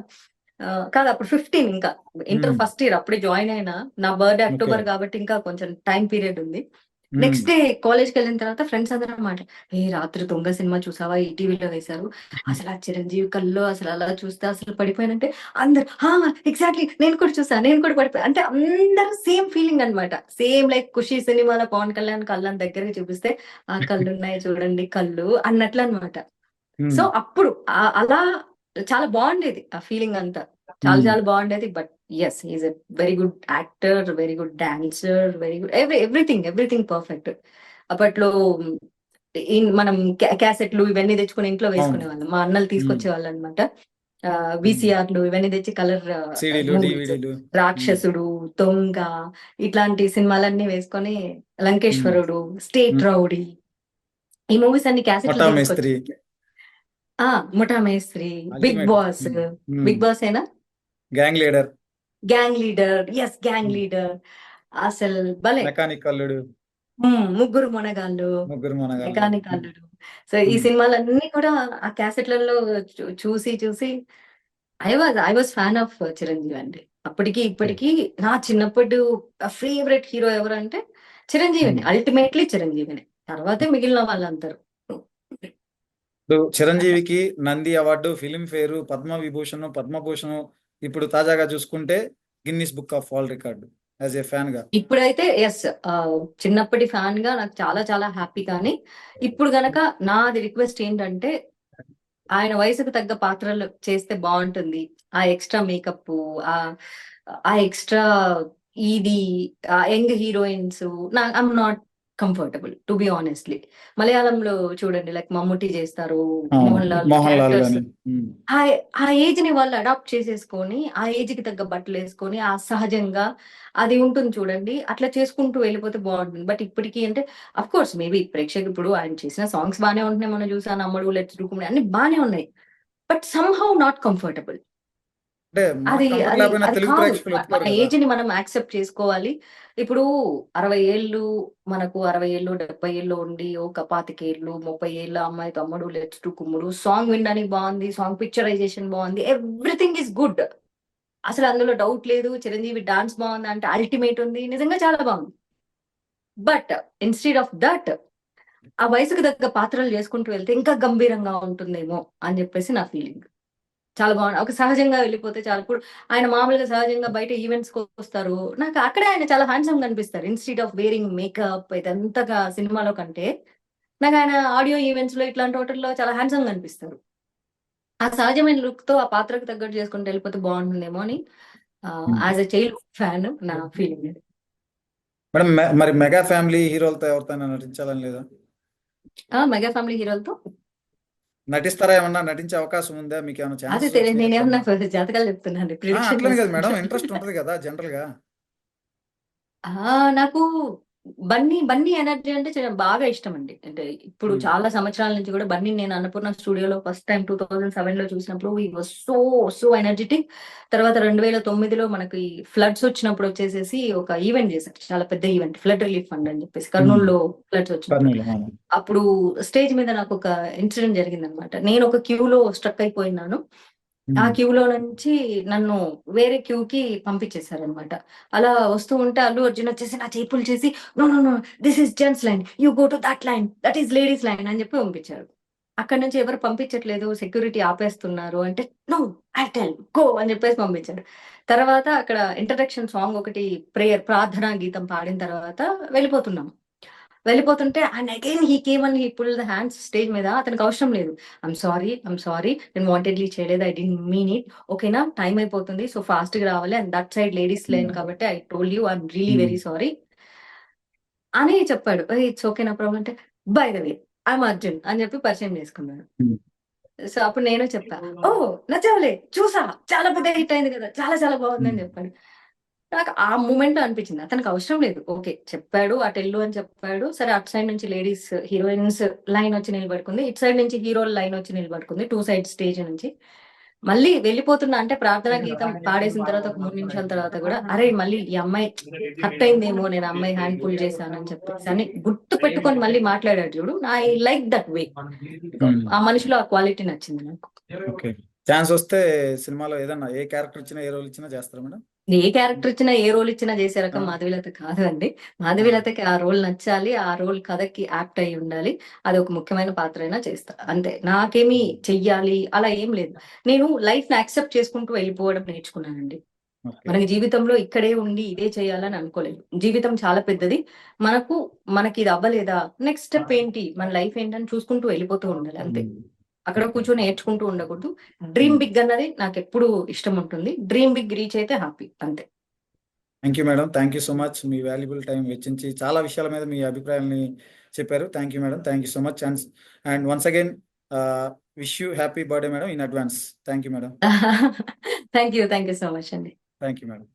కాదు, అప్పుడు 15 ఇంకా. ఇంటర్ ఉమ్. ఫస్ట్ ఇయర్ అప్పుడే జాయిన్ అయినా. నా బర్త్డే ఓకే. అక్టోబర్ కాబట్టి ఇంకా కొంచెం టైం పీరియడ్ ఉంది. ఉమ్. నెక్స్ట్ డే కాలేజ్కి వెళ్ళిన తర్వాత ఫ్రెండ్స్ అందరూ అన్నమాట, ఏ రాత్రి దొంగ సినిమా చూసావా, ఈ టీవీలో వేశారు, అసలు ఆ చిరంజీవి కల్లో అసలు అలా చూస్తే అసలు పడిపోయానంటే అందరు ఎగ్జాక్ట్లీ నేను కూడా చూసా, నేను కూడా పడిపోయా అంటే అందరూ సేమ్ ఫీలింగ్ అన్నమాట. సేమ్ లైక్ 'ఖుషి' సినిమాలో పవన్ కళ్యాణ్ కళ్ళని దగ్గరగా చూపిస్తే, ఆ కళ్ళు ఉన్నాయి చూడండి కళ్ళు అన్నట్లు అనమాట. ఉమ్. సో అప్పుడు అలా చాలా బాగుండేది ఆ ఫీలింగ్ అంతా. చాలా ఉమ్. చాలా బాగుండేది. But yes, is a very good actor, very good dancer, very good everything everything perfect. అప్పట్లో మనం క్యాసెట్లు ఇవన్నీ తెచ్చుకుని ఇంట్లో అవును. వేసుకునే వాళ్ళం. మా అన్నలు ఉమ్. తీసుకొచ్చే వాళ్ళు అనమాట. ఉమ్. విసిఆర్లు ఇవన్నీ తెచ్చి కలర్ సీడీలు, మూవీస్, డివిడీలు. ఉమ్. రాక్షసుడు, దొంగ, ఇట్లాంటి సినిమాలన్నీ వేసుకొని, ఉమ్. Lankeshwarudu, state um. రౌడీ, ఈ మూవీస్ అన్ని క్యాసెట్లు ముఠా తీసుకొచ్చి, Mestri. Muta Mestri, big ultimate. Boss. Big boss ఏనా, gang leader. Gang leader, yes gang leader. అసలు భలే. మెకానిక్ అల్లుడు. ముగ్గురు మొనగాళ్ళు, ముగ్గురు మనగాళ్ళు. మెకానిక్ అల్లుడు. సో ఈ ఉమ్. సినిమాలన్నీ కూడా ఆ క్యాసెట్లలో చూసి చూసి I was fan of Chiranjeevi అండి. అప్పటికి ఇప్పటికి నా చిన్నప్పుడు ఫేవరెట్ హీరో ఎవరు అంటే చిరంజీవిని, ఉమ్. అల్టిమేట్లీ చిరంజీవిని. తర్వాతే మిగిలిన వాళ్ళందరూ ఇప్పుడు అట్లా. చిరంజీవికి నంది అవార్డు, ఫిలింఫేర్, పద్మ విభూషణ్, పద్మభూషణ్, ఇప్పుడు తాజాగా చూసుకుంటే Guinness book of world record, as a fan గా. ఇప్పుడైతే ఎస్, చిన్నప్పటి ఫ్యాన్ గా నాకు చాలా చాలా హ్యాపీ. కానీ ఇప్పుడు గనక నాది రిక్వెస్ట్ ఏంటంటే, ఆయన వయసుకు తగ్గ పాత్రలు చేస్తే బాగుంటుంది. ఆ ఎక్స్ట్రా మేకప్, ఆ ఆ ఎక్స్ట్రా ఇది young heroines I'm not comfortable to be honestly. మలయాళంలో చూడండి, లైక్ మమ్ముట్టి చేస్తారు, మోహన్ లాల్ మోహన్ లాల్ క్యారెక్టర్స్. గాని. ఉమ్. ఆ ఆ ఏజ్ ని వాళ్ళు అడాప్ట్ చేసేసుకొని, ఆ ఏజ్ కి తగ్గ బట్టలు వేసుకొని, ఆ సహజంగా అది ఉంటుంది చూడండి, అట్లా చేసుకుంటూ వెళ్ళిపోతే బాగుంటుంది. బట్ ఇప్పటికీ అంటే అఫ్ కోర్స్ మేబీ ప్రేక్షకులు ఇప్పుడు ఆయన చేసిన సాంగ్స్ బాగానే ఉంటున్నాయి, మనం చూసాను అమ్మడు, లెట్స్ డూ అన్ని బాగానే ఉన్నాయి, బట్ సమ్హౌ నాట్ కంఫర్టబుల్. అంటే మనకు అది కంఫర్ట్ అది లేకపోయినా అది తెలుగు కాదు. ప్రేక్షకులు మన ఒప్పుకోరు కదా. ఏజ్ ని మనం యాక్సెప్ట్ చేసుకోవాలి. ఇప్పుడు 60 ఏళ్ళు, మనకు 60 ఏళ్ళు 70 ఏళ్ళు ఉండి ఒక 25 ఏళ్ళు 30 ఏళ్ళ అమ్మాయి తమ్ముడు లెట్స్ టు కుమ్ముడు సాంగ్ వినడానికి బాగుంది, సాంగ్ పిక్చరైజేషన్ బాగుంది, ఎవ్రీథింగ్ ఇస్ గుడ్, అసలు అందులో డౌట్ లేదు. చిరంజీవి డాన్స్ బాగుంది అంటే అల్టిమేట్ ఉంది, నిజంగా చాలా బాగుంది. బట్ ఇన్స్టెడ్ ఆఫ్ దట్ ఆ వయసుకు తగ్గ పాత్రలు చేసుకుంటూ వెళ్తే ఇంకా గంభీరంగా ఉంటుందేమో అని చెప్పేసి నా ఫీలింగ్. చాలా బాగుంది, ఒక సహజంగా వెళ్ళిపోతే చాలా. ఇప్పుడు ఆయన మామూలుగా సహజంగా బయట ఈవెంట్స్ కి వస్తారు, నాకు అక్కడే ఆయన చాలా హ్యాండ్సమ్ కనిపిస్తారు, ఇన్స్టెడ్ ఆఫ్ వేరింగ్ మేకప్ ఇదంతగా సినిమాలో కంటే. నాకు ఆయన ఆడియో ఈవెంట్స్ లో ఇట్లాంటి వాటిల్లో చాలా హ్యాండ్సమ్ కనిపిస్తారు. ఆ సహజమైన లుక్ తో ఆ పాత్రకు తగ్గట్టు చేసుకుంటూ వెళ్ళిపోతే బాగుంటుందేమో అని యాజ్ ఎ చైల్డ్ ఫ్యాన్ నా ఫీలింగ్. మేడం మరి మెగా ఫ్యామిలీ హీరోలతో ఎవరితో నటించాలని లేదా? మెగా ఫ్యామిలీ హీరోలతో నటిస్తారా? ఏమన్నా నటించే అవకాశం ఉందా? మీకు ఏమైనా అదే ఛాన్సెస్ తెలియదు, వచ్చినాయి నేనేమన్నా ఎప్పుడన్నా? జాతకాలు చెప్తున్నాను, ప్రిడిక్షన్ అట్లనే కదా మేడం, చేసుకుంటాను. ఇంట్రెస్ట్ ఉంటది కదా జనరల్ గా. నాకు బన్నీ బన్నీ ఎనర్జీ అంటే బాగా ఇష్టం అండి. అంటే ఇప్పుడు ఉమ్. చాలా సంవత్సరాల నుంచి కూడా బన్నీ నేను అన్నపూర్ణ స్టూడియోలో ఫస్ట్ టైం 2007 లో చూసినప్పుడు ఈ వాజ్ సో సో ఎనర్జెటిక్. తర్వాత 2009లో మనకి ఫ్లడ్స్ వచ్చినప్పుడు వచ్చేసేసి ఒక ఈవెంట్ చేశారు, చాలా పెద్ద ఈవెంట్, ఫ్లడ్ రిలీఫ్ ఫండ్ అని చెప్పేసి, కర్నూలులో ఫ్లడ్స్ వచ్చినప్పుడు. కర్నూలు, అవును. అప్పుడు స్టేజ్ మీద నాకు ఒక ఇన్సిడెంట్ జరిగింది అనమాట. నేను ఒక క్యూలో స్ట్రక్ అయిపోయినాను. ఆ క్యూలో నుంచి నన్ను వేరే క్యూకి పంపించేశారనమాట. అలా వస్తూ ఉంటే అల్లు అర్జున్ వచ్చేసి నా చేతులు చేసి, no no no, this is gents line, you go to that line, that is ladies line అని చెప్పి పంపించారు. అక్కడ నుంచి ఎవరు పంపించట్లేదు, సెక్యూరిటీ ఆపేస్తున్నారు అంటే, నో ఐ టెల్ గో అని చెప్పేసి పంపించారు. తర్వాత అక్కడ ఇంట్రడక్షన్ సాంగ్ ఒకటి, ప్రేయర్ ప్రార్థనా గీతం పాడిన తర్వాత వెళ్ళిపోతున్నాం. వెళ్ళిపోతుంటే and again he came and he pull the hands stage మీద. అతనికి అవసరం లేదు, ఐమ్ సారీ, నేను వాంటెడ్లీ చేయలేదు, ఐ డెంట్ మీన్ ఇట్, ఓకేనా, టైం అయిపోతుంది, సో ఫాస్ట్ గా రావాలి, and that side ladies line కాబట్టి I told you I'm really very sorry అని చెప్పాడు. ఇట్స్ ఓకే, నా ప్రాబ్లం అంటే, by the way I'm Arjun అని చెప్పి పరిచయం చేసుకున్నాడు. సో అప్పుడు నేను చెప్పా, ఓ నచ్చవులే చూసా, చాలా పెద్ద హిట్ అయింది కదా, చాలా చాలా బాగుందని చెప్పాడు. నాకు ఆ మూమెంట్ లో అనిపించింది అతనికి అవసరం లేదు, ఓకే చెప్పాడు, అటు వెళ్ళు అని చెప్పాడు, సరే అటు సైడ్ నుంచి లేడీస్ హీరోయిన్స్ లైన్ వచ్చి నిలబడుకుంది, ఇటు సైడ్ నుంచి హీరోల లైన్ వచ్చి నిలబడుకుంది, టూ సైడ్ స్టేజ్ నుంచి. మళ్ళీ వెళ్ళిపోతున్నా అంటే ప్రార్థనా గీతం పాడేసిన తర్వాత ఒక 3 నిమిషాల తర్వాత కూడా, అరే మళ్ళీ ఈ అమ్మాయి హర్ట్ అయిందేమో, నేను అమ్మాయి హ్యాండ్ పుల్ చేశాను అని చెప్పేసి అని గుర్తు పెట్టుకొని మళ్ళీ మాట్లాడాడు చూడు, ఐ లైక్ దట్ వే. ఆ మనిషిలో ఆ క్వాలిటీ నచ్చింది నాకు. ఓకే. ఛాన్స్ వస్తే సినిమాలో ఏదన్నా ఏ క్యారెక్టర్ ఇచ్చినా, ఏ రోల్ ఇచ్చినా చేస్తారా మేడం? ఏ క్యారెక్టర్ ఇచ్చినా ఏ రోల్ ఇచ్చినా చేసే రకం మాధవీలత కాదు అండి. మాధవీలతకి ఆ రోల్ నచ్చాలి, ఆ రోల్ కథకి యాప్ట్ అయి ఉండాలి, అది ఒక ముఖ్యమైన పాత్ర అయినా చేస్తా అంతే. నాకేమి చెయ్యాలి అలా ఏం లేదు. నేను లైఫ్ ని యాక్సెప్ట్ చేసుకుంటూ వెళ్ళిపోవడం నేర్చుకున్నానండి. ఓకే. మనకి జీవితంలో ఇక్కడే ఉండి ఇదే చేయాలని అనుకోలేదు. జీవితం చాలా పెద్దది. మనకి ఇది అవ్వలేదా, నెక్స్ట్ స్టెప్ ఏంటి, మన లైఫ్ ఏంటని చూసుకుంటూ వెళ్ళిపోతూ ఉండాలి అంతే. అక్కడ కూర్చొని నేర్చుకుంటూ ఉండకూడదు. డ్రీమ్ బిగ్ అన్నది నాకు ఎప్పుడు ఇష్టం ఉంటుంది. డ్రీమ్ బిగ్ రీచ్ అయితే హ్యాపీ అంతే. Thank you madam, thank you so much. మీ వాల్యుబుల్ టైం వెచ్చించి చాలా విషయాల మీద మీ అభిప్రాయాన్ని చెప్పారు. Thank you madam, thank you so much. And once again wish you happy birthday madam in advance. Thank you madam. Thank you so much అండి. Thank you madam.